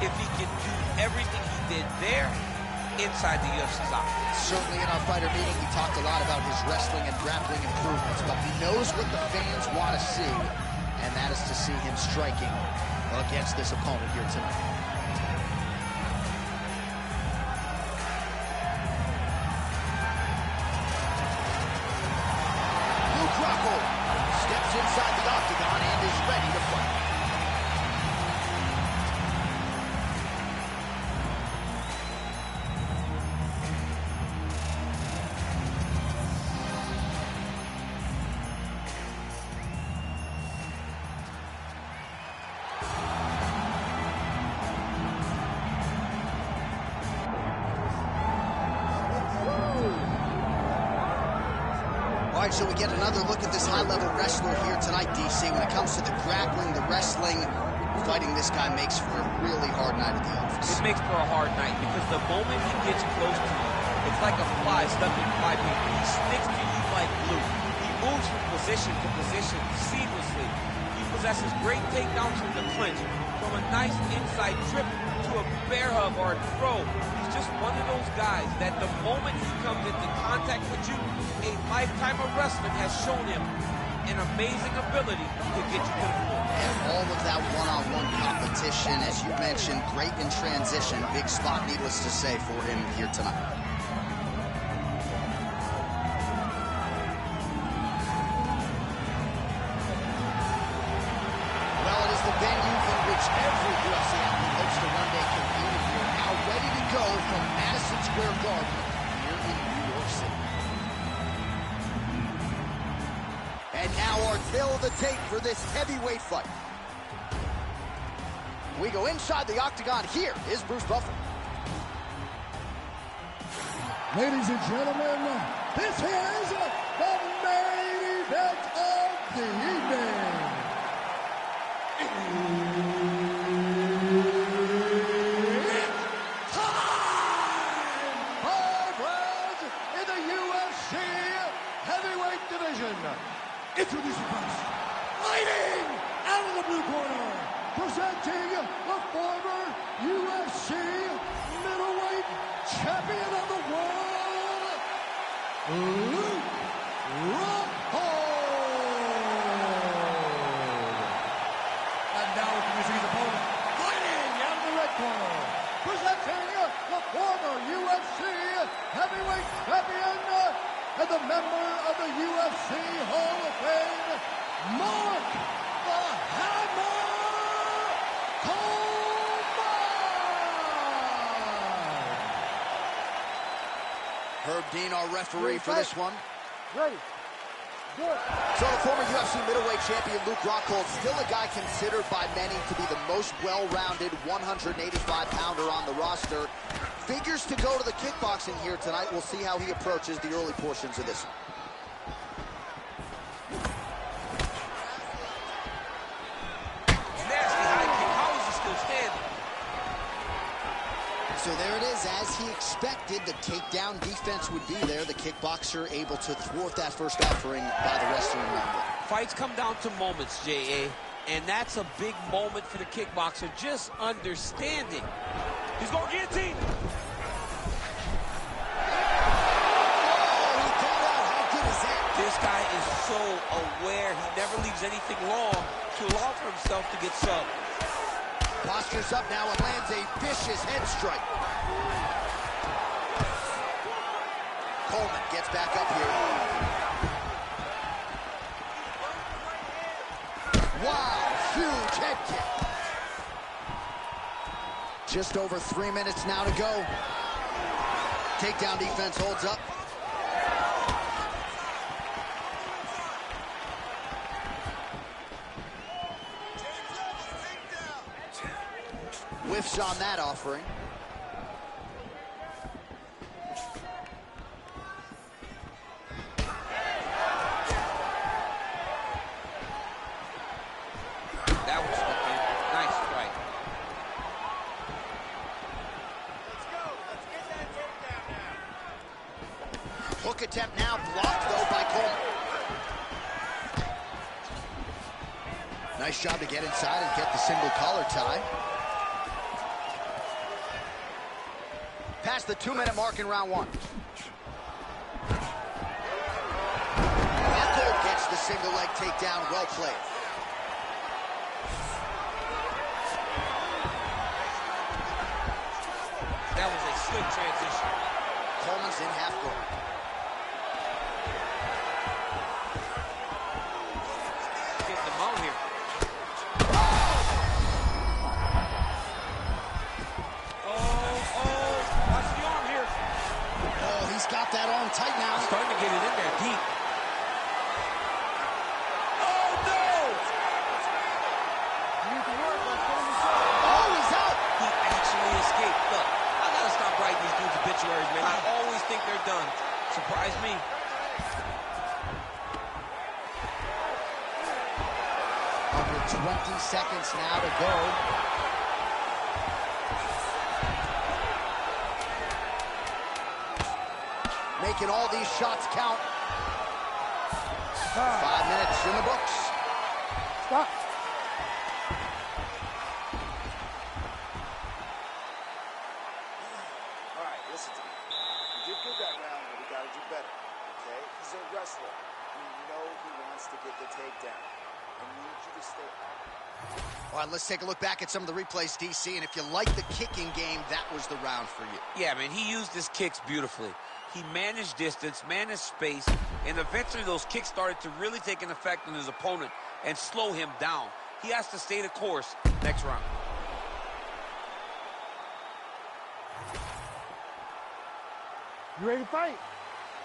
if he can do everything he did there inside the UFC's office. Certainly in our fighter meeting, he talked a lot about his wrestling and grappling improvements, but he knows what the fans want to see, and that is to see him striking against this opponent here tonight. Luke Rockhold steps inside the octagon and is ready to fight. All right, so we get another look at this high-level wrestler here tonight, DC. When it comes to the grappling, the wrestling, fighting this guy makes for a really hard night at the office. It makes for a hard night because the moment he gets close to you, it's like a fly stuck in fly paper. He sticks to you like glue. He moves from position to position seamlessly. He possesses great takedowns from the clinch, from a nice inside trip to a bear hug or a throw. He's just one of those guys that the moment he comes into contact with you, a lifetime of wrestling has shown him an amazing ability to get you to the floor. And all of that one-on-one competition, as you mentioned, great in transition. Big spot, needless to say, for him here tonight. Well, it is the venue in which every UFC athlete hopes to one day compete. If you're now ready to go from Madison Square Garden here in New York City. And now our tail of the tape for this heavyweight fight. We go inside the octagon. Here is Bruce Buffer. Ladies and gentlemen, this is the main event of the evening. It's time! 5 rounds in the UFC heavyweight division. Introducing first, fighting out of the blue corner, presenting the former UFC middleweight champion of the world, Luke Rockhold. And now introducing his opponent, fighting out of the red corner, presenting the former UFC heavyweight champion and the member of the UFC Hall of Fame, Mark the Hammer Coleman! Herb Dean, our referee for this one. Ready. Good. So the former UFC middleweight champion Luke Rockhold, still a guy considered by many to be the most well-rounded 185-pounder on the roster. Figures to go to the kickboxing here tonight. We'll see how he approaches the early portions of this one. Nasty high kick. How is he still standing? So there it is, as he expected, the takedown defense would be there. The kickboxer able to thwart that first offering by the wrestler in round one. Fights come down to moments, J.A., and that's a big moment for the kickboxer, just understanding. He's going guillotine. This guy is so aware. He never leaves anything long to allow for himself to get subbed. Postures up now and lands a vicious head strike. Coleman gets back up here. Wow, huge head kick. Just over 3 minutes now to go. Takedown defense holds up. Whiffs on that offering. That was looking nice strike. Let's go. Let's get that takedown now. Hook attempt now blocked, though, by Coleman. Nice job to get inside and get the single collar tie. Past the 2-minute mark in round one. Rockhold gets the single leg takedown. Well played. That was a slick transition. Coleman's in half guard. Getting the mount here. He's got that arm tight now. Starting to get it in there deep. Oh, no! Oh, he's out! He actually escaped. Look, I gotta stop writing these dudes obituaries, man. I always think they're done. Surprise me. Under 20 seconds now to go. Making all these shots count. 5 minutes in the books. Stop. All right, listen to me. You did good that round, but we got to do better, okay? He's a wrestler. We know he wants to get the takedown. I need you to stay on. All right, let's take a look back at some of the replays, DC, and if you like the kicking game, that was the round for you. Yeah, man, he used his kicks beautifully. He managed distance, managed space, and eventually those kicks started to really take an effect on his opponent and slow him down. He has to stay the course next round. You ready to fight?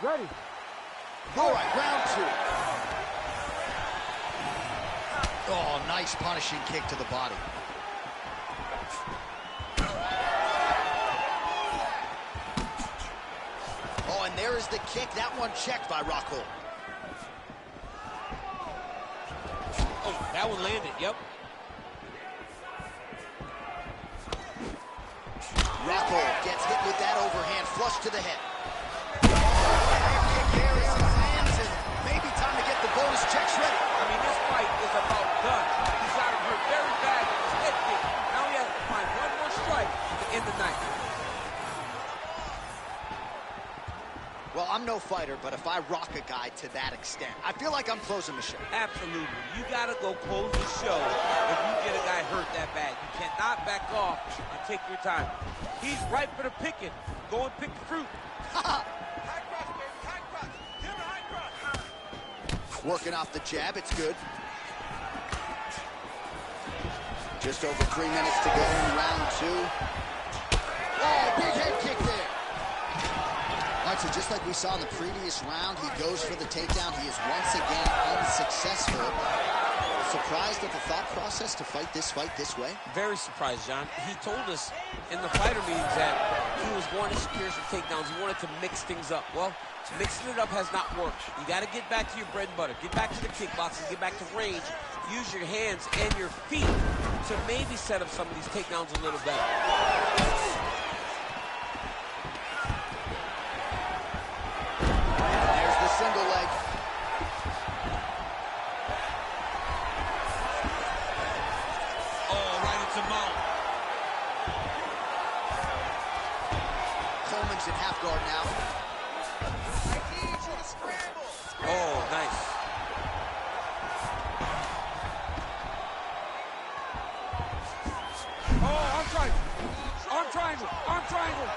Ready. All right, round 2. Oh, nice punishing kick to the body. Oh, and there is the kick. That one checked by Rockhold. Oh, that one landed, yep. Rockhold gets hit with that overhand flush to the head. Kick there as he lands, and maybe time to get the bonus checks ready. I mean, this fight is about done. He's got him hurt very bad with his head kick. Now he has to find one more strike to end the night. Well, I'm no fighter, but if I rock a guy to that extent, I feel like I'm closing the show. Absolutely. You got to go close the show if you get a guy hurt that bad. You cannot back off and take your time. He's ripe for the picking. Go and pick the fruit. High cross, baby, high cross. Give him a high cross. Working off the jab, it's good. Just over 3 minutes to go in round 2. Oh, big head kick there. All right, so just like we saw in the previous round, he goes for the takedown. He is once again unsuccessful. Surprised at the thought process to fight this way? Very surprised, John. He told us in the fighter meetings that he was going to secure some takedowns. He wanted to mix things up. Well, mixing it up has not worked. You got to get back to your bread and butter. Get back to the kickboxing. Get back to range. Use your hands and your feet to maybe set up some of these takedowns a little better. There's the single leg. Oh, right into mount. Coleman's in half guard now. I need you to scramble. Oh, nice. Oh, arm triangle. Arm triangle. Arm triangle.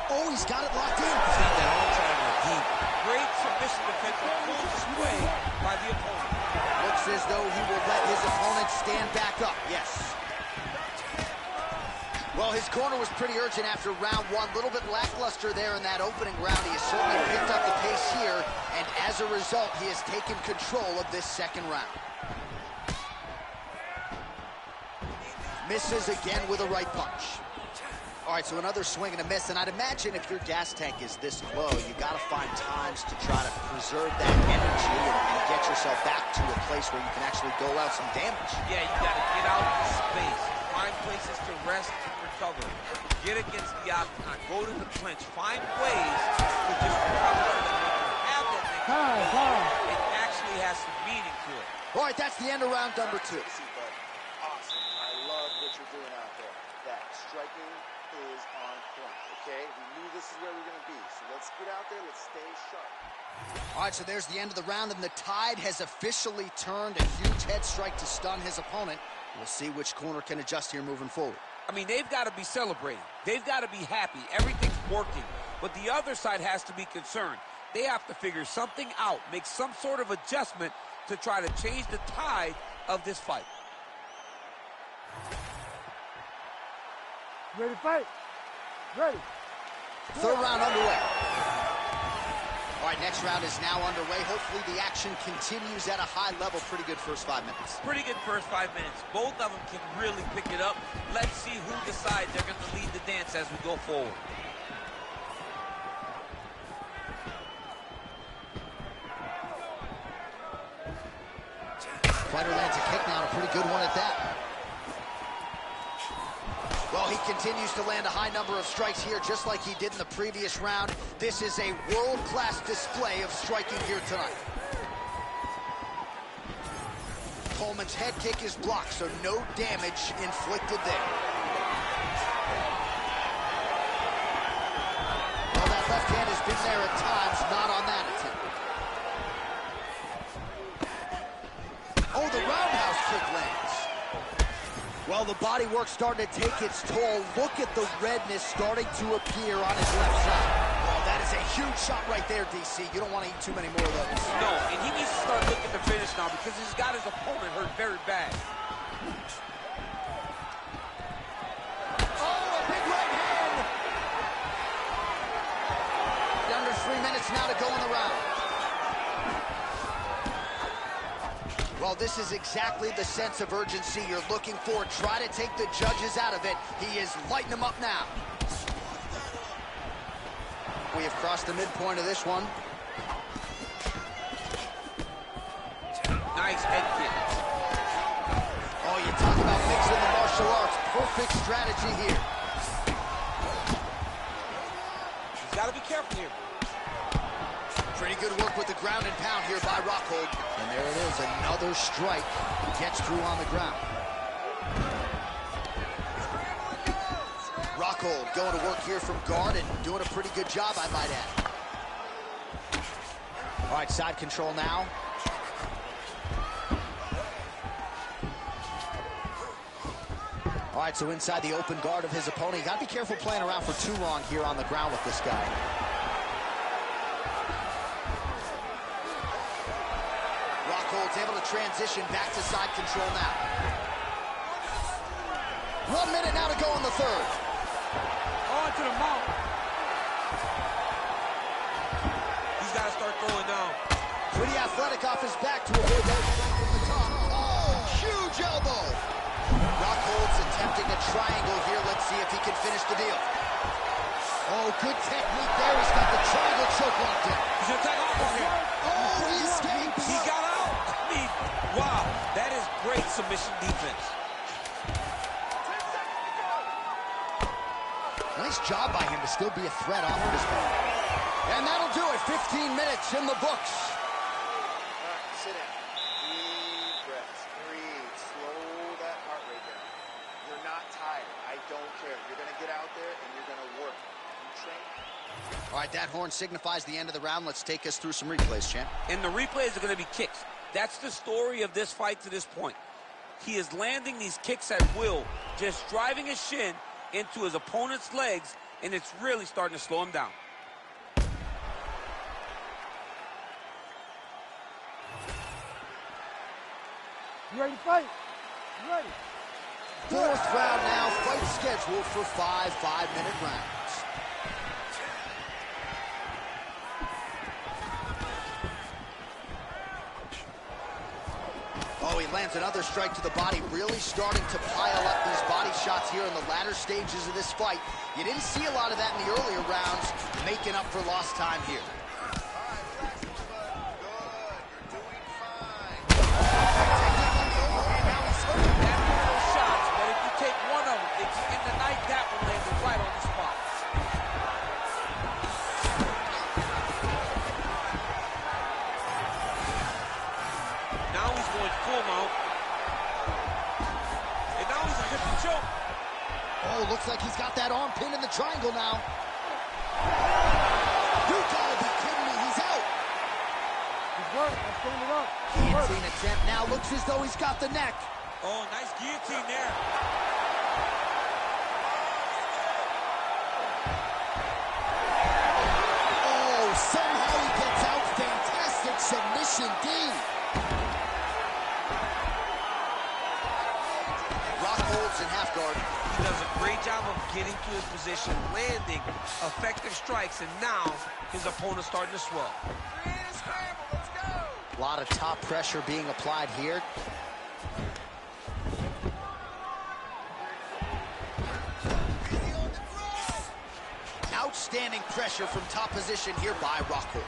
Oh, he's got it locked in. See that arm triangle deep. Great submission defense on full display by the opponent. Looks as though he will let his opponent stand back up. Yes. Well, his corner was pretty urgent after round 1. A little bit lackluster there in that opening round. He has certainly picked up the pace here, and as a result, he has taken control of this second round. Misses again with a right punch. All right, so another swing and a miss, and I'd imagine if your gas tank is this low, you got to find times to try to preserve that energy and get yourself back to a place where you can actually dole out some damage. Yeah, you got to get out of space. Find places to rest and recover. Get against the octagon. Go to the clinch. Find ways to just recover so that when you have that next move, it actually has some meaning to it. All right, that's the end of round number 2. Easy, bud. Awesome. I love what you're doing out there. That striking is on point, okay? We knew this is where we're going to be, so let's get out there, let's stay sharp. All right, so there's the end of the round, and the tide has officially turned. A huge head strike to stun his opponent. We'll see which corner can adjust here moving forward. I mean, they've got to be celebrating. They've got to be happy. Everything's working. But the other side has to be concerned. They have to figure something out, make some sort of adjustment to try to change the tide of this fight. Ready to fight? Ready. Third round underway. All right, next round is now underway. Hopefully the action continues at a high level. Pretty good first 5 minutes. Pretty good first 5 minutes. Both of them can really pick it up. Let's see who decides they're going to lead the dance as we go forward. Fighter lands a kick now, and a pretty good one at that. Well, he continues to land a high number of strikes here, just like he did in the previous round. This is a world-class display of striking here tonight. Coleman's head kick is blocked, so no damage inflicted there. Well, that left hand has been there at times, not on that attempt. Oh, the roundhouse kick lands. Well, the body work's starting to take its toll. Look at the redness starting to appear on his left side. Well, that is a huge shot right there, DC. You don't want to eat too many more of those. No, and he needs to start looking to finish now because he's got his opponent hurt very bad. Oh, a big right hand. Under 3 minutes now to go in the round. Well, this is exactly the sense of urgency you're looking for. Try to take the judges out of it. He is lighting them up now. We have crossed the midpoint of this one. Nice head kick. Oh, you talk about mixing the martial arts. Perfect strategy here. He's got to be careful here. Pretty good work with the ground and pound here by Rockhold. And there it is, another strike. Gets through on the ground. Rockhold going to work here from guard and doing a pretty good job, I might add. All right, side control now. All right, so inside the open guard of his opponent. You got to be careful playing around for too long here on the ground with this guy. Rockhold's able to transition back to side control now. 1 minute now to go in the third. On to the mount. He's got to start throwing down. Pretty athletic off his back to avoid that strike from the top. Oh, huge elbow. Rockhold's attempting a triangle here. Let's see if he can finish the deal. Oh, good technique there. He's got the triangle choke locked in. He's going to take off on him. Oh, he escapes. He got out. I mean, wow, that is great submission defense. Nice job by him to still be a threat off of his back. And that'll do it. 15 minutes in the books. All right, sit down. Deep breaths. Breathe. Slow that heart rate down. You're not tired. I don't care. You're going to get out there and you're going to work. You train. All right, that horn signifies the end of the round. Let's take us through some replays, champ. And the replays are going to be kicks. That's the story of this fight to this point. He is landing these kicks at will, just driving his shin into his opponent's legs, and it's really starting to slow him down. You ready to fight? You ready? Fourth round now. Fight scheduled for 5 5-minute rounds. Oh, he lands another strike to the body, really starting to pile up these body shots here in the latter stages of this fight. You didn't see a lot of that in the earlier rounds, making up for lost time here. Shots, but if you take one of them, it's in the night, that one landed right on the spot. Now he's going full mount. And now he's attempting to choke. Oh, looks like he's got that arm pinned in the triangle now. You gotta be kidding me, he's out. He's working. I'm standing up. Guillotine attempt now, looks as though he's got the neck. Oh, nice guillotine there. Oh, somehow he gets out. Fantastic submission, D. Rockhold's in half guard. He does a great job of getting to his position, landing effective strikes, and now his opponent's starting to swell. A lot of top pressure being applied here. Outstanding pressure from top position here by Rockhold.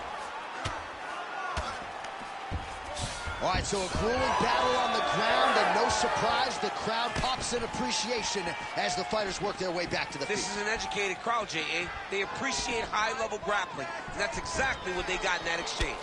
All right, so a grueling battle on the ground, and no surprise, the crowd pops in appreciation as the fighters work their way back to the feet. This is an educated crowd, J.A. They appreciate high-level grappling, and that's exactly what they got in that exchange.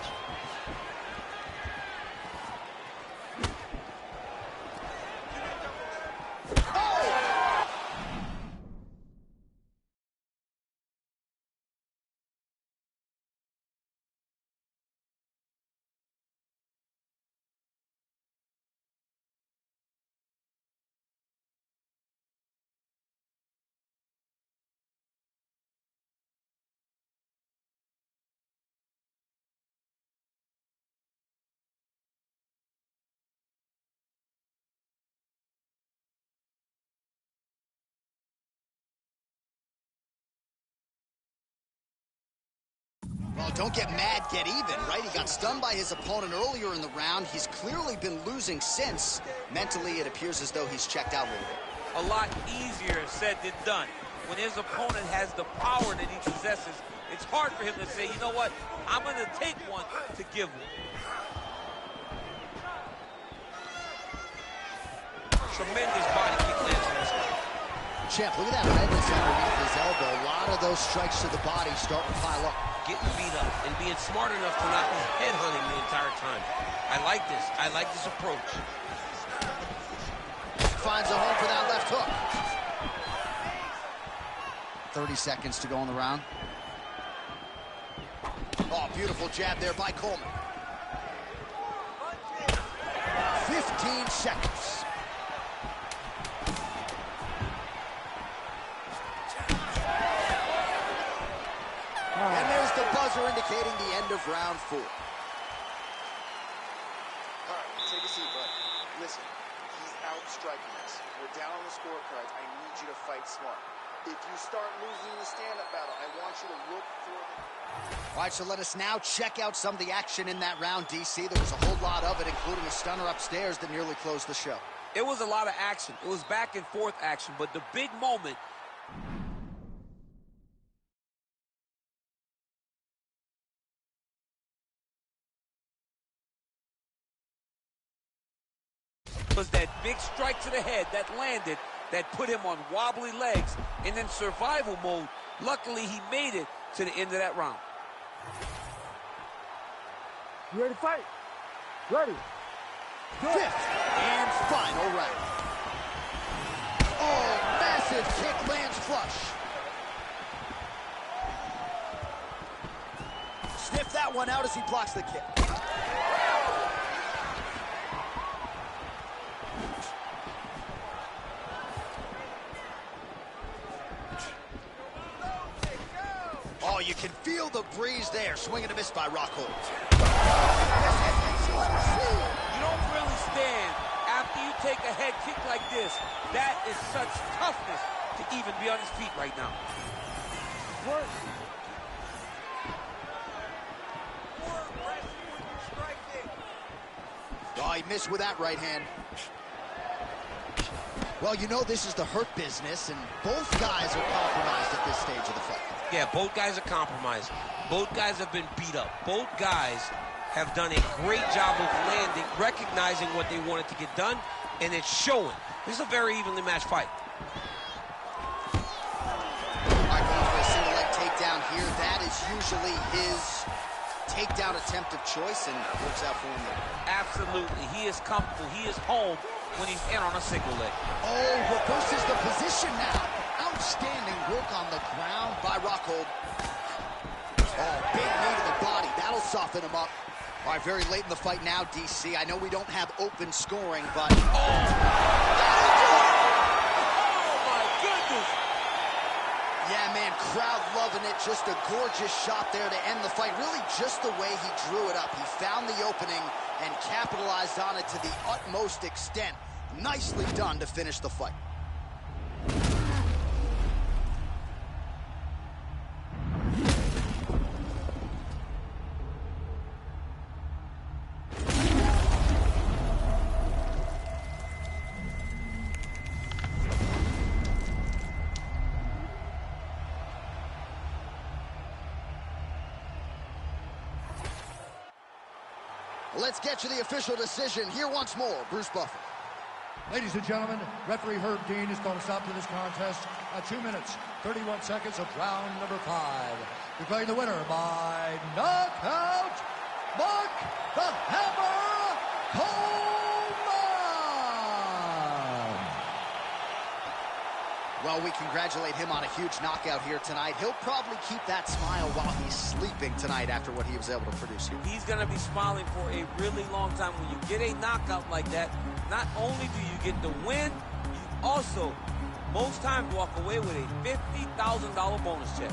Well, don't get mad, get even, right? He got stunned by his opponent earlier in the round. He's clearly been losing since. Mentally, it appears as though he's checked out a little bit. A lot easier said than done. When his opponent has the power that he possesses, it's hard for him to say, you know what, I'm going to take one to give one. Tremendous body kick lands on this guy. Champ, look at that redness underneath his elbow. A lot of those strikes to the body start to pile up. Getting beat up and being smart enough to not be headhunting the entire time. I like this. I like this approach. Finds a home for that left hook. 30 seconds to go in the round. Oh, beautiful jab there by Coleman. 15 seconds. And there's the buzzer indicating the end of round 4. All right, take a seat, bud. Listen, he's outstriking us. We're down on the scorecards. I need you to fight smart. If you start losing the stand-up battle, I want you to look for the... All right, so let us now check out some of the action in that round, DC. There was a whole lot of it, including a stunner upstairs that nearly closed the show. It was a lot of action. It was back and forth action, but the big moment was that big strike to the head that landed, that put him on wobbly legs, and in survival mode. Luckily, he made it to the end of that round. You ready to fight? Ready. Fifth and final round. Oh, massive kick lands flush. Sniff that one out as he blocks the kick. Oh, you can feel the breeze there. Swing and a miss by Rockhold. You don't really stand after you take a head kick like this. That is such toughness to even be on his feet right now. Work. Oh, he missed with that right hand. Well, you know this is the hurt business, and both guys are compromised at this stage of the fight. Yeah, both guys are compromised. Both guys have been beat up. Both guys have done a great job of landing, recognizing what they wanted to get done, and it's showing. This is a very evenly matched fight. All right, going for a single leg takedown here. That is usually his takedown attempt of choice, and it works out for him there. Absolutely. He is comfortable. He is home when he's in on a single leg. Oh, reverses the position now. Outstanding work on the ground by Rockhold. Oh, big knee to the body. That'll soften him up. All right, very late in the fight now, DC. I know we don't have open scoring, but... Oh, my goodness. Yeah, man, crowd loving it. Just a gorgeous shot there to end the fight. Really just the way he drew it up. He found the opening and capitalized on it to the utmost extent. Nicely done to finish the fight. Let's get you the official decision. Here once more, Bruce Buffer. Ladies and gentlemen, referee Herb Dean is going to stop to this contest at 2 minutes, 31 seconds of round number 5. Declaring the winner by knockout, Mark the Hammer Coleman! Well, we congratulate him on a huge knockout here tonight. He'll probably keep that smile while he's sleeping tonight after what he was able to produce here. He's going to be smiling for a really long time. When you get a knockout like that, not only do you get the win, you also, most times, walk away with a $50,000 bonus check.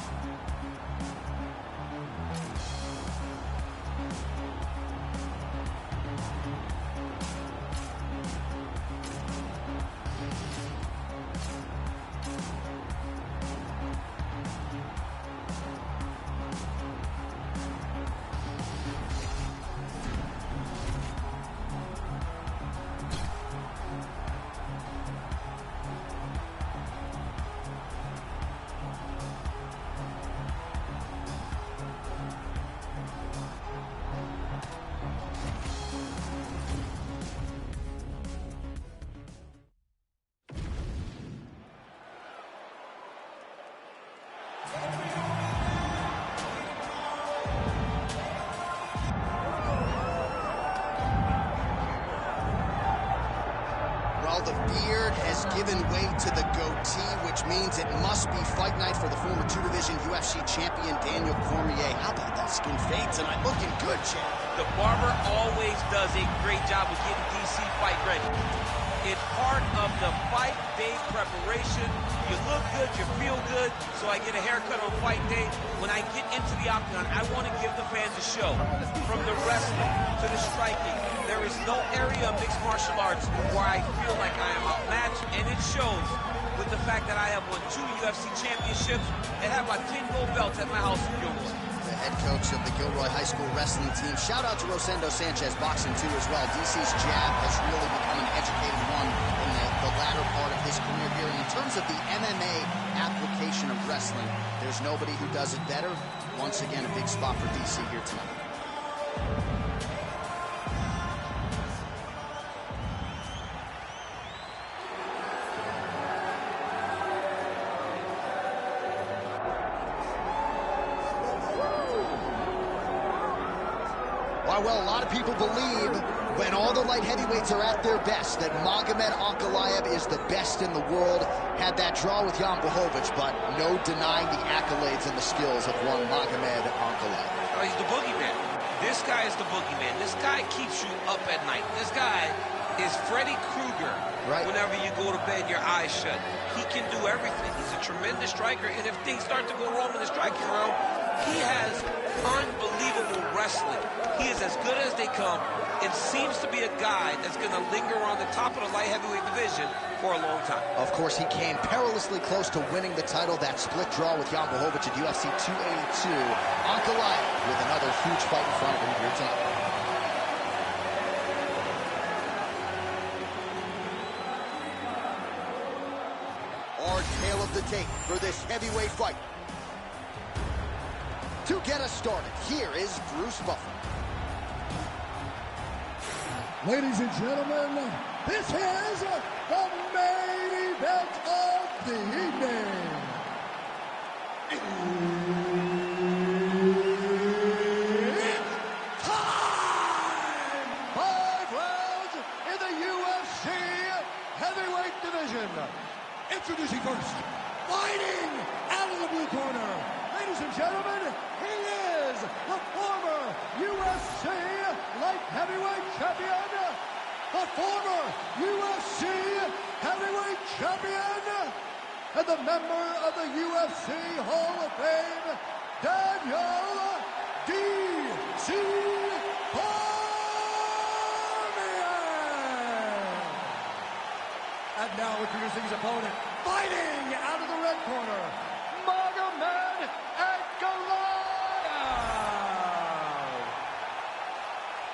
Well, the beard has given way to the goatee, which means it must be fight night for the former two-division UFC champion Daniel Cormier. How about that skin fade tonight? Looking good, champ. The barber always does a great job of getting DC fight ready. It's part of the fight day preparation. You look good, you feel good, so I get a haircut on fight day. When I get into the octagon, I want to give the fans a show. From the wrestling to the striking, there is no area of mixed martial arts where I feel like I am outmatched, and it shows with the fact that I have won 2 UFC championships and have my 10 gold belts at my house in Gilroy. The head coach of the Gilroy High School wrestling team. Shout out to Rosendo Sanchez Boxing too as well. DC's jab has really become an educated one in the latter part of his career here. And in terms of the MMA application of wrestling, there's nobody who does it better. Once again, a big spot for DC here tonight. Well, a lot of people believe when all the light heavyweights are at their best that Magomed Ankalaev is the best in the world. Had that draw with Jan Blachowicz, but no denying the accolades and the skills of one Magomed Ankalaev. Oh, he's the boogeyman. This guy is the boogeyman. This guy keeps you up at night. This guy is Freddy Krueger. Right. Whenever you go to bed, your eyes shut. He can do everything. He's a tremendous striker, and if things start to go wrong in the striking round, he has unbelievable wrestling. He is as good as they come and seems to be a guy that's going to linger on the top of the light heavyweight division for a long time. Of course, he came perilously close to winning the title, that split draw with Jan Blachowicz at UFC 282. Ankalaev with another huge fight in front of him here tonight. Our tale of the tape for this heavyweight fight. To get us started, here is Bruce Buffer. Ladies and gentlemen, this is the main event of the evening. It's time! 5 rounds in the UFC heavyweight division. Introducing first, fighting out of the blue corner. Ladies and gentlemen, he is the former UFC light heavyweight champion, the former UFC heavyweight champion, and the member of the UFC Hall of Fame, Daniel D.C. Cormier. And now introducing his opponent, fighting out of the red corner, Magomed Ankalaev.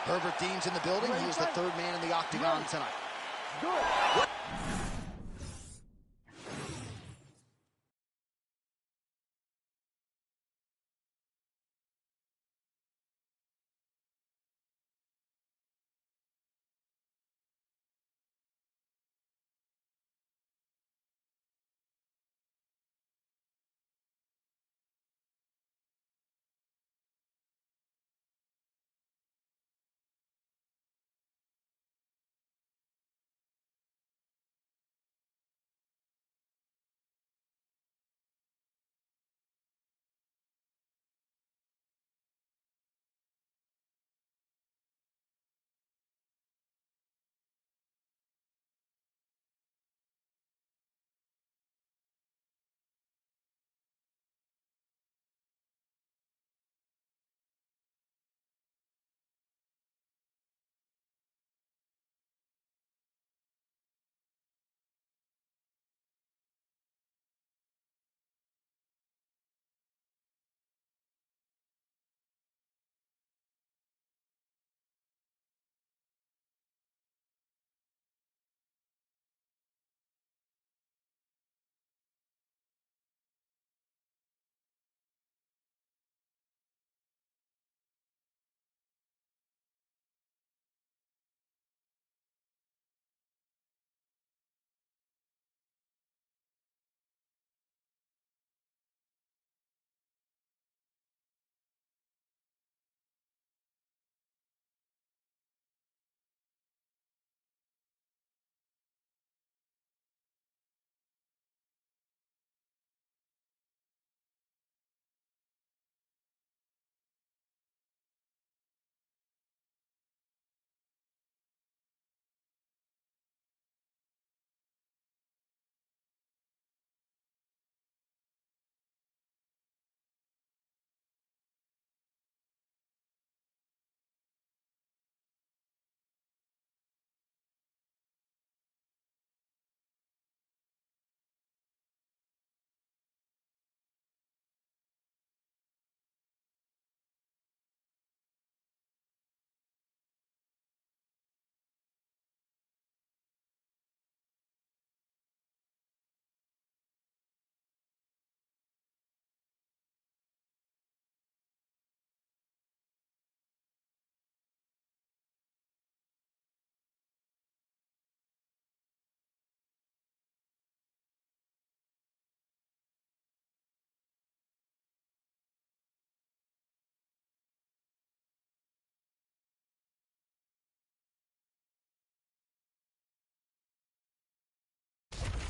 Herbert Dean's in the building. He is the third man in the octagon tonight. Good.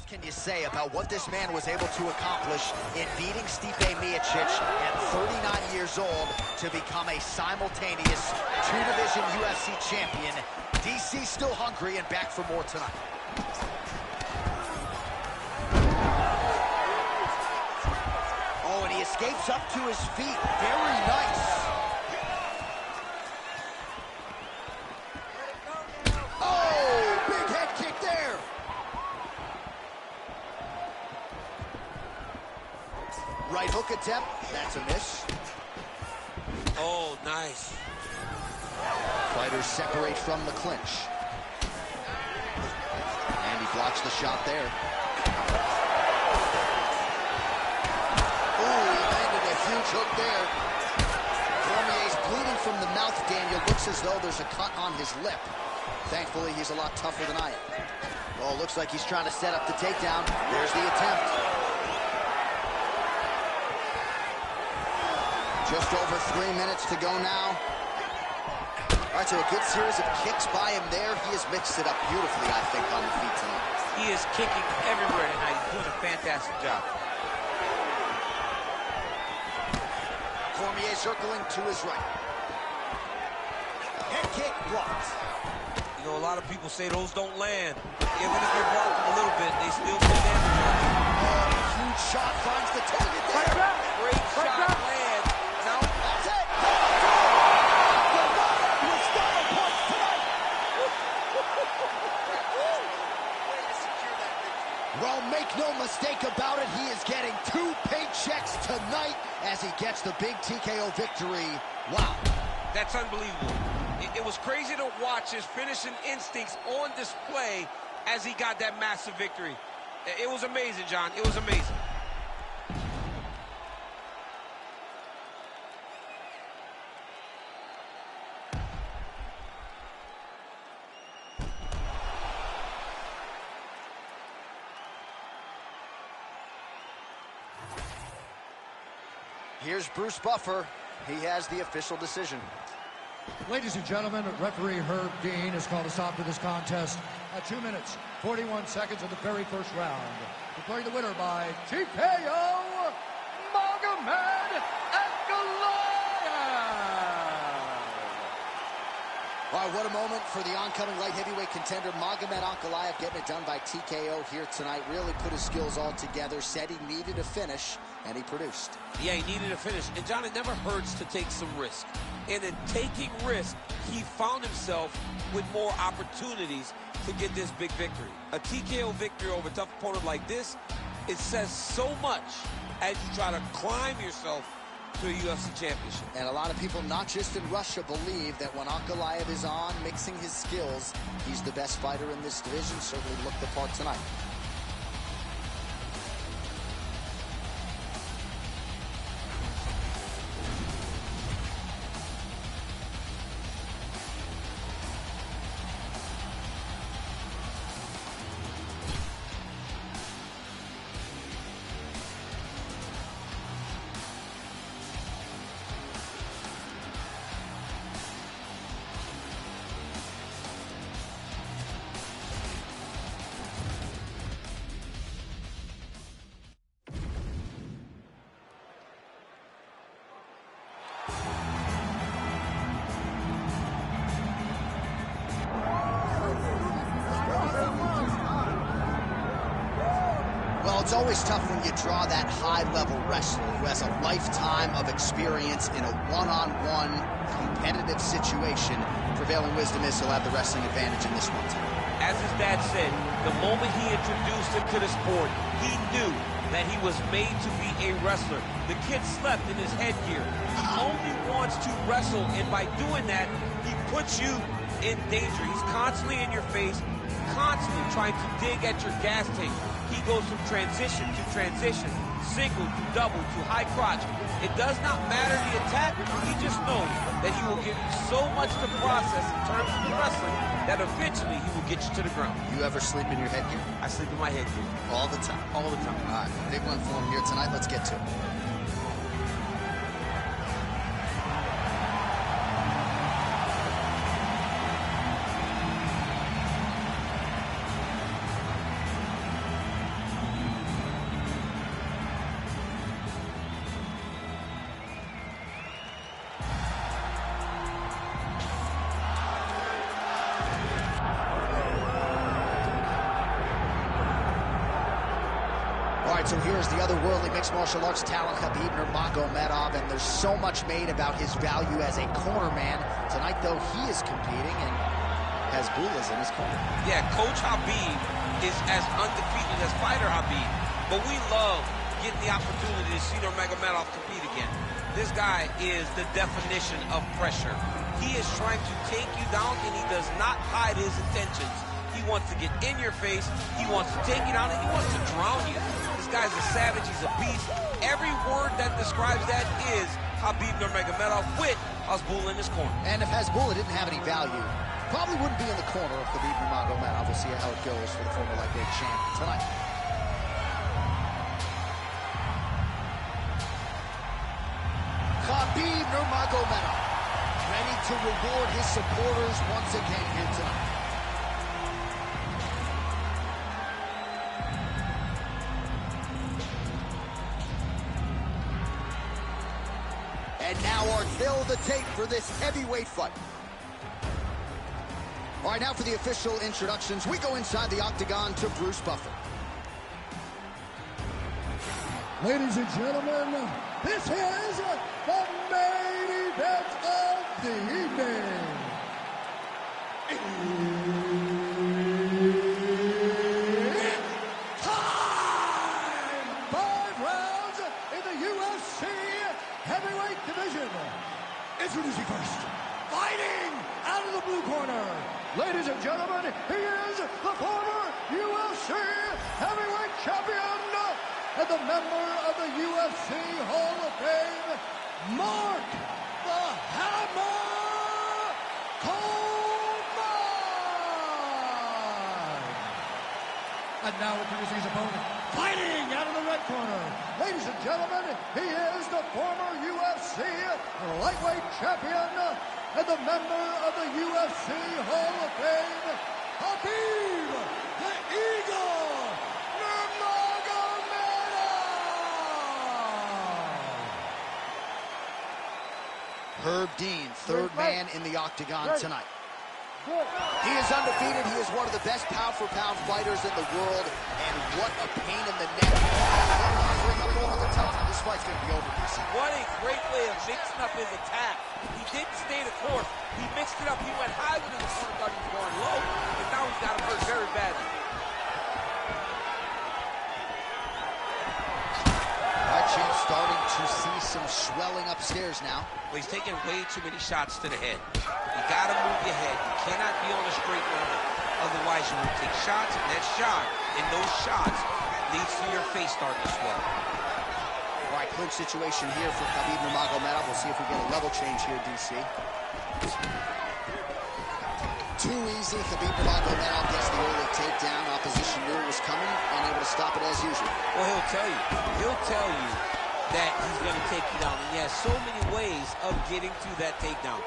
What can you say about what this man was able to accomplish in beating Stipe Miocic at 39 years old to become a simultaneous two-division UFC champion? DC still hungry and back for more tonight. Oh, and he escapes up to his feet. Very nice. Oh, big head kick there. Right hook attempt. That's a miss. Oh, nice. Fighters separate from the clinch. And he blocks the shot there. Ooh, he landed a huge hook there. Cormier's bleeding from the mouth, Daniel. Looks as though there's a cut on his lip. Thankfully, he's a lot tougher than I am. Oh, looks like he's trying to set up the takedown. There's the attempt. Just over 3 minutes to go now. All right, so a good series of kicks by him there. He has mixed it up beautifully, I think, on the feet tonight. He is kicking everywhere tonight. He's doing a fantastic job. Cormier circling to his right. Head kick blocked. You know, a lot of people say those don't land. Even if they're blocking a little bit, they still do damage. Huge shot finds the target there. Great shot lands. No, that's it. Well, make no mistake about it, he is getting 2 paychecks tonight as he gets the big TKO victory. Wow. that's unbelievable. It was crazy to watch his finishing instincts on display as he got that massive victory. It was amazing, John. It was amazing. Here's Bruce Buffer. He has the official decision. Ladies and gentlemen, referee Herb Dean has called a stop to this contest at 2 minutes, 41 seconds of the very first round. Declaring the winner by TKO, Magomed Ankalaev. All right, what a moment for the oncoming light heavyweight contender, Magomed Ankalaev, getting it done by TKO here tonight. Really put his skills all together, said he needed a finish, and he produced. Yeah, he needed a finish. And, John, it never hurts to take some risk. And in taking risk, he found himself with more opportunities to get this big victory. A TKO victory over a tough opponent like this, it says so much as you try to climb yourself to a UFC championship. And a lot of people, not just in Russia, believe that when Ankalaev is on, mixing his skills, he's the best fighter in this division. Certainly looked the part tonight. It's always tough when you draw that high-level wrestler who has a lifetime of experience in a one-on-one competitive situation. Prevailing wisdom is he'll have the wrestling advantage in this one too. As his dad said, the moment he introduced him to the sport, he knew that he was made to be a wrestler. The kid slept in his headgear. He only wants to wrestle, and by doing that, he puts you in danger. He's constantly in your face, constantly trying to dig at your gas tank. He goes from transition to transition, single to double to high crotch. It does not matter the attack. He just knows that he will give you so much to process in terms of the wrestling that eventually he will get you to the ground. You ever sleep in your headgear? I sleep in my headgear. All the time? All the time. All right, big one for him here tonight. Let's get to it. right, so here's the otherworldly mixed martial arts talent, Khabib Nurmagomedov, and there's so much made about his value as a corner man. Tonight, though, he is competing, and Hasbullah's in his corner. Yeah, Coach Khabib is as undefeated as fighter Khabib, but we love getting the opportunity to see Nurmagomedov compete again. This guy is the definition of pressure. He is trying to take you down, and he does not hide his intentions. He wants to get in your face, he wants to take you down, and he wants to drown you. This guy's a savage, he's a beast. Every word that describes that is Khabib Nurmagomedov with Hasbullah in his corner. And if Hasbullah didn't have any value, probably wouldn't be in the corner of Khabib Nurmagomedov. We'll see how it goes for the former lightweight champ tonight. Khabib Nurmagomedov ready to reward his supporters once again here tonight. And now our fill the tape for this heavyweight fight. All right, now for the official introductions. We go inside the octagon to Bruce Buffer. Ladies and gentlemen, this is the main event of the evening. It's time! 5 rounds in the UFC heavyweight division. Introducing first, fighting out of the blue corner. Ladies and gentlemen, he is the former UFC heavyweight champion and the member of the UFC Hall of Fame, Mark the Hammer Coleman. And now introducing his opponent, fighting out of the red corner. Ladies and gentlemen, he is the former UFC lightweight champion and the member of the UFC Hall of Fame, Khabib the Eagle Nurmagomedov. Herb Dean, third man in the octagon tonight. He is undefeated. He is one of the best pound-for-pound fighters in the world, and what a pain in the neck. Hovering up over the top. This fight's going to be over, DC. What a great way of mixing up his attack. He didn't stay the course. He mixed it up. He went high with his opponent, thought he was going low, and now he's got him hurt very badly. All right, champ, starting to see some swelling upstairs now. Well, he's taking way too many shots to the head. You gotta move your head. You cannot be on a straight line. Otherwise, you will take shots, and that shot, and those shots leads to your face starting to swell. All right, clinch situation here for Khabib Nurmagomedov. We'll see if we get a level change here, DC. Too easy. Khabib Nurmagomedov gets the early takedown. Opposition knew it was coming, unable to stop it as usual. Well, he'll tell you. He'll tell you that he's going to take you down. And he has so many ways of getting to that takedown.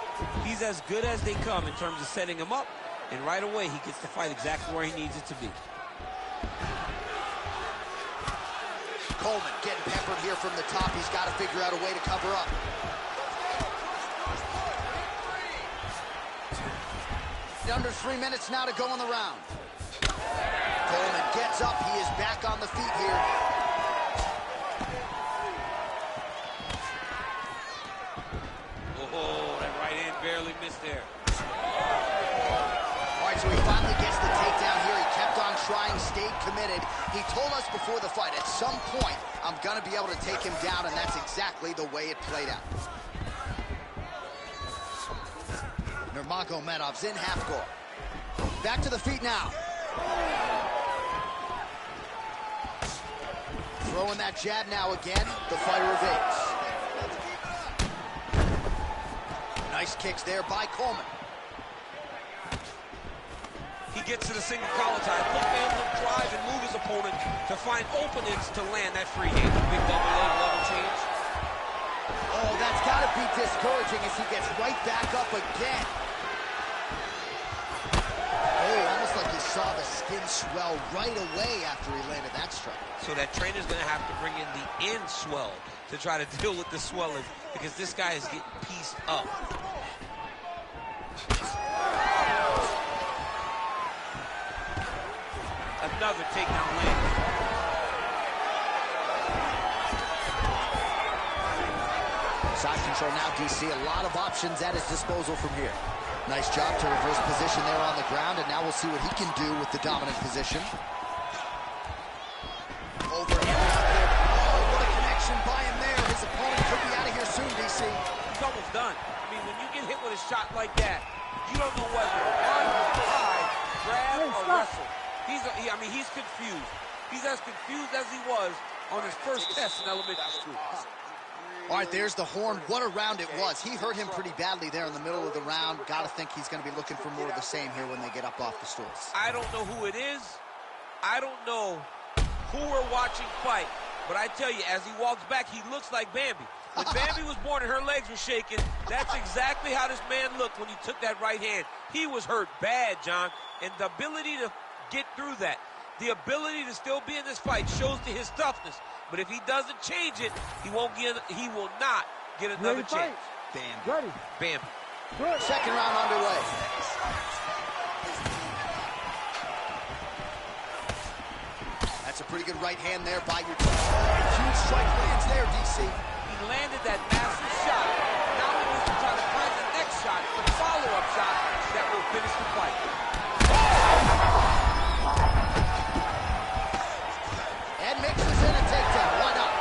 He's as good as they come in terms of setting him up, and right away he gets the fight exactly where he needs it to be. Coleman getting peppered here from the top. He's got to figure out a way to cover up. Under 3 minutes now to go in the round. Coleman gets up. He is back on the feet here. Oh, that right hand barely missed there. All right, so he finally gets the takedown here. He kept on trying, stayed committed. He told us before the fight, at some point, I'm going to be able to take him down, and that's exactly the way it played out. Nurmagomedov's in half guard. Back to the feet now. Throwing that jab now again. The fighter evades. Nice kicks there by Coleman. He gets to the single collar tie. Look for him to drive and move his opponent to find openings to land that free hand. Big double leg level change. Oh, that's got to be discouraging as he gets right back up again. Oh, almost like you saw the skin swell right away after he landed that strike. So that trainer's going to have to bring in the end swell to try to deal with the swelling, because this guy is getting pieced up. Another takedown land. Side control now, DC. A lot of options at his disposal from here. Nice job to reverse position there on the ground, and now we'll see what he can do with the dominant position. Overhand out there. Oh, what a connection by him there. His opponent could be out of here soon, DC. He's almost done. I mean, when you get hit with a shot like that, you don't know whether to run, slide, grab, or wrestle. He's confused. He's as confused as he was on his first test in elementary school. All right, there's the horn. What a round it was. He hurt him pretty badly there in the middle of the round. Got to think he's going to be looking for more of the same here when they get up off the stools. I don't know who it is. I don't know who we're watching fight. But I tell you, as he walks back, he looks like Bambi. When Bambi was born and her legs were shaking, that's exactly how this man looked when he took that right hand. He was hurt bad, John. And the ability to get through that, the ability to still be in this fight shows to his toughness. But if he doesn't change it, he will not get another chance. Bambi. Ready. Bambi. Good. Second round underway. That's a pretty good right hand there by your huge strike lands there, DC. He landed that massive shot. Now he needs to try to find the next shot, the follow-up shot that will finish the fight. And mixes in a takedown. Why not?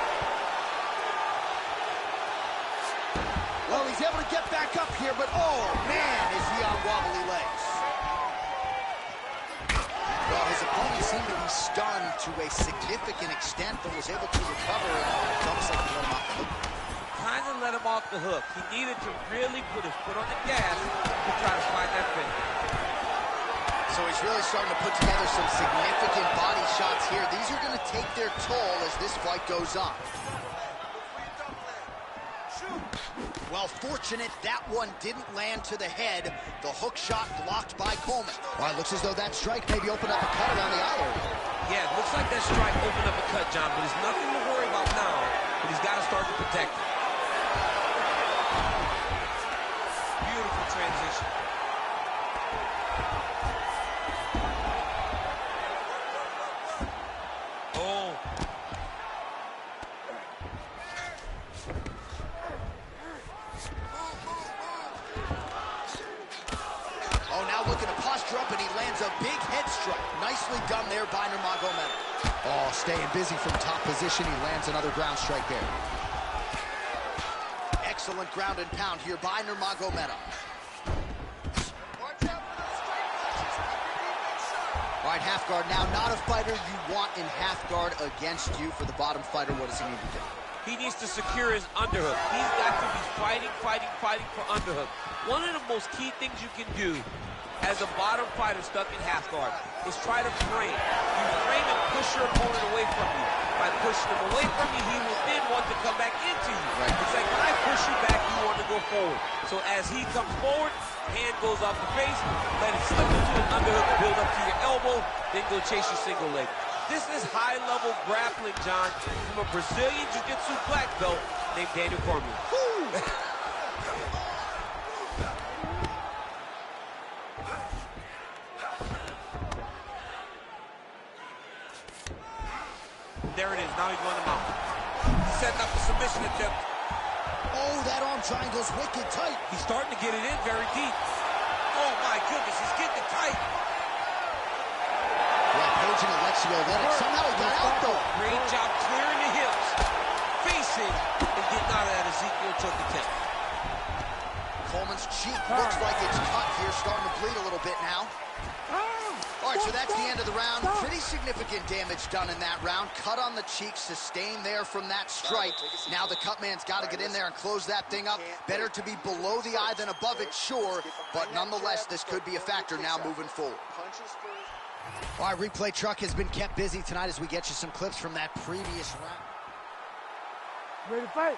Well, he's able to get back up here, but oh, man, is he on wobbly legs. Well, his opponent seemed to be stunned to a significant extent, but was able to recover, and it's almost like he let him off the hook. Kind of let him off the hook. He needed to really put his foot on the gas to try to find that finish. So he's really starting to put together some significant body shots here. These are going to take their toll as this fight goes on. Well, fortunate that one didn't land to the head. The hook shot blocked by Coleman. Well, it looks as though that strike maybe opened up a cut around the eye area. Yeah, it looks like that strike opened up a cut, John, but there's nothing to worry about now, but he's got to start to protect it. Beautiful transition. Oh. Oh, now looking to posture up, and he lands a big head strike. Nicely done there by Nurmagomedov. Oh, staying busy from top position. He lands another ground strike there. Excellent ground and pound here by Nurmagomedov. All right, half guard now. Not a fighter you want in half guard against you. For the bottom fighter, what does he need to do? He needs to secure his underhook. He's got to be fighting for underhook. One of the most key things you can do as a bottom fighter stuck in half guard is try to frame. You frame and push your opponent away from you. By pushing him away from you, he will then want to come back into you. Right. It's like when I push you back, you want to go forward. So as he comes forward, hand goes off the face, let it slip into an underhook, build up to your elbow, then go chase your single leg. This is high-level grappling, John, from a Brazilian Jiu-Jitsu black belt named Daniel Cormier. There it is. Now he's going to mount. Setting up the submission attempt. Oh, that arm triangle's wicked tight. He's starting to get it in very deep. Oh, my goodness. He's getting it tight. Yeah, Page and Alexio Lennox. Somehow he got out, though. Great job clearing the hips, facing, and getting out of that Ezekiel choke attempt. Coleman's cheek looks like it's cut here, starting to bleed a little bit now. All right, so that's the end of the round. Pretty significant damage done in that round. Cut on the cheek, sustained there from that strike. Now the cut man's got to get in there and close that thing up. Better to be below the eye than above it, sure. But nonetheless, this could be a factor now moving forward. All right, replay truck has been kept busy tonight as we get you some clips from that previous round. Ready to fight?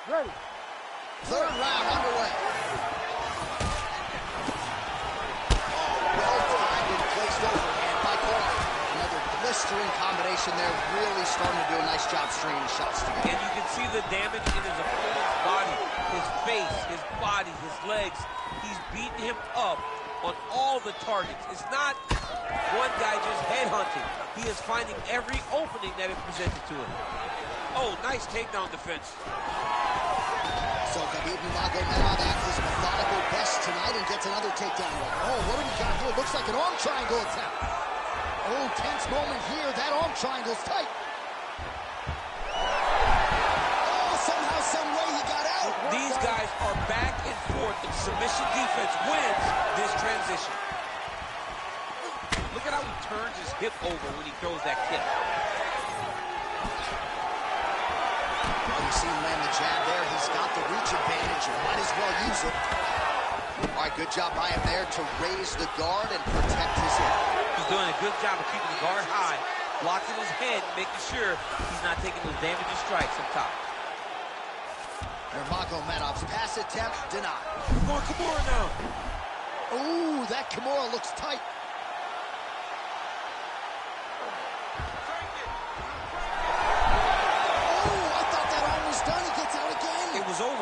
Ready. Third round underway. Well-timed and placed overhand by Coleman. Another blistering combination there, really starting to do a nice job stringing the shots together. And you can see the damage in his opponent's body, his face, his body, his legs. He's beating him up on all the targets. It's not one guy just headhunting. He is finding every opening that is presented to him. Oh, nice takedown defense. So Khabib Nurmagomedov at his methodical best tonight and gets another takedown. Oh, what do we got here? Looks like an arm triangle attempt. Oh, tense moment here. That arm triangle's tight. Oh, somehow, some way he got out. These guys are back and forth. The submission defense wins this transition. Look at how he turns his hip over when he throws that kick. Well, you see him land the jab there. He's got the reach advantage. Might as well use it. All right, good job by him there to raise the guard and protect his head. He's doing a good job of keeping the guard high, blocking his head, making sure he's not taking those damaging strikes up top. Nurmagomedov's pass attempt denied. Going Kimura now. Ooh, that Kimura looks tight.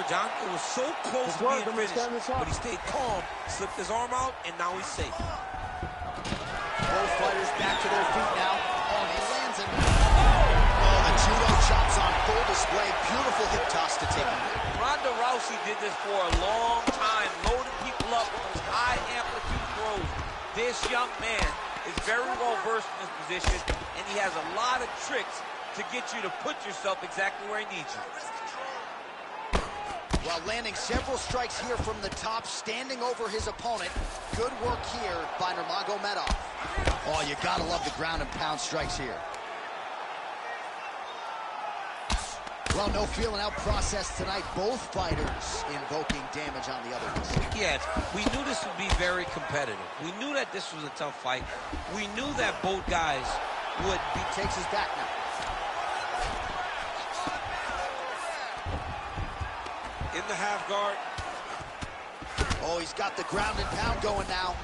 John, it was so close to being finished, but he stayed calm, slipped his arm out, and now he's safe. Both fighters back to their feet now. Oh, and he lands him. Oh, the judo chops on full display. Beautiful hip toss to take him down. Ronda Rousey did this for a long time, loading people up with those high amplitude throws. This young man is very well versed in this position, and he has a lot of tricks to get you to put yourself exactly where he needs you. While landing several strikes here from the top, standing over his opponent. Good work here by Nurmagomedov. Oh, you gotta love the ground and pound strikes here. Well, no feeling out process tonight. Both fighters invoking damage on the other ones. Yes, we knew this would be very competitive. We knew that this was a tough fight. We knew that both guys would. He takes his back now. In the half guard. Oh, he's got the ground and pound going now.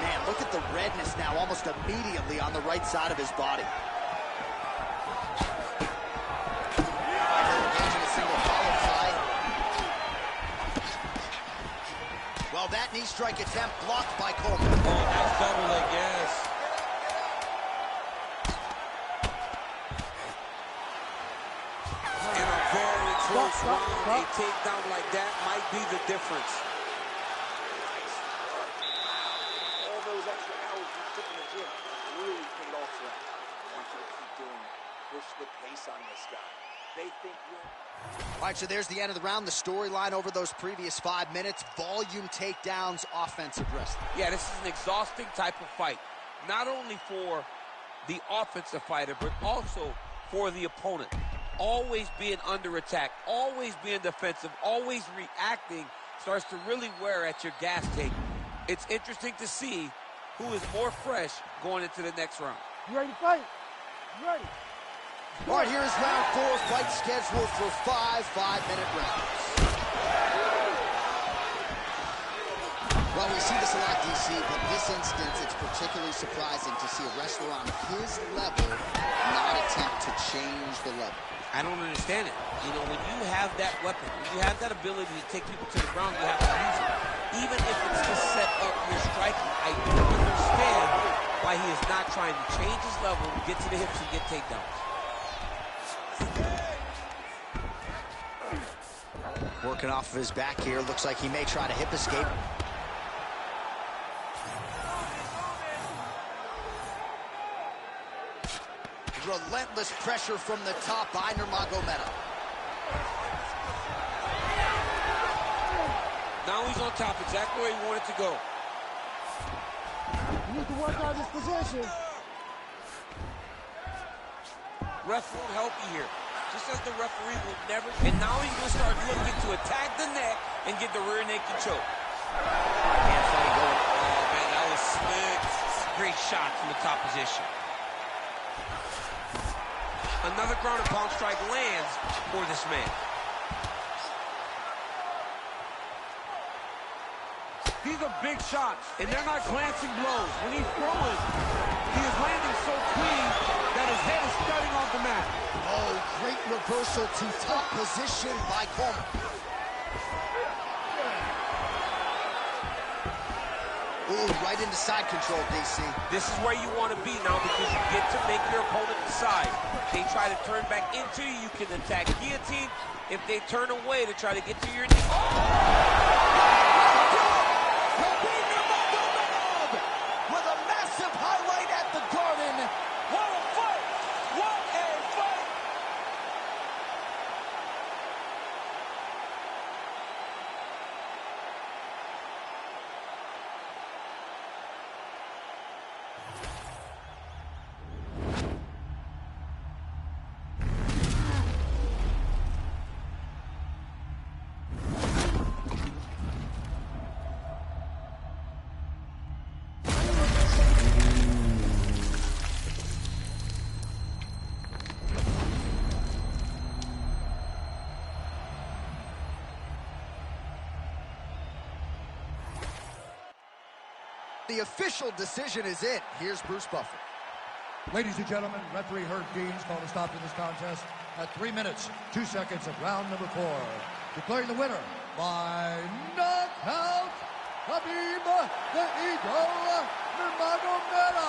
Man, look at the redness now, almost immediately on the right side of his body. Engaging a single follow tie. Well, that knee strike attempt blocked by Coleman. Oh, nice double leg, yes. Close round, a takedown like that might be the difference. All those extra hours you took in the gym really paid off for him. I want you to keep doing it. Push the pace on this guy. They think you're... All right, so there's the end of the round. The storyline over those previous 5 minutes. Volume takedowns, offensive wrestling. Yeah, this is an exhausting type of fight. Not only for the offensive fighter, but also for the opponent. Always being under attack, always being defensive, always reacting starts to really wear at your gas tank. It's interesting to see who is more fresh going into the next round. You ready to fight? You ready? All right, here's round 4. Fight scheduled for 5 5-minute rounds. Well, we see this a lot, DC, but in this instance, it's particularly surprising to see a wrestler on his level not attempt to change the level. I don't understand it. You know, when you have that weapon, when you have that ability to take people to the ground, you have to use it. Even if it's to set up your striking, I don't understand why he is not trying to change his level, get to the hips, and get takedowns. Working off of his back here. Looks like he may try to hip escape. Relentless pressure from the top by Nurmagomedov. Now he's on top, exactly where he wanted to go. You need to work out this position. Ref won't help you here. Just as the referee will never. And now he's going to start looking to attack the neck and get the rear naked choke. Can't fight going. Oh, man, that was slick. Great shot from the top position. Another ground and pound strike lands for this man. These are big shots, and they're not glancing blows. When he's throwing, he is landing so clean that his head is studding off the mat. Oh, great reversal to top position by Coleman. Ooh, right into side control, DC. This is where you want to be now because you get to make your opponent decide. they try to turn back into you, you can attack guillotine. If they turn away to try to get to your knee. With a massive highlight at the Garden. What a fight! What a fight! The official decision is in. Here's Bruce Buffer. Ladies and gentlemen, referee Herb Dean's called a stop to this contest at 3 minutes, 2 seconds of round number 4. Declaring the winner by knockout, Khabib the Eagle Nurmagomedov.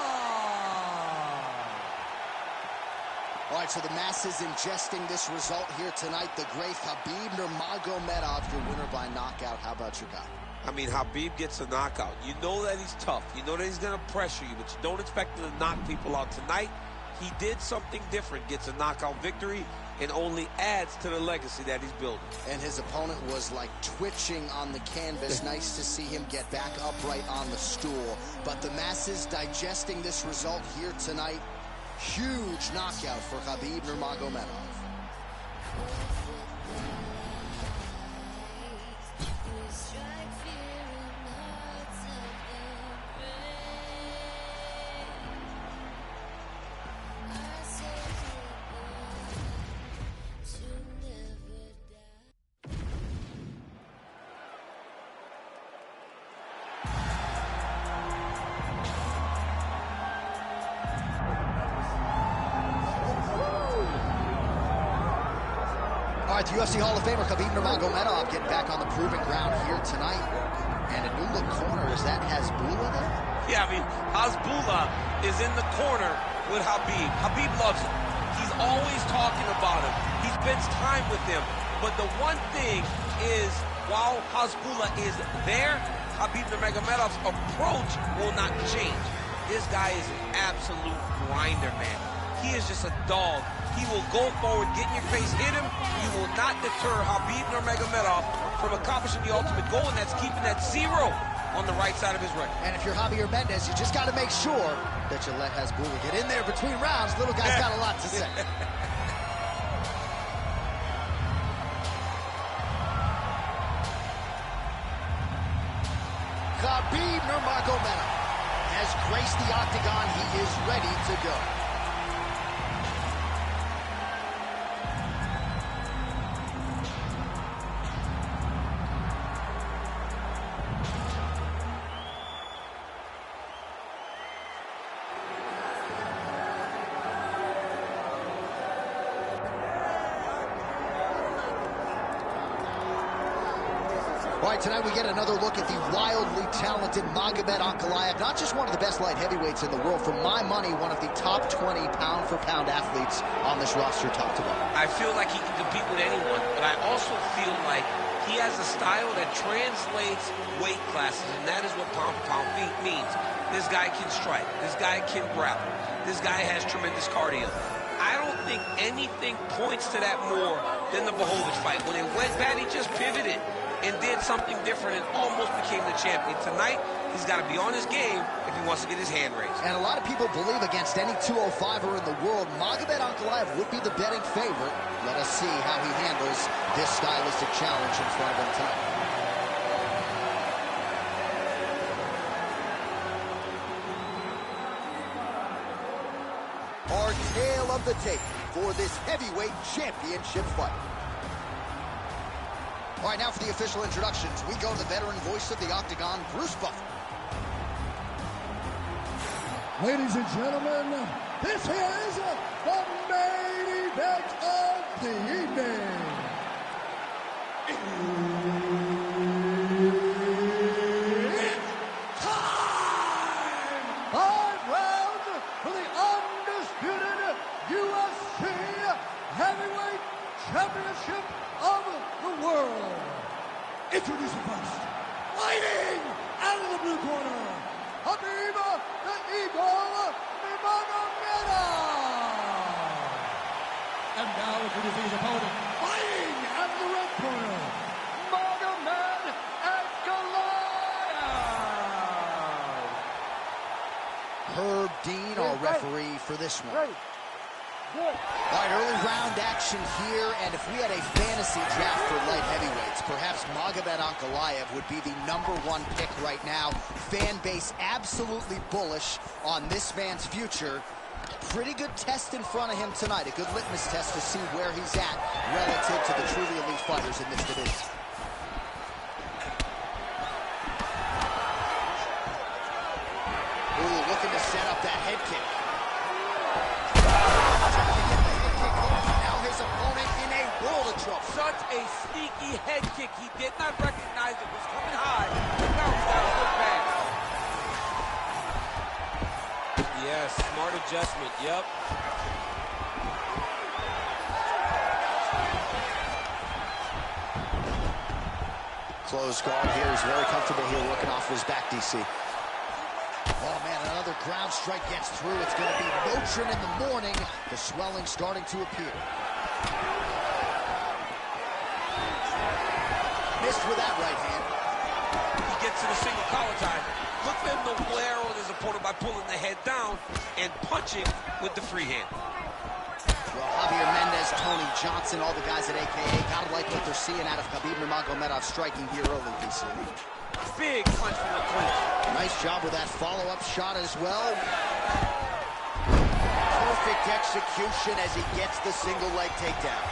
All right, so the masses ingesting this result here tonight. The great Khabib Nurmagomedov, your winner by knockout. How about your guy? I mean, Khabib gets a knockout. You know that he's tough. You know that he's going to pressure you, but you don't expect him to knock people out tonight. He did something different, gets a knockout victory, and only adds to the legacy that he's building. And his opponent was like twitching on the canvas. Nice to see him get back upright on the stool. But the masses digesting this result here tonight. Huge knockout for Khabib Nurmagomedov. All right, the UFC Hall of Famer Khabib Nurmagomedov getting back on the proving ground here tonight. And a new look corner, is that Hasbulla there? Yeah, I mean, Hasbulla is in the corner with Khabib. Khabib loves him. He's always talking about him. He spends time with him. But the one thing is, while Hasbulla is there, Khabib Nurmagomedov's approach will not change. This guy is an absolute grinder, man. He is just a dog. He will go forward, get in your face, hit him. You will not deter Khabib Nurmagomedov from accomplishing the ultimate goal, and that's keeping that 0 on the right side of his record. And if you're Javier Mendez, you just got to make sure that you let Hasbulla get in there between rounds. Little guy's got a lot to say. Khabib Nurmagomedov has graced the octagon. He is ready to go. All right, tonight we get another look at the wildly talented Magomed Ankalaev, not just one of the best light heavyweights in the world, for my money, one of the top 20 pound-for-pound athletes on this roster, top to bottom. I feel like he can compete with anyone, but I also feel like he has a style that translates weight classes, and that is what pound-for-pound means. This guy can strike. This guy can grapple. This guy has tremendous cardio. I don't think anything points to that more than the Blachowicz fight. When it went bad, he just pivoted and did something different and almost became the champion. Tonight, he's got to be on his game if he wants to get his hand raised. And a lot of people believe against any 205er in the world, Magomed Ankalaev would be the betting favorite. Let us see how he handles this stylistic challenge in front of him tonight. Our tale of the tape for this heavyweight championship fight. All right, now for the official introductions, we go to the veteran voice of the Octagon, Bruce Buffer. Ladies and gentlemen, this is the main event of the evening. It's time! 5 rounds for the undisputed UFC Heavyweight Championship of the World. Introducing first, fighting out of the blue corner, Khabib the Eagle Nurmagomedov. And now introducing his opponent, fighting out of the red corner, Magomed Ankalaev. Herb Dean, our referee for this one. Ready. Good. All right, early round action here, and if we had a fantasy draft for light heavyweights, perhaps Magomed Ankalaev would be the #1 pick right now. Fan base absolutely bullish on this man's future. Pretty good test in front of him tonight, a good litmus test to see where he's at relative to the truly elite fighters in this division. Ooh, looking to set up that head kick. Now his opponent in a world of trouble. Such a sneaky head kick. He did not recognize it was coming high. Now he's got to look back. Yes, smart adjustment. Yep. Close guard here. He's very comfortable here working off his back, DC. Oh, man, another ground strike gets through. It's going to be Motrin in the morning. The swelling starting to appear. Missed with that right hand. He gets to the single collar tie. Look for him to wear on his opponent by pulling the head down and punching with the free hand. Well, Javier Mendez, Tony Johnson, all the guys at AKA, gotta like what they're seeing out of Khabib Nurmagomedov striking here early, DC. Big punch from the clinch. Nice job with that follow-up shot as well. Perfect execution as he gets the single leg takedown.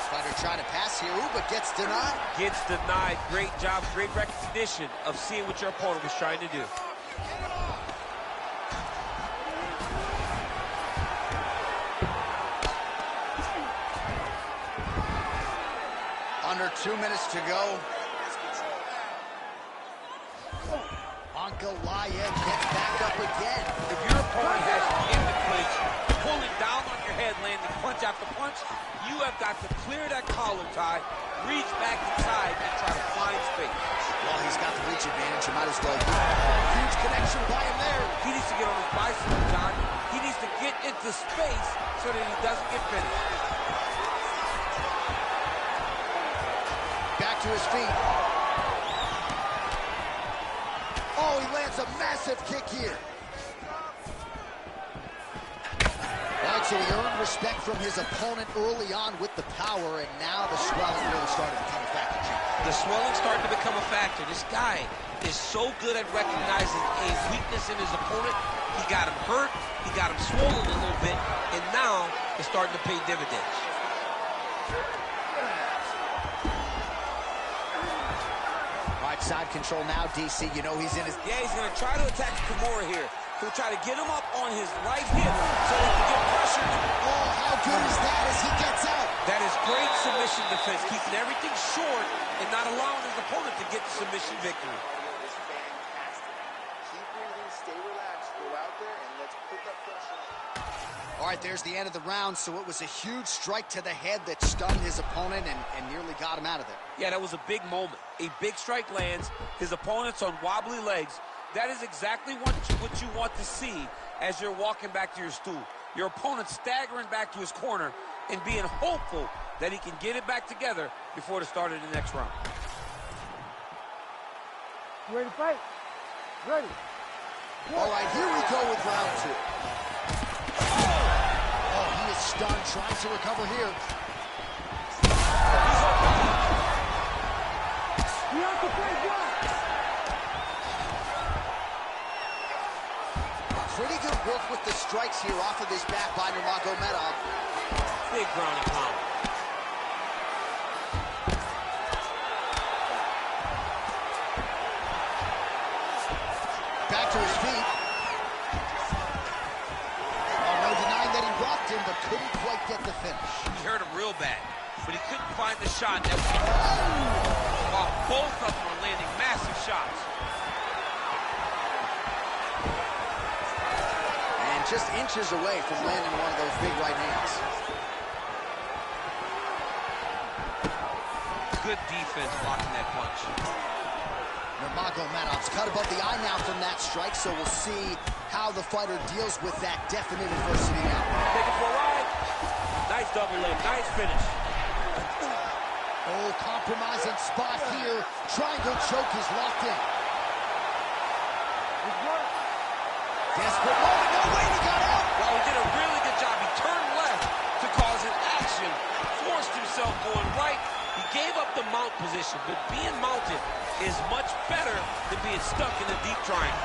Fighter trying to pass here, ooh, but gets denied. Gets denied. Great job, great recognition of seeing what your opponent was trying to do. Under 2 minutes to go. Ankalaev gets back up again. If your opponent has you in the clinch, pulling down on your head, landing punch after punch, you have got to clear that collar tie, reach back inside, and try to find space. Well, he's got the reach advantage. You might as well do it. Huge connection by him there. He needs to get on his bicycle, John. He needs to get into space so that he doesn't get finished. Back to his feet. Oh, he lands a massive kick here. All right, so he earned respect from his opponent early on with the power, and now the swelling really started to become a factor. The swelling starting to become a factor. This guy is so good at recognizing a weakness in his opponent. He got him hurt, he got him swollen a little bit, and now it's starting to pay dividends. Side control now, DC. You know he's in his... Yeah, he's going to try to attack Kimura here. He'll try to get him up on his right hip so he can get pressure. Oh, how good is that as he gets out? That is great submission defense, keeping everything short and not allowing his opponent to get the submission victory. Is fantastic. Keep breathing, stay relaxed, go out there, and let's put that pressure on. All right, there's the end of the round, so it was a huge strike to the head that stunned his opponent and nearly got him out of there. Yeah, that was a big moment. A big strike lands, his opponent's on wobbly legs. That is exactly what you want to see as you're walking back to your stool. Your opponent staggering back to his corner and being hopeful that he can get it back together before the start of the next round. You ready to fight? Ready. All right, here we go with round 2. Oh, he is stunned, trying to recover here. You have to play block. Pretty good work with the strikes here off of his back by Nurmagomedov. Big ground and pound. Back to his feet. Oh, no denying that he rocked him, but couldn't quite get the finish. He hurt him real bad, but he couldn't find the shot. That was while both of them were landing massive shots. And just inches away from landing one of those big right hands. Good defense blocking that punch. Nurmagomedov's cut above the eye now from that strike, so we'll see how the fighter deals with that definite adversity now. Take it for a ride. Nice double leg, nice finish. Oh, compromising spot here. Triangle choke is locked in. Desperate moment, no way, he got out. Well, he did a really good job. He turned left to cause an action, forced himself going right. He gave up the mount position, but being mounted is much better than being stuck in a deep triangle.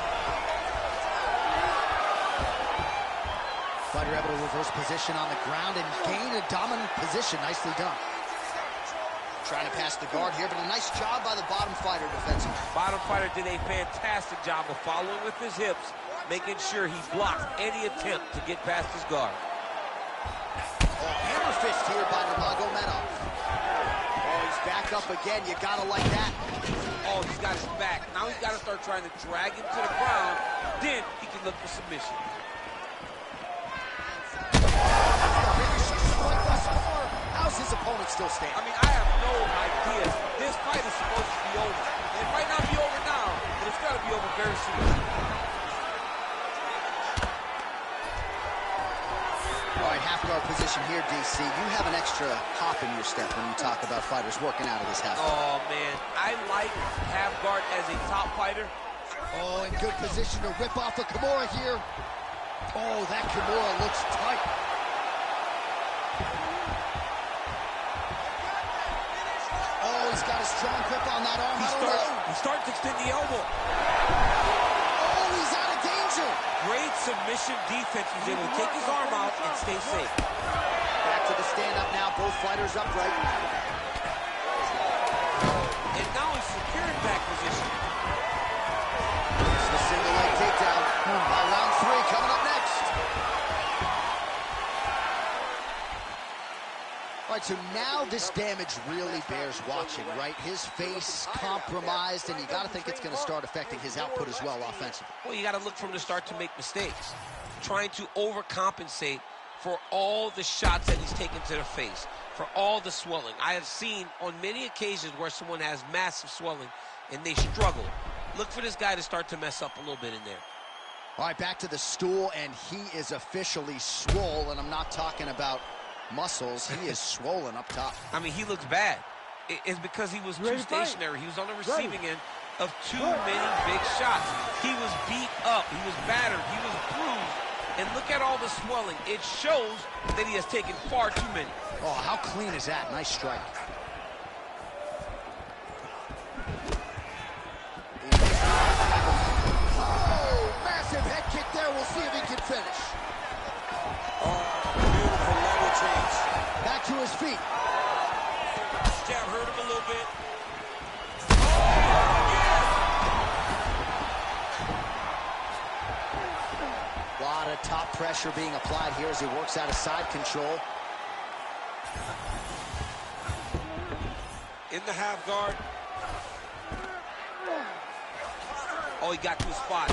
Fighter able to reverse position on the ground and gain a dominant position. Nicely done. Trying to pass the guard here, but a nice job by the bottom fighter defensively. Bottom fighter did a fantastic job of following with his hips, making sure he blocked any attempt to get past his guard. Oh, hammer fist here by Nurmagomedov. Oh, he's back up again. You gotta like that. Oh, he's got his back. Now he's got to start trying to drag him to the ground. Then he can look for submission. How's his opponent still standing? I mean, I have no idea. This fight is supposed to be over. It might not be over now, but it's got to be over very soon. All right, half guard position here, DC. You have an extra hop in your step when you talk about fighters working out of this half guard. Oh, man. I like half guard as a top fighter. Oh, in good position to rip off a Kimura here. Oh, that Kimura looks tight. Oh, he's got a strong grip on that arm. He starts to extend the elbow. Oh, he's out of danger. Great submission defense. He's able to take his arm out and stay safe. Back to the stand-up now. Both fighters upright. And now he's securing back position. It's the single leg takedown. Round 3 coming up next. All right, so now this damage really bears watching, right? His face compromised, and you got to think it's going to start affecting his output as well offensively. Well, you got to look from the start to make mistakes. Trying to overcompensate for all the shots that he's taken to the face, for all the swelling. I have seen on many occasions where someone has massive swelling and they struggle. Look for this guy to start to mess up a little bit in there. All right, back to the stool, and he is officially swole, and I'm not talking about muscles. He is swollen up top. I mean, he looks bad. It's because he was too stationary. He was on the receiving end of too many big shots. He was beat up. He was battered. He was bruised. And look at all the swelling. It shows that he has taken far too many. Oh, how clean is that? Nice strike. Oh, massive head kick there. We'll see if he can finish. Beautiful level change. Back to his feet. Jab hurt him a little bit. A lot of top pressure being applied here as he works out of side control. In the half guard. Oh, he got to the spot.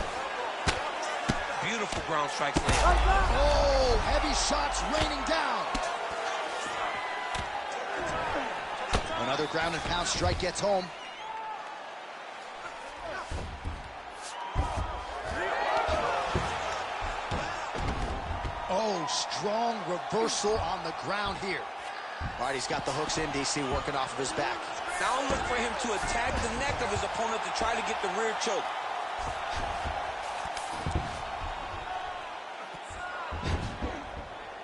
Beautiful ground strike land. Oh, heavy shots raining down. Another ground and pound strike gets home. Oh, strong reversal on the ground here. All right, he's got the hooks in, DC, working off of his back. Now look for him to attack the neck of his opponent to try to get the rear choke.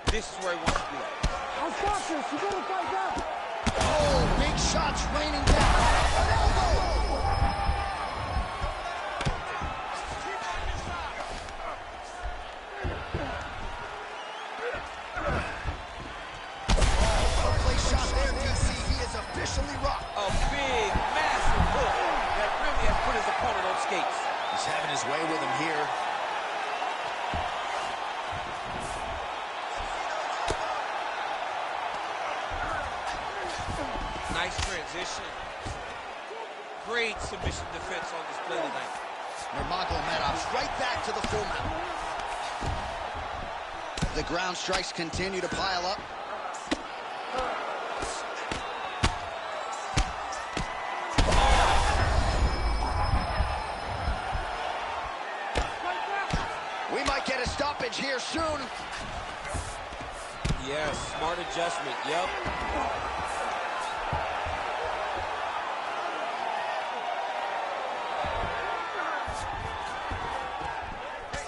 This is where he wants to be. I'll stop this. You better fight down. Oh, big shots raining down. An elbow. Place shot there, DC. He is officially rocked. A big, massive hook that really has put his opponent on skates. He's having his way with him here. Nice transition. Great submission defense on display tonight. Nurmagomedov's right back to the full mount. The ground strikes continue to pile up. might get a stoppage here soon. Yes, smart adjustment, yep.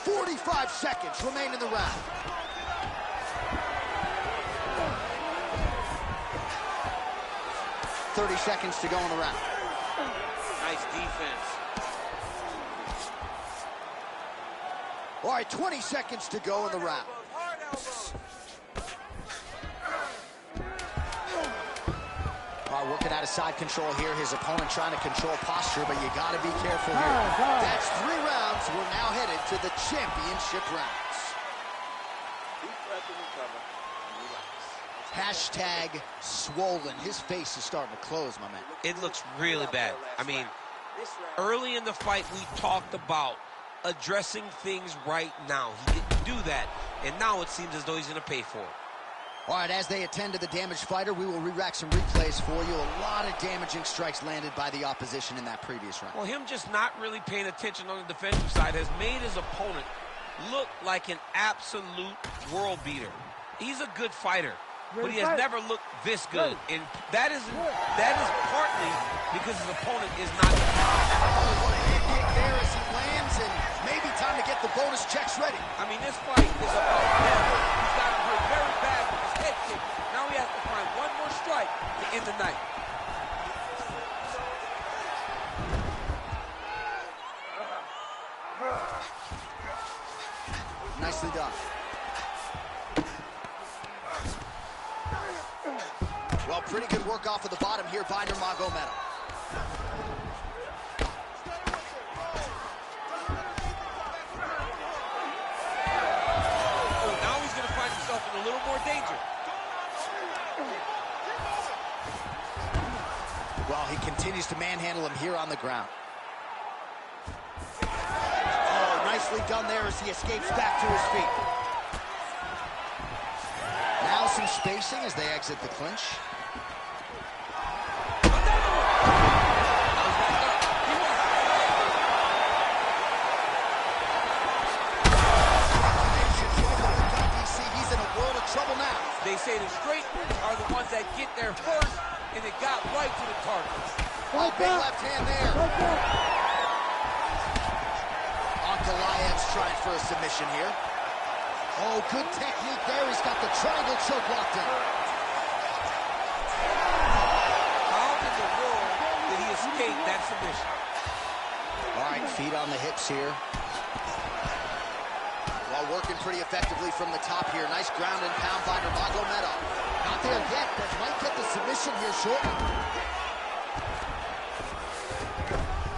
45 seconds remain in the round. $30 seconds to go in the round. Nice defense. All right, 20 seconds to go in the round. All right, working out of side control here. His opponent trying to control posture, but you got to be careful here. That's 3 rounds. We're now headed to the championship rounds. Deep breath and recover. And relax. Hashtag swollen. His face is starting to close, my man. It looks really bad. I mean, early in the fight, we talked about addressing things right now. He didn't do that, and now it seems as though he's going to pay for it. All right, as they attend to the damaged fighter, we will re-rack some replays for you. A lot of damaging strikes landed by the opposition in that previous round. Well, him just not really paying attention on the defensive side has made his opponent look like an absolute world beater. He's a good fighter, but he has never looked this good, and that is partly because his opponent is not. Oh, what a hit kick there as he lands, and maybe time to get the bonus checks ready. I mean, this fight is about him. He's got him hurt very bad with his head kick. Now he has to find one more strike to end the night. Nicely done. Well, pretty good work off of the bottom here by Nurmagomedov. Oh, now he's going to find himself in a little more danger. Well, he continues to manhandle him here on the ground. Oh, nicely done there as he escapes back to his feet. Now some spacing as they exit the clinch. They say the straight are the ones that get there first, and it got right to the target. Oh, big left hand there. Ankalaev's trying for a submission here. Oh, good technique there. He's got the triangle choke locked in. How in the world did he escape that submission? All right, feet on the hips here. Well, working pretty effectively from the top here. Nice ground and pound by Nurmagomedov. Not there yet, but might get the submission here shortly.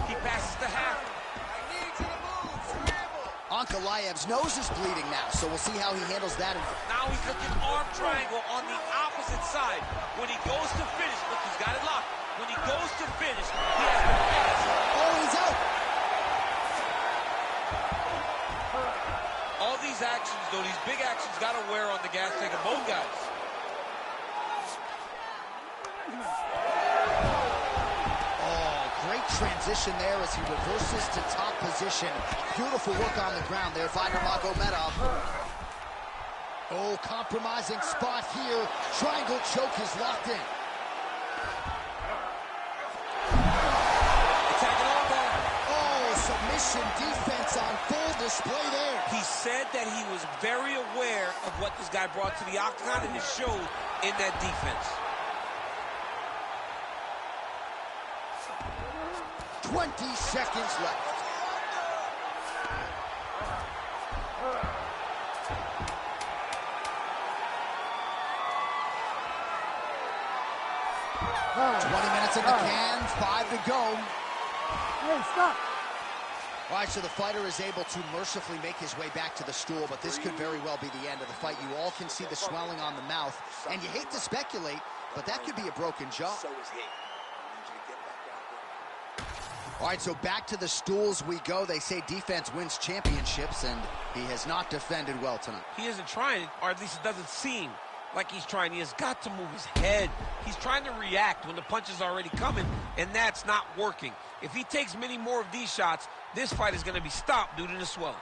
He passes the half. Ankalaev's nose is bleeding now, so we'll see how he handles that. Now he's looking arm triangle on the opposite side. When he goes to finish, look, he's got it locked. When he goes to finish, he has to pass. Oh, he's out. All these actions, though, these big actions, got to wear on the gas tank of both guys. Oh, great transition there as he reverses to top position. Beautiful work on the ground there by Nurmagomedov. Oh, compromising spot here. Triangle choke is locked in. Attacking armbar. Oh, submission defense on full display there. He said that he was very aware of what this guy brought to the octagon, and it showed in that defense. 20 seconds left. Minutes in the can, 5 to go. Hey, stop. All right, so the fighter is able to mercifully make his way back to the stool, but this could very well be the end of the fight. You all can see the swelling on the mouth, and you hate to speculate, but that could be a broken jaw. So is he. I need you to get back out there. All right, so back to the stools we go. They say defense wins championships, and he has not defended well tonight. He isn't trying, or at least it doesn't seem like he's trying. He has got to move his head. He's trying to react when the punch is already coming, and that's not working. If he takes many more of these shots, this fight is going to be stopped due to the swelling.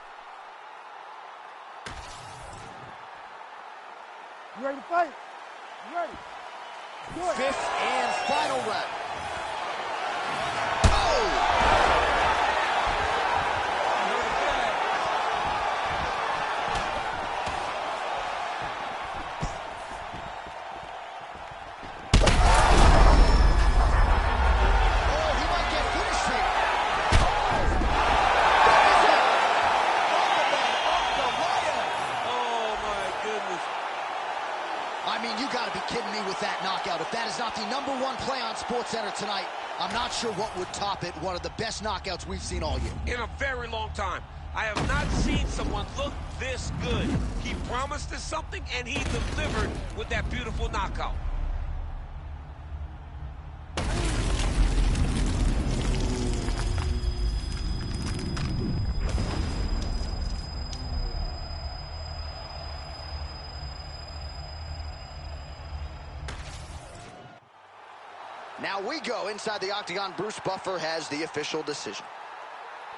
You ready to fight? You ready? Do it. Fifth and final round. Oh! I mean, you gotta be kidding me with that knockout. If that is not the #1 play on SportsCenter tonight, I'm not sure what would top it. One of the best knockouts we've seen all year. In a very long time. I have not seen someone look this good. He promised us something, and he delivered with that beautiful knockout. Now we go inside the octagon. Bruce Buffer has the official decision.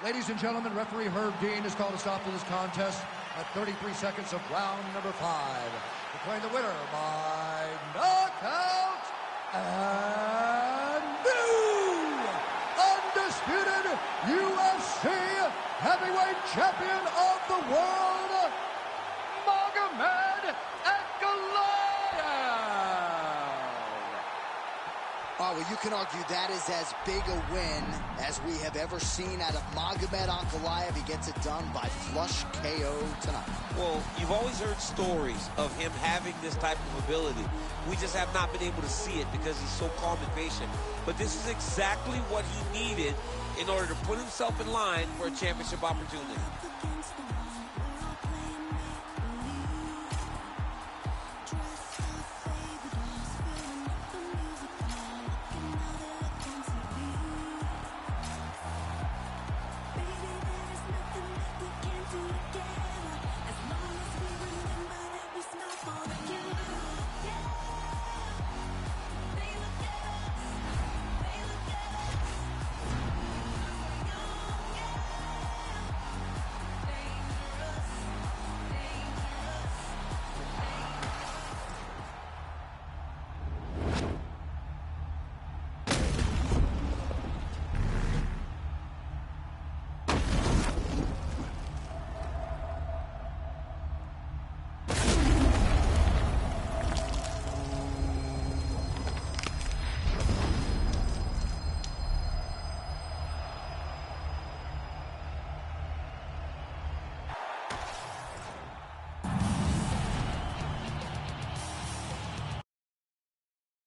Ladies and gentlemen, referee Herb Dean has called a stop to this contest at 33 seconds of round number 5. Declaring the winner by knockout and new undisputed UFC heavyweight champion of the world, Magomed Ankalaev. Oh, well, you can argue that is as big a win as we have ever seen out of Magomed Ankalaev. He gets it done by flush KO tonight. Well, you've always heard stories of him having this type of ability. We just have not been able to see it because he's so calm and patient. But this is exactly what he needed in order to put himself in line for a championship opportunity.